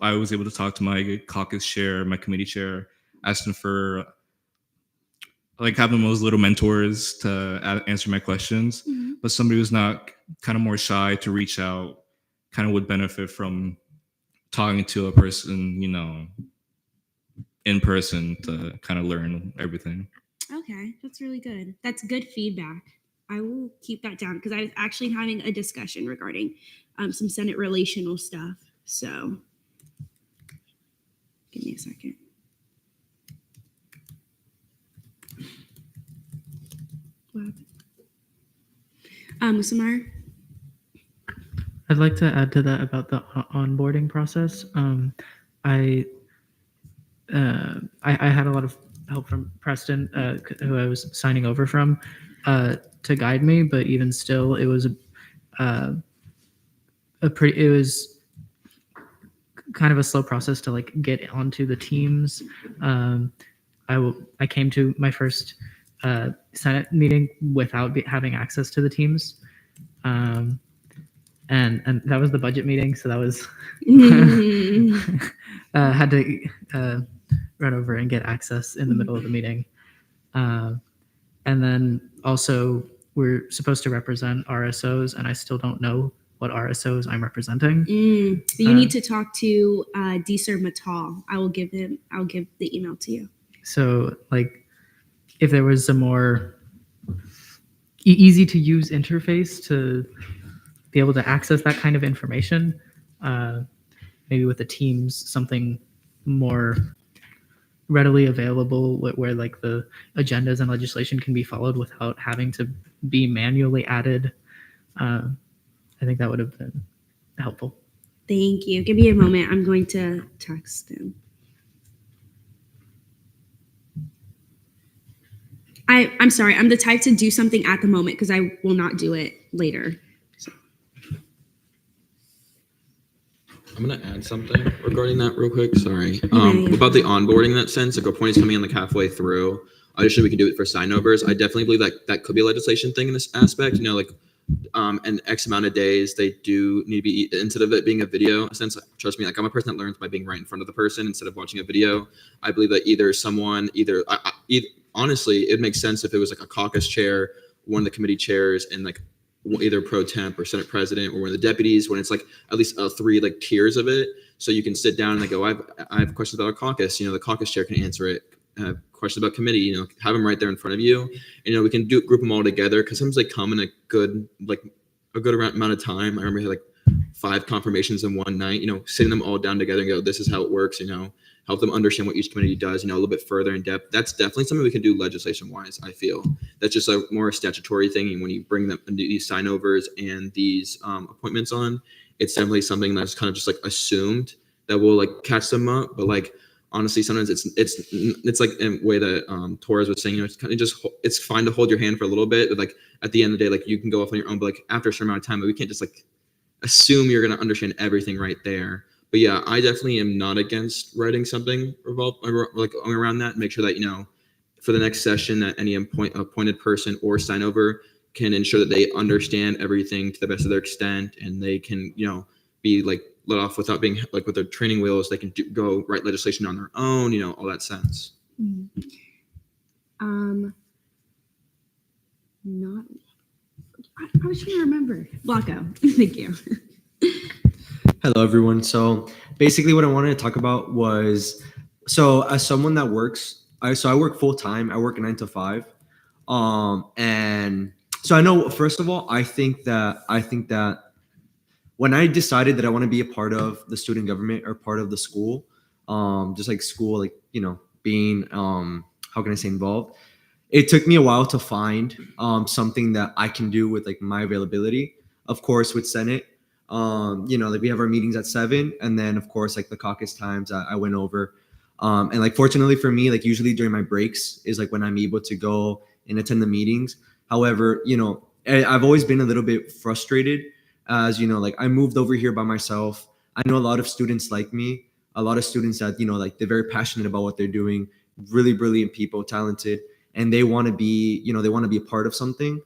I was able to talk to my caucus chair, my committee chair, ask them for like having those little mentors to answer my questions. Mm-hmm. But somebody who's not kind of more shy to reach out kind of would benefit from talking to a person, in person to kind of learn everything. Okay, that's really good. That's good feedback. I will keep that down because I was actually having a discussion regarding some Senate relational stuff. So give me a second. What happened? Musamar? I'd like to add to that about the onboarding process. I had a lot of help from Preston, who I was signing over from, to guide me. But even still, it was it was kind of a slow process to like get onto the teams. I came to my first Senate meeting without having access to the teams. And that was the budget meeting, so that was had to run over and get access in the middle of the meeting. And then also we're supposed to represent RSOs, and I still don't know what RSOs I'm representing. You need to talk to Deeser Matal. I'll give the email to you. So like if there was a more easy to use interface to be able to access that kind of information, maybe with the Teams, something more readily available where like the agendas and legislation can be followed without having to be manually added. I think that would have been helpful. Thank you. Give me a moment. I'm going to text him. I'm sorry. I'm the type to do something at the moment because I will not do it later. I'm gonna add something regarding that real quick. Sorry. About the onboarding in that sense, like a point is coming in like halfway through. Additionally, we can do it for sign overs. I definitely believe that could be a legislation thing in this aspect. You know, like and X amount of days they do need to be, instead of it being a video, since trust me, like I'm a person that learns by being right in front of the person instead of watching a video. I believe that honestly, it makes sense if it was like a caucus chair, one of the committee chairs, and like either pro temp or Senate president or one of the deputies, when it's like at least 3 like tiers of it. So you can sit down and they go, I have questions about a caucus. You know, the caucus chair can answer it. Questions about committee, you know, have them right there in front of you. And, you know, we can group them all together because sometimes they come in a good amount of time. I remember I had like 5 confirmations in one night, you know, sitting them all down together and go, this is how it works, you know, help them understand what each committee does, you know, a little bit further in depth. That's definitely something we can do legislation wise. I feel that's just a more statutory thing. And when you bring them these sign overs and these appointments on, it's definitely something that's kind of just like assumed that will like catch them up. But like, honestly, sometimes it's like in a way that Torres was saying, you know, it's kind of just, it's fine to hold your hand for a little bit, but like at the end of the day, like you can go off on your own, but like after a certain amount of time, but we can't just like assume you're going to understand everything right there. But yeah, I definitely am not against writing something around that. Make sure that, you know, for the next session that any appointed person or sign over can ensure that they understand everything to the best of their extent, and they can, you know, be like let off without being like with their training wheels. They can go write legislation on their own, you know, all that sense. Not. I was trying to remember. Blocko. Thank you. Hello, everyone. So basically what I wanted to talk about was, so as someone that works, I work full time. I work 9 to 5. And so I know, first of all, I think that when I decided that I want to be a part of the student government or part of the school, just like school, like, you know, being, how can I say, involved, it took me a while to find something that I can do with like my availability. Of course, with Senate, you know, like we have our meetings at 7, and then of course like the caucus times I went over, and like fortunately for me, like usually during my breaks is like when I'm able to go and attend the meetings. However, you know, I've always been a little bit frustrated, as you know, like I moved over here by myself. I know a lot of students like me, a lot of students that, you know, like they're very passionate about what they're doing, really brilliant people, talented, and they want to be, you know, they want to be a part of something,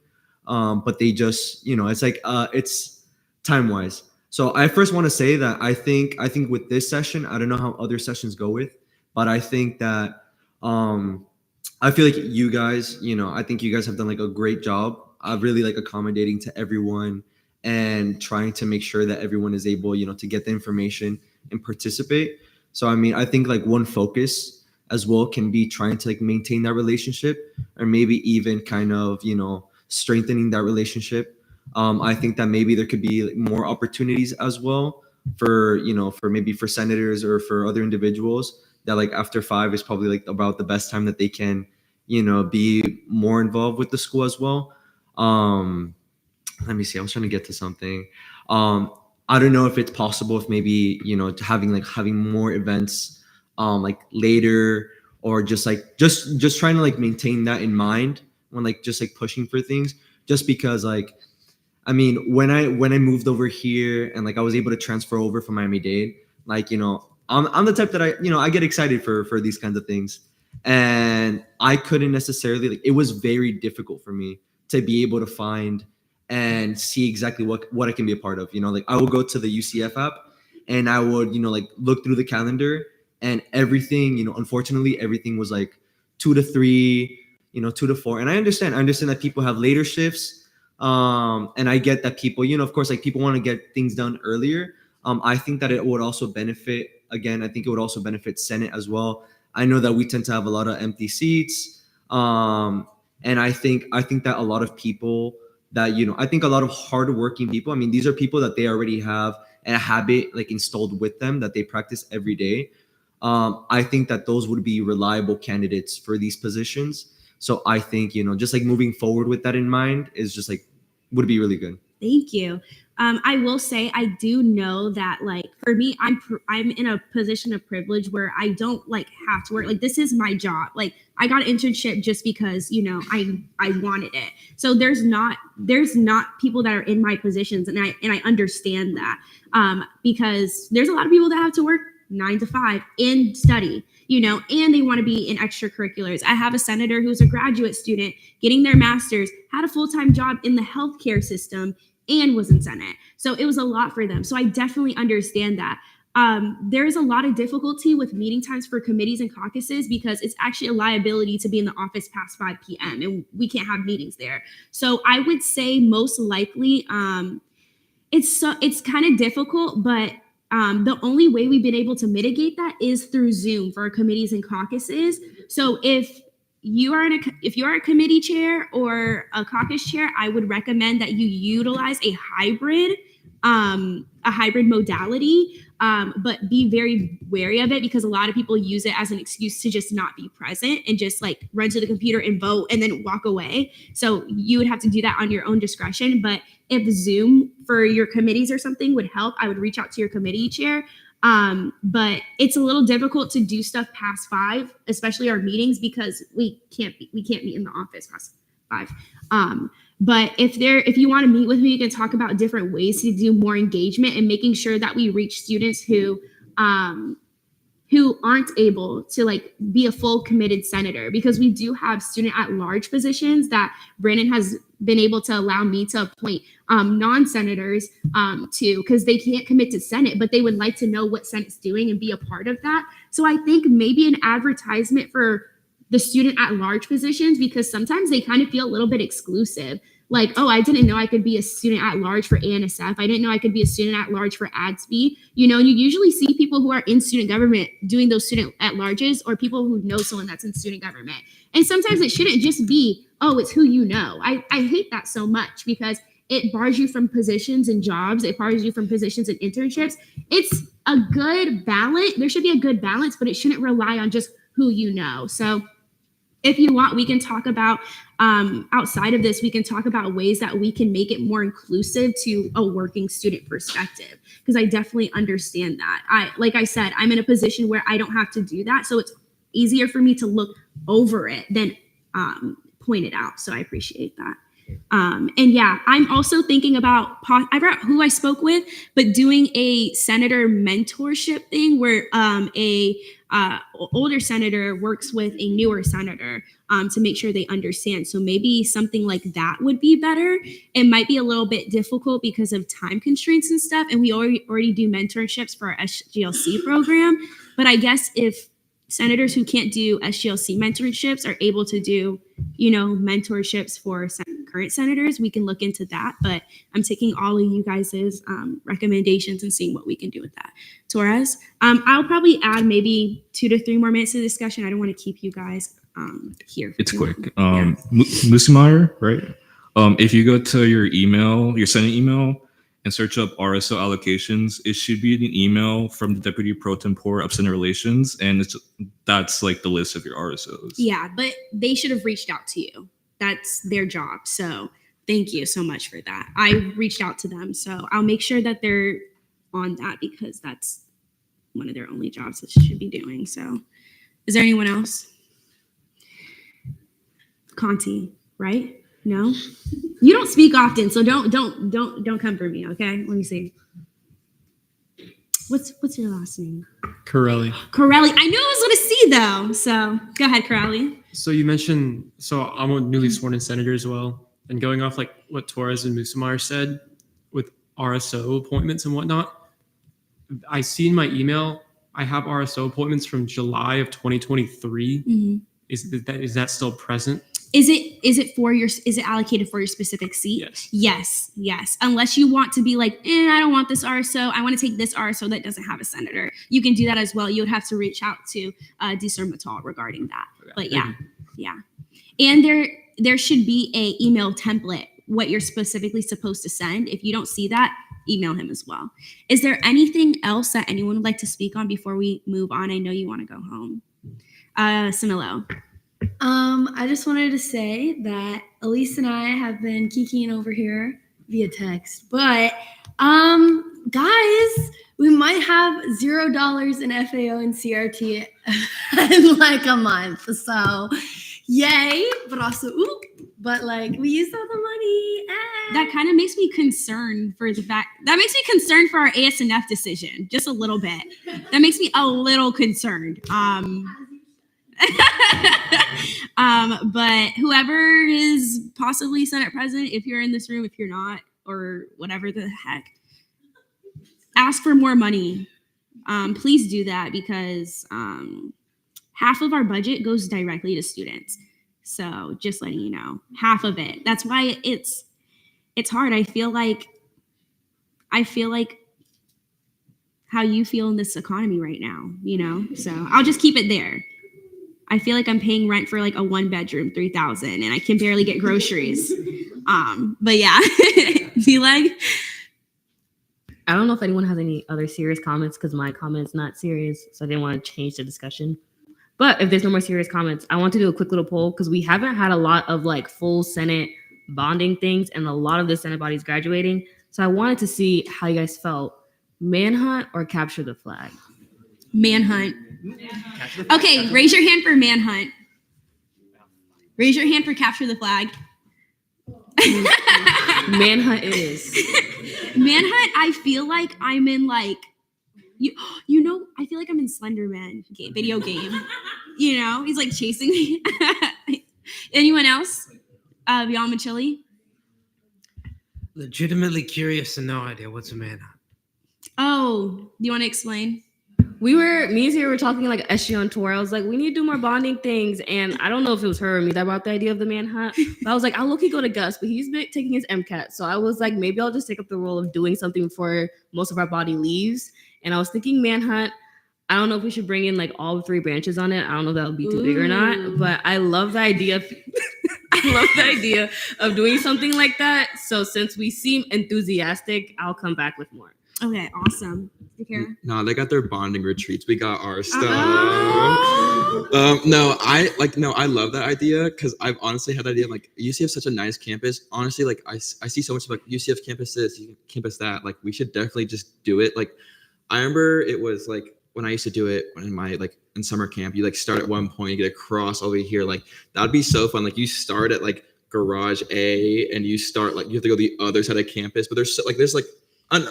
but they just, you know, it's like it's time wise. So I first want to say that I think with this session, I don't know how other sessions go with, but I think that I feel like you guys, you know, I think you guys have done like a great job of really like accommodating to everyone and trying to make sure that everyone is able, you know, to get the information and participate. So I mean, I think like one focus as well can be trying to like maintain that relationship, or maybe even kind of, you know, strengthening that relationship. I think that maybe there could be like more opportunities as well for, you know, for maybe for senators or for other individuals that like after 5 is probably like about the best time that they can, you know, be more involved with the school as well. Let me see, I was trying to get to something. I don't know if it's possible if maybe, you know, having more events like later, or just trying to like maintain that in mind when like just like pushing for things, just because like, I mean, when I moved over here and like I was able to transfer over from Miami-Dade, like, you know, I'm the type that I get excited for these kinds of things, and I couldn't necessarily, like, it was very difficult for me to be able to find and see exactly what I can be a part of. You know, like I will go to the UCF app and I would, you know, like look through the calendar, and everything, you know, unfortunately everything was like 2 to 3, you know, 2 to 4. And I understand that people have later shifts. And I get that people, you know, of course, like people want to get things done earlier. I think that it would also benefit, again, I think it would also benefit Senate as well. I know that we tend to have a lot of empty seats. And I think that a lot of people that, you know, I think a lot of hardworking people, I mean, these are people that they already have a habit like installed with them that they practice every day. I think that those would be reliable candidates for these positions. So I think, you know, just like moving forward with that in mind is just like, would be really good. Thank you. I will say I do know that, like, for me, I'm in a position of privilege where I don't like have to work. Like, this is my job. Like, I got an internship just because, you know, I wanted it. So there's not people that are in my positions, and I understand that, because there's a lot of people that have to work 9 to 5 and study, you know, and they want to be in extracurriculars. I have a senator who's a graduate student getting their master's, had a full-time job in the healthcare system, and was in Senate. So it was a lot for them. So I definitely understand that. There's a lot of difficulty with meeting times for committees and caucuses because it's actually a liability to be in the office past 5 p.m. and we can't have meetings there. So I would say most likely it's kind of difficult, but the only way we've been able to mitigate that is through Zoom for our committees and caucuses. So if you are a committee chair or a caucus chair, I would recommend that you utilize a hybrid modality, but be very wary of it because a lot of people use it as an excuse to just not be present and just like run to the computer and vote and then walk away. So you would have to do that on your own discretion. But if Zoom for your committees or something would help, I would reach out to your committee chair. But it's a little difficult to do stuff past 5, especially our meetings, because we can't meet in the office past 5. But if you want to meet with me, you can talk about different ways to do more engagement and making sure that we reach students who aren't able to like be a full committed senator, because we do have student at large positions that Brandon has been able to allow me to appoint non-senators to, because they can't commit to Senate, but they would like to know what Senate's doing and be a part of that. So I think maybe an advertisement for the student at large positions, because sometimes they kind of feel a little bit exclusive. Like, oh, I didn't know I could be a student at large for ANSF. I didn't know I could be a student at large for ADSB. You know, you usually see people who are in student government doing those student at larges, or people who know someone that's in student government. And sometimes it shouldn't just be, oh, it's who you know. I hate that so much because it bars you from positions and jobs. It bars you from positions and internships. It's a good balance. There should be a good balance, but it shouldn't rely on just who you know. So if you want, we can talk about outside of this, we can talk about ways that we can make it more inclusive to a working student perspective, because I definitely understand that. Like I said, I'm in a position where I don't have to do that. So it's easier for me to look over it than point it out. So I appreciate that. And yeah, I'm also thinking about, I forgot who I spoke with, but doing a senator mentorship thing where older senator works with a newer senator to make sure they understand. So maybe something like that would be better. It might be a little bit difficult because of time constraints and stuff. And we already do mentorships for our SGLC program. But I guess if senators who can't do SGLC mentorships are able to do, you know, mentorships for current senators, we can look into that. But I'm taking all of you guys' recommendations and seeing what we can do with that. Torres, I'll probably add maybe 2 to 3 more minutes of discussion. I don't want to keep you guys here. It's quick. Musimeyer, right? If you go to your email, your Senate email, and search up RSO allocations, it should be an email from the Deputy Pro Tempore of Senate Relations, and that's like the list of your RSOs. Yeah, but they should have reached out to you. That's their job. So thank you so much for that. I reached out to them, so I'll make sure that they're on that because that's one of their only jobs that they should be doing. So is there anyone else? Conti, right? No, you don't speak often, so don't come for me, okay? Let me see. What's your last name? Corelli. Corelli. I knew I was gonna see though. So go ahead, Corelli. So you mentioned, so I'm a newly sworn in senator as well, And going off like what Torres and Musamar said with RSO appointments and whatnot, I see in my email I have RSO appointments from July of 2023. Mhm. Is that still present? Is it allocated for your specific seat? Yes. Unless you want to be like, I don't want this RSO. I want to take this RSO that doesn't have a senator. You can do that as well. You would have to reach out to Discern Matal regarding that. But yeah. And there should be a email template, what you're specifically supposed to send. If you don't see that, email him as well. Is there anything else that anyone would like to speak on before we move on? I know you want to go home. Samilo. I just wanted to say that Elise and I have been kikiing over here via text, but guys, we might have $0 in FAO and CRT in like a month. So yay, but also but like we used all the money. That kind of makes me concerned for the fact that makes me concerned for our ASNF decision, just a little bit. That makes me a little concerned. But whoever is possibly Senate President, if you're in this room, if you're not, or whatever the heck, ask for more money. Please do that because half of our budget goes directly to students. So just letting you know, half of it. That's why it's hard. I feel like how you feel in this economy right now, So I'll just keep it there. I feel like I'm paying rent for like a 1-bedroom, $3,000, and I can barely get groceries. But yeah, D-Leg. I don't know if anyone has any other serious comments because my comment's not serious, so I didn't want to change the discussion. But if there's no more serious comments, I want to do a quick little poll because we haven't had a lot of like full Senate bonding things, and a lot of the Senate body's graduating. So I wanted to see how you guys felt: manhunt or capture the flag? Manhunt. Okay, raise your hand for manhunt. Raise your hand for capture the flag. Manhunt it is. Manhunt, I feel like I'm in like, I feel like I'm in Slender Man video game. He's like chasing me. Anyone else? Beyond Machili? Legitimately curious and no idea what's a manhunt. Oh, do you want to explain? Me and Zia were talking like SG on tour. I was like, we need to do more bonding things. And I don't know if it was her or me that brought the idea of the manhunt. But I was like, I'll look, go to Gus, but he's been taking his MCAT. So I was like, maybe I'll just take up the role of doing something before most of our body leaves. And I was thinking manhunt. I don't know if we should bring in like all 3 branches on it. I don't know if that would be too big or not. But I love the idea of doing something like that. So since we seem enthusiastic, I'll come back with more. Okay, awesome. No, they got their bonding retreats. We got our stuff. I love that idea because I've honestly had the idea of like UCF is such a nice campus. Honestly, like I see so much of like UCF campus this, campus that. Like we should definitely just do it. Like I remember it was like when I used to do it in my in summer camp, you like start at one point, you get across over here. Like that'd be so fun. Like you start at like garage A and you start like you have to go the other side of campus, but there's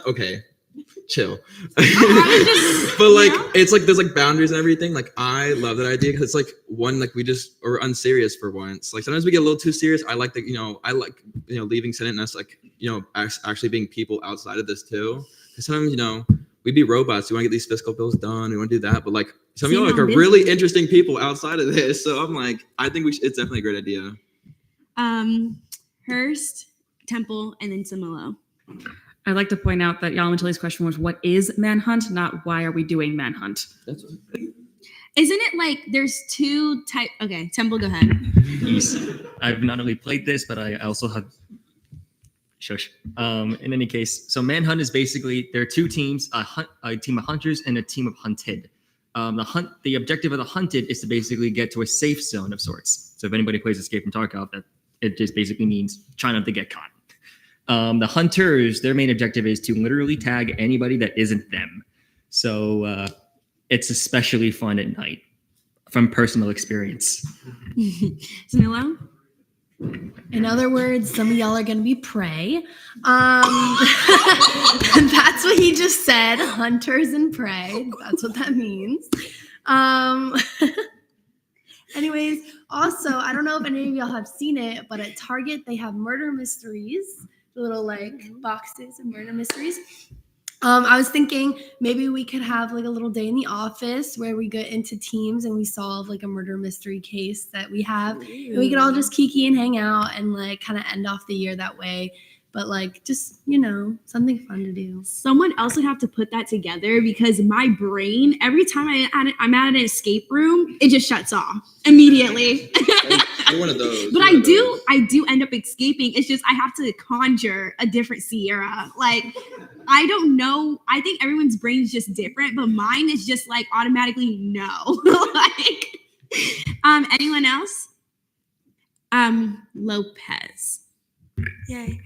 okay. Chill. But like it's like there's like boundaries and everything. Like I love that idea because it's like one, like we just are unserious for once. Like sometimes we get a little too serious. I like leaving Senate and us like actually being people outside of this too. Because sometimes we'd be robots. We want to get these fiscal bills done. We want to do that. But like some of y'all are really interesting people outside of this. So I'm like, I think it's definitely a great idea. Hurst, Temple, and then Samilo. I'd like to point out that Yalamatili's question was, what is manhunt, not why are we doing manhunt? Isn't it like there's 2 types? Okay, Temple, go ahead. I've not only played this, but I also have. Shush. In any case, so manhunt is basically there are 2 teams: a team of hunters and a team of hunted. The objective of the hunted is to basically get to a safe zone of sorts. So if anybody plays Escape from Tarkov, that it just basically means try not to get caught. The hunters, their main objective is to literally tag anybody that isn't them. So it's especially fun at night from personal experience. Samilo? In other words, some of y'all are going to be prey. That's what he just said. Hunters and prey. That's what that means. Anyways, also, I don't know if any of y'all have seen it, but at Target they have murder mysteries, the little like boxes of murder mysteries. I was thinking maybe we could have like a little day in the office where we get into teams and we solve like a murder mystery case that we have. And we could all just kiki and hang out and like kind of end off the year that way. But like just, something fun to do. Someone else would have to put that together because my brain, every time I'm at an escape room, it just shuts off immediately. You're one of those. But I do end up escaping. It's just I have to conjure a different Sierra. Like, I don't know. I think everyone's brain is just different, but mine is just like automatically no. Anyone else? Lopez. Yay.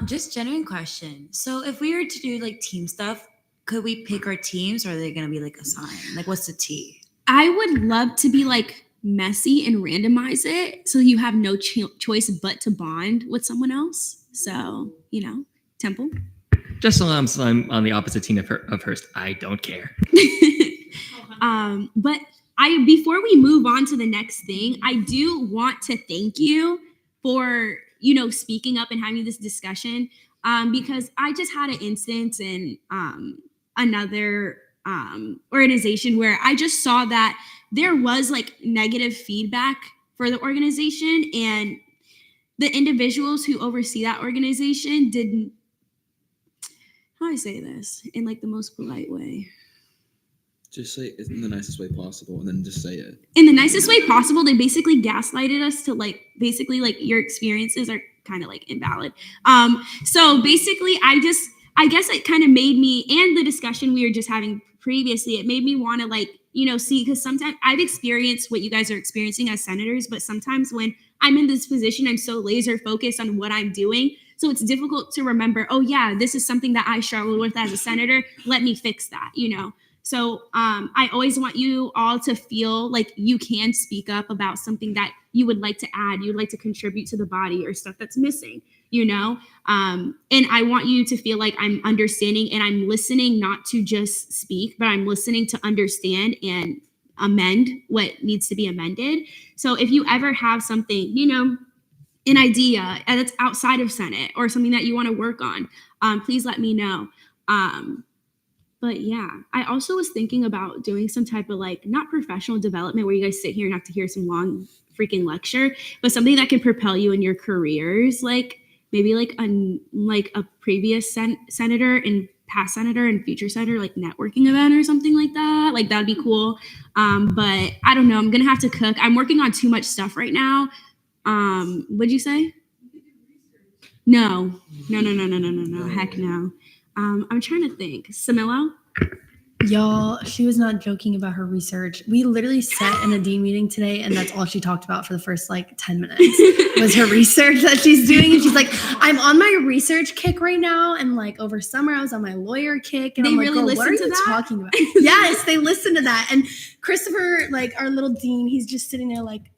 Just genuine question. So if we were to do like team stuff, could we pick our teams or are they gonna be like assigned? Like what's the T? I would love to be like messy and randomize it so you have no choice but to bond with someone else. So, Temple. Just so I'm on the opposite team of Hearst, I don't care. But before we move on to the next thing, I do want to thank you for speaking up and having this discussion, because I just had an instance in another organization where I just saw that there was like negative feedback for the organization, and the individuals who oversee that organization didn't, how do I say this in like the most polite way? Just say it in the nicest way possible, and then just say it. In the nicest way possible, they basically gaslighted us to like your experiences are kind of like invalid. So basically I guess it kind of made me, and the discussion we were just having previously, it made me want to like, see, because sometimes I've experienced what you guys are experiencing as senators, but sometimes when I'm in this position, I'm so laser focused on what I'm doing. So it's difficult to remember, oh yeah, this is something that I struggled with as a senator. Let me fix that, So I always want you all to feel like you can speak up about something that you would like to add, you'd like to contribute to the body or stuff that's missing, And I want you to feel like I'm understanding and I'm listening, not to just speak, but I'm listening to understand and amend what needs to be amended. So if you ever have something, an idea that's outside of Senate or something that you want to work on, please let me know. But yeah, I also was thinking about doing some type of like, not professional development where you guys sit here and have to hear some long freaking lecture, but something that can propel you in your careers. Like maybe like a previous senator and past senator and future senator, like networking event or something like that. Like that'd be cool. But I don't know. I'm going to have to cook. I'm working on too much stuff right now. What'd you say? No. Heck no. I'm trying to think. Samilo? Y'all, she was not joking about her research. We literally sat in a dean meeting today, and that's all she talked about for the first like 10 minutes was her research that she's doing. And she's like, I'm on my research kick right now. And like over summer, I was on my lawyer kick. And They I'm like, really girl, listen what are to you that? talking about? Yes, they listen to that. And Christopher, like our little dean, he's just sitting there like,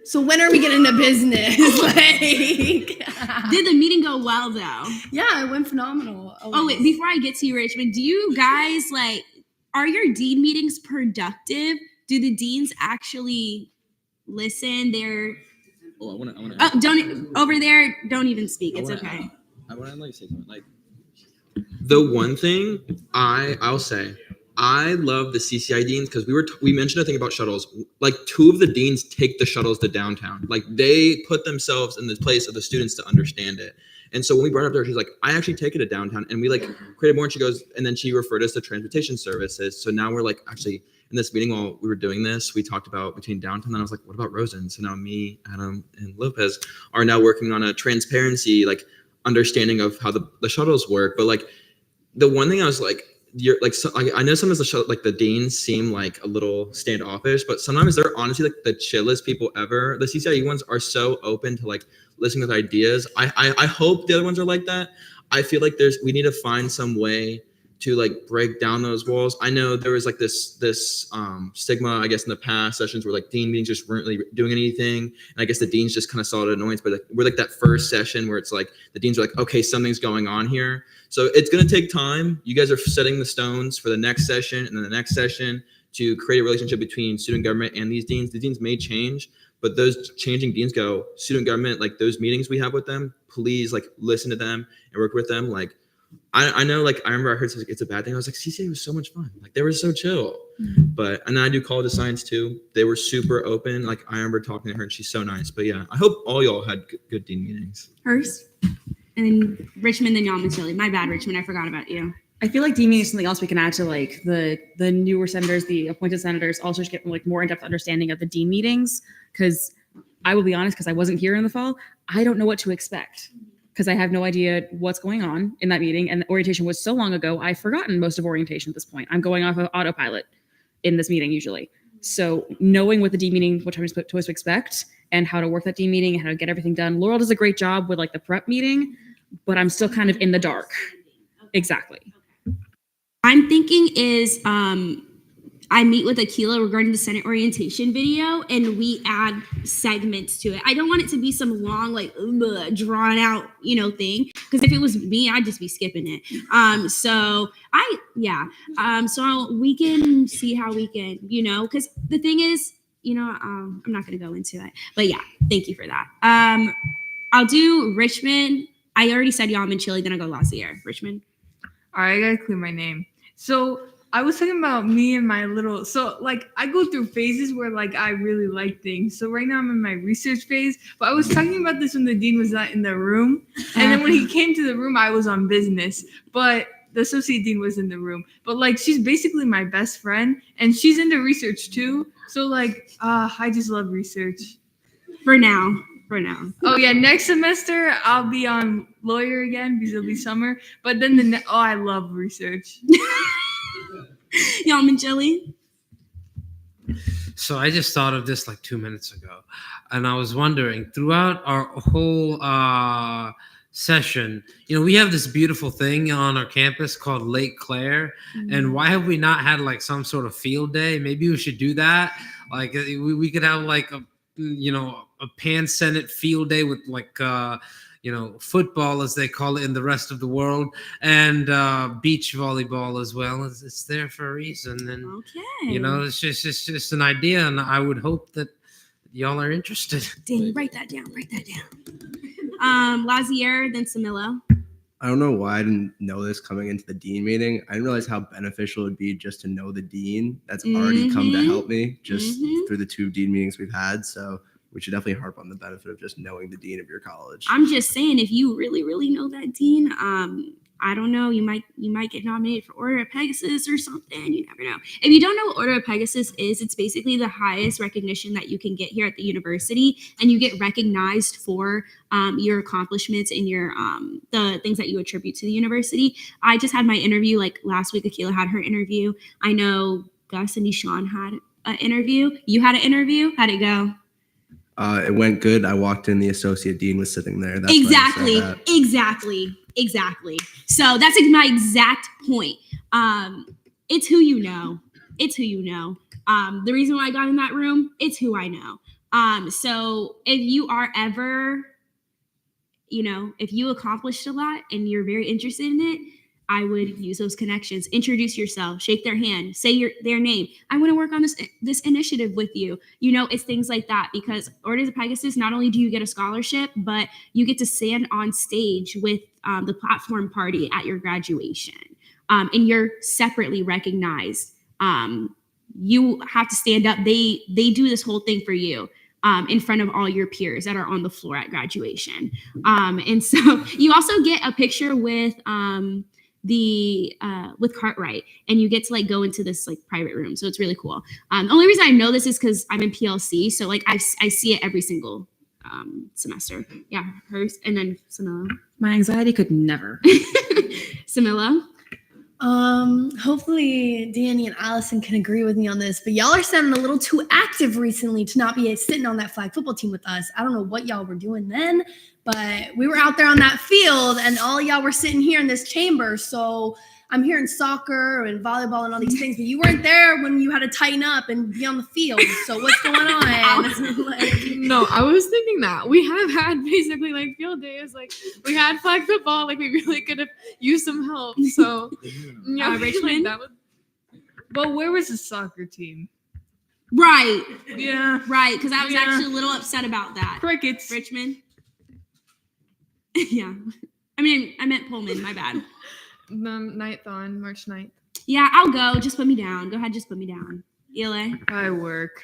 so when are we getting to business? Did the meeting go well though? Yeah, it went phenomenal. Oh wait, before I get to you, Richmond, do you guys are your dean meetings productive? Do the deans actually listen? They're don't over there. Don't even speak. It's okay. I want to say something. Like the one thing I'll say, I love the CCI deans because we mentioned a thing about shuttles. Like 2 of the deans take the shuttles to downtown. Like they put themselves in the place of the students to understand it. And so when we brought it up there, she's like, I actually take it to downtown. And we like created more, and she goes, and then she referred us to transportation services. So now we're like, actually in this meeting while we were doing this, we talked about between downtown, and I was like, what about Rosen? So now me, Adam, and Lopez are now working on a transparency, like understanding of how the shuttles work. But like the one thing I was like, I know sometimes the deans seem like a little standoffish, but sometimes they're honestly like the chillest people ever. The CCIE ones are so open to like listening with ideas. I hope the other ones are like that. I feel like we need to find some way to like break down those walls. I know there was like this stigma, I guess, in the past sessions where like dean meetings just weren't really doing anything. And I guess the deans just kind of saw it annoyance, but like, we're like that first session where it's like the deans are like, okay, something's going on here. So it's going to take time. You guys are setting the stones for the next session and then the next session to create a relationship between student government and these deans. The deans may change, but those changing deans go, student government, like those meetings we have with them, please like listen to them and work with them. Like I know, like I remember I heard it's a bad thing. I was like, CCA was so much fun. Like they were so chill. But and then I do College of Science too. They were super open. Like I remember talking to her and she's so nice. But yeah, I hope all y'all had good dean meetings. Hers, and then Richmond, then y'all, Miss Tilly. My bad, Richmond. I forgot about you. I feel like deeming is something else we can add to like the newer senators, the appointed senators, also to get like more in-depth understanding of the dean meetings. Because I will be honest, because I wasn't here in the fall, I don't know what to expect because I have no idea what's going on in that meeting. And the orientation was so long ago, I've forgotten most of orientation at this point. I'm going off of autopilot in this meeting usually. So knowing what the dean meeting, what I'm supposed to expect, and how to work that dean meeting and how to get everything done. Laurel does a great job with like the prep meeting, but I'm still kind of in the dark. Exactly. I'm thinking is I meet with Akila regarding the Senate orientation video and we add segments to it. I don't want it to be some long, like drawn out, thing. Because if it was me, I'd just be skipping it. So we can see how we can, because the thing is, I'm not going to go into it, but yeah, thank you for that. I'll do Richmond. I already said y'all, I'm in Chile, then I go Lazier. Richmond. All right, I gotta clear my name. So I was talking about me and my little, so like I go through phases where like I really like things. So right now I'm in my research phase, but I was talking about this when the dean was not in the room. And then when he came to the room, I was on business, but the associate dean was in the room. But like, she's basically my best friend and she's into research too. So like, I just love research. For now. Oh yeah, next semester I'll be on lawyer again because it'll be summer. But then I love research. Y'all in Chile? So I just thought of this like 2 minutes ago, and I was wondering throughout our whole session, we have this beautiful thing on our campus called Lake Claire, and why have we not had like some sort of field day? Maybe we should do that. Like we could have like a Pan Senate field day with like football as they call it in the rest of the world, and beach volleyball as well. It's there for a reason, and it's just an idea, and I would hope that y'all are interested. Danny, write that down. Lazier, then Samilo. I don't know why I didn't know this coming into the dean meeting. I didn't realize how beneficial it would be just to know the dean that's already come to help me just through the 2 dean meetings we've had. So we should definitely harp on the benefit of just knowing the dean of your college. I'm just saying, if you really, really know that dean, I don't know, you might get nominated for Order of Pegasus or something. You never know. If you don't know what Order of Pegasus is, it's basically the highest recognition that you can get here at the university, and you get recognized for your accomplishments and your the things that you attribute to the university. I just had my interview like last week. Akila had her interview. I know Gus and Nishan had an interview. You had an interview. How'd it go? It went good. I walked in, the associate dean was sitting there. That's Exactly. So that's like my exact point. It's who you know. The reason why I got in that room, it's who I know. So if you are ever, if you accomplished a lot and you're very interested in it, I would use those connections. Introduce yourself, shake their hand, say their name. I want to work on this initiative with you. It's things like that, because Orders of Pegasus, not only do you get a scholarship, but you get to stand on stage with the platform party at your graduation. And you're separately recognized. You have to stand up. They do this whole thing for you. In front of all your peers that are on the floor at graduation. And so you also get a picture with with Cartwright, and you get to like go into this like private room. So it's really cool. The only reason I know this is because I'm in PLC. So like I see it every single semester. Yeah, hers. And then Samila. My anxiety could never. Samila. Hopefully Danny and Allison can agree with me on this, but y'all are sounding a little too active recently to not be sitting on that flag football team with us. I don't know what y'all were doing then, but we were out there on that field and all y'all were sitting here in this chamber. So I'm hearing soccer and volleyball and all these things, but you weren't there when you had to tighten up and be on the field. So what's going on? No, I was thinking that we have had basically like field days. Like we had flag football. Like we really could have used some help. So yeah, Richmond. that was. But where was the soccer team? Right. Yeah. Right. Because I was Yeah. actually a little upset about that. Crickets. Richmond. Yeah. I mean, I meant Pullman. My bad. Ninth on March 9th. Yeah, I'll go. Just put me down. Go ahead. Just put me down. Eli. I work.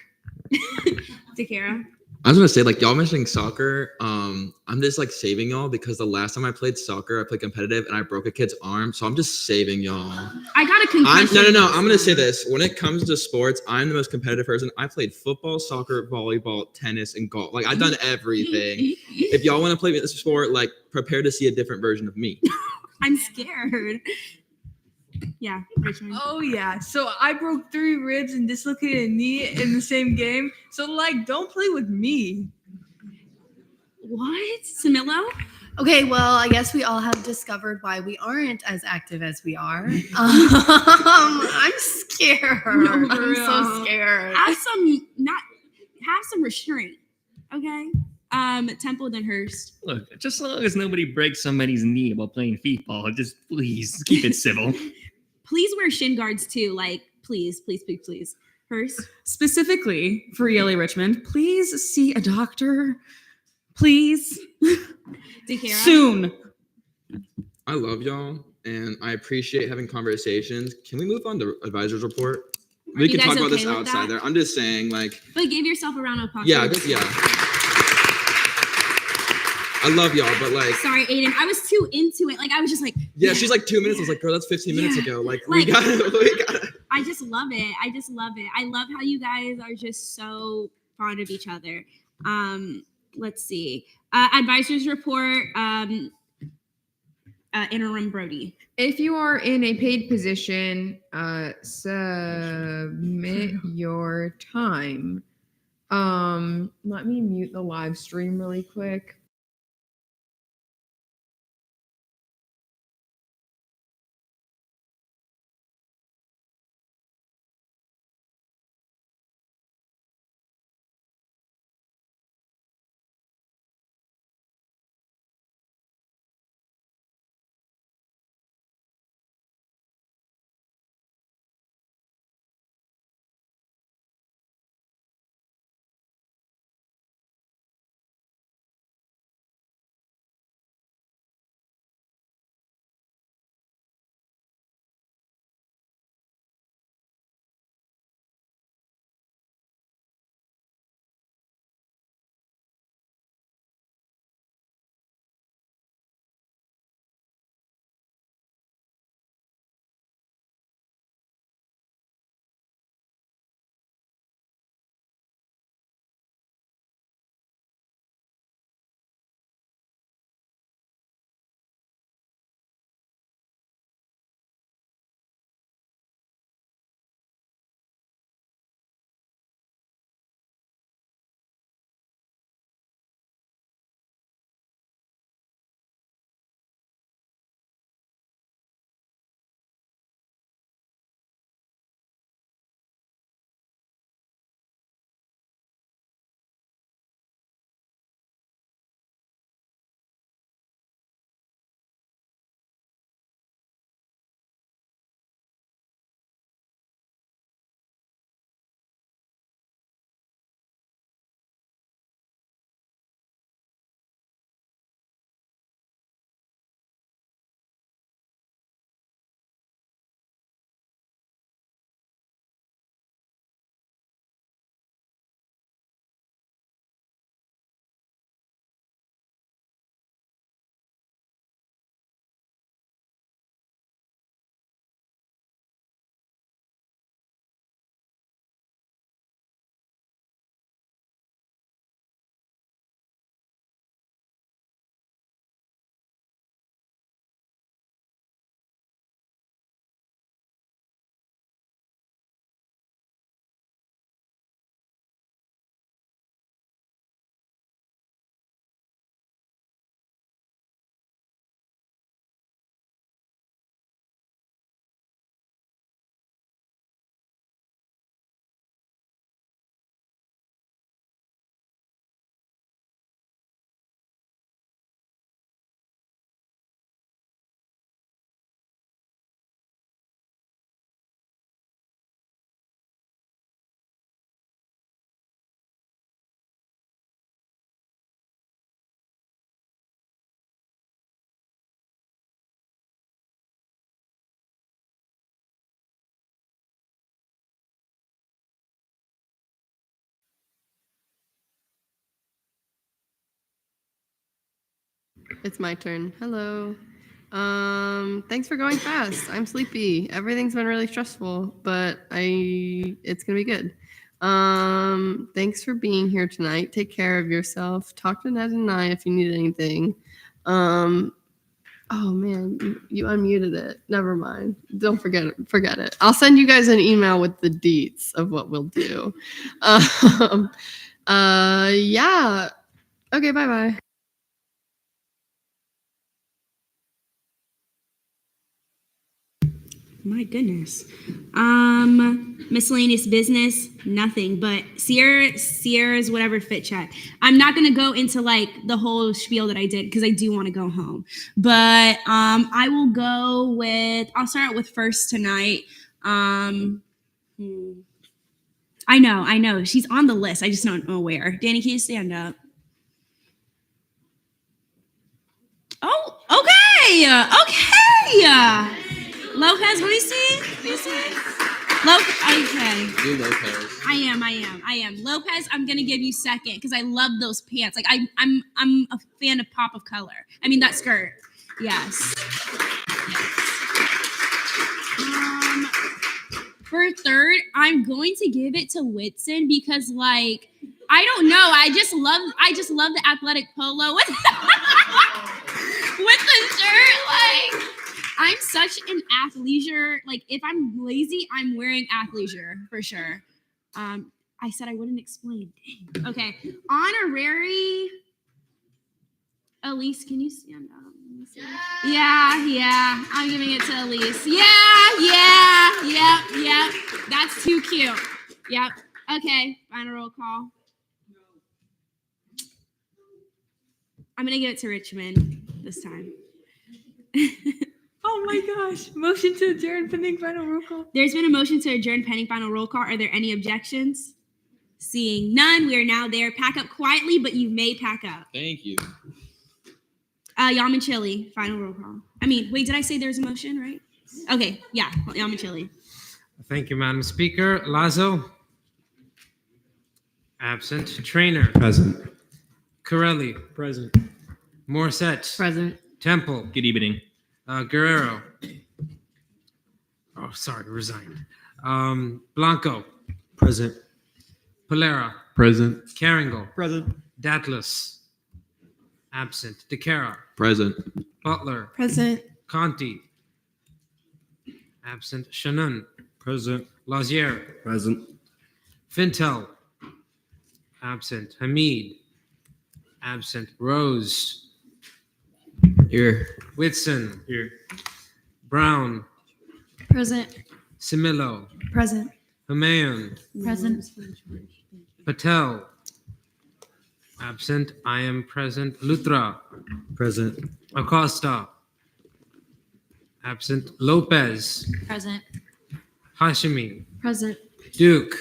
Takara. I was gonna say, like, y'all mentioning soccer. I'm just like saving y'all because the last time I played soccer, I played competitive and I broke a kid's arm. So I'm just saving y'all. I got a concussion. No. I'm gonna say this. When it comes to sports, I'm the most competitive person. I played football, soccer, volleyball, tennis, and golf. Like, I've done everything. If y'all want to play this sport, like, prepare to see a different version of me. I'm scared. Yeah, Richmond. Oh yeah. So I broke 3 ribs and dislocated a knee in the same game. So like, don't play with me. What? Samilo? Okay, well, I guess we all have discovered why we aren't as active as we are. I'm scared. No, I'm so girl. scared. Have some restraint. Okay. Temple Denhurst. Look, just as long as nobody breaks somebody's knee while playing feetball, just please keep it civil. Please wear shin guards too. Like, please. Hurst. Specifically for ELA Richmond, please see a doctor. Please. Takara. Soon. I love y'all and I appreciate having conversations. Can we move on to advisor's report? We you can guys talk about okay this with outside that? there. I'm just saying, like, But give yourself a round of applause. yeah. I love y'all, but like, Sorry, Aiden. I was too into it. Like, I was just like, yeah, she's like 2 minutes. I was like, girl, that's 15 minutes Yeah. ago. Like, we Like- gotta. I just love it. I love how you guys are just so fond of each other. Let's see. Advisors report. Interim Brody. If you are in a paid position, submit your time. Let me mute the live stream really quick. It's my turn. Hello. Thanks for going fast. I'm sleepy. Everything's been really stressful, but it's gonna be good. Thanks for being here tonight. Take care of yourself. Talk to Ned and I if you need anything. Oh man, you unmuted it. Never mind. Don't forget it. Forget it. I'll send you guys an email with the deets of what we'll do. Yeah. Okay, bye-bye. My goodness. Miscellaneous business, nothing. But Sierra's whatever fit check. I'm not gonna go into like the whole spiel that I did because I do want to go home. But I will go with. I'll start out with first tonight. I know. She's on the list. I just don't know where. Danny, can you stand up? Oh, okay. Lopez, let me see. Okay. Do Lopez. I am. Lopez, I'm gonna give you second because I love those pants. Like I'm a fan of pop of color. I mean that skirt. Yes. For third, I'm going to give it to Whitson because like I don't know. I just love the athletic polo with with the shirt. Like I'm such an athleisure. Like if I'm lazy, I'm wearing athleisure for sure. I said I wouldn't explain. Dang. Okay. Honorary. Elise, can you stand up? Yeah. I'm giving it to Elise. Yep. That's too cute. Yep. Okay. Final roll call. I'm gonna give it to Richmond this time. Oh my gosh. Motion to adjourn pending final roll call. There's been a motion to adjourn pending final roll call. Are there any objections? Seeing none, we are now there. Pack up quietly, but you may pack up. Thank you. Yamanchili, final roll call. I mean, wait, did I say there's a motion, right? Okay, yeah, Yamanchili. Thank you, Madam Speaker. Lazo. Absent. Trainer. Present. Corelli. Present. Morissette. Present. Temple. Good evening. Guerrero. Oh, sorry, resigned. Blanco. Present. Polera. Present. Caringle. Present. Datlas. Absent. DeCara. Present. Butler. Present. Conti. Absent. Shannon. Present. Lazier. Present. Fintel. Absent. Hamid. Absent. Rose. Here. Whitson. Here. Brown. Present. Similo. Present. Humayun. Present. Patel. Absent. I am present. Lutra. Present. Acosta. Absent. Lopez. Present. Hashimi. Present. Duke.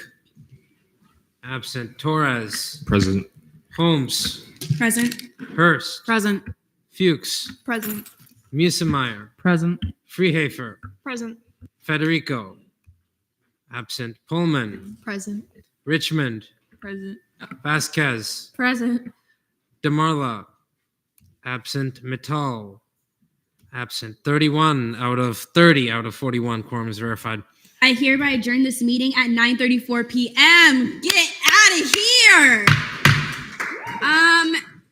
Absent. Torres. Present. Holmes. Present. Hurst. Present. Fuchs. Present. Musemeyer. Present. Freehafer. Present. Federico. Absent. Pullman. Present. Richmond. Present. Vasquez. Present. DeMarla. Absent. Mittal. Absent. 31 out of 30 out of 41. Quorum is verified. I hereby adjourn this meeting at 9:34 p.m. Get out of here.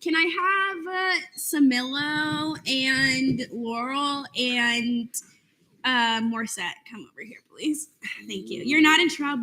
Can I have Samilo and Laurel and Morissette come over here, please? Thank you. You're not in trouble.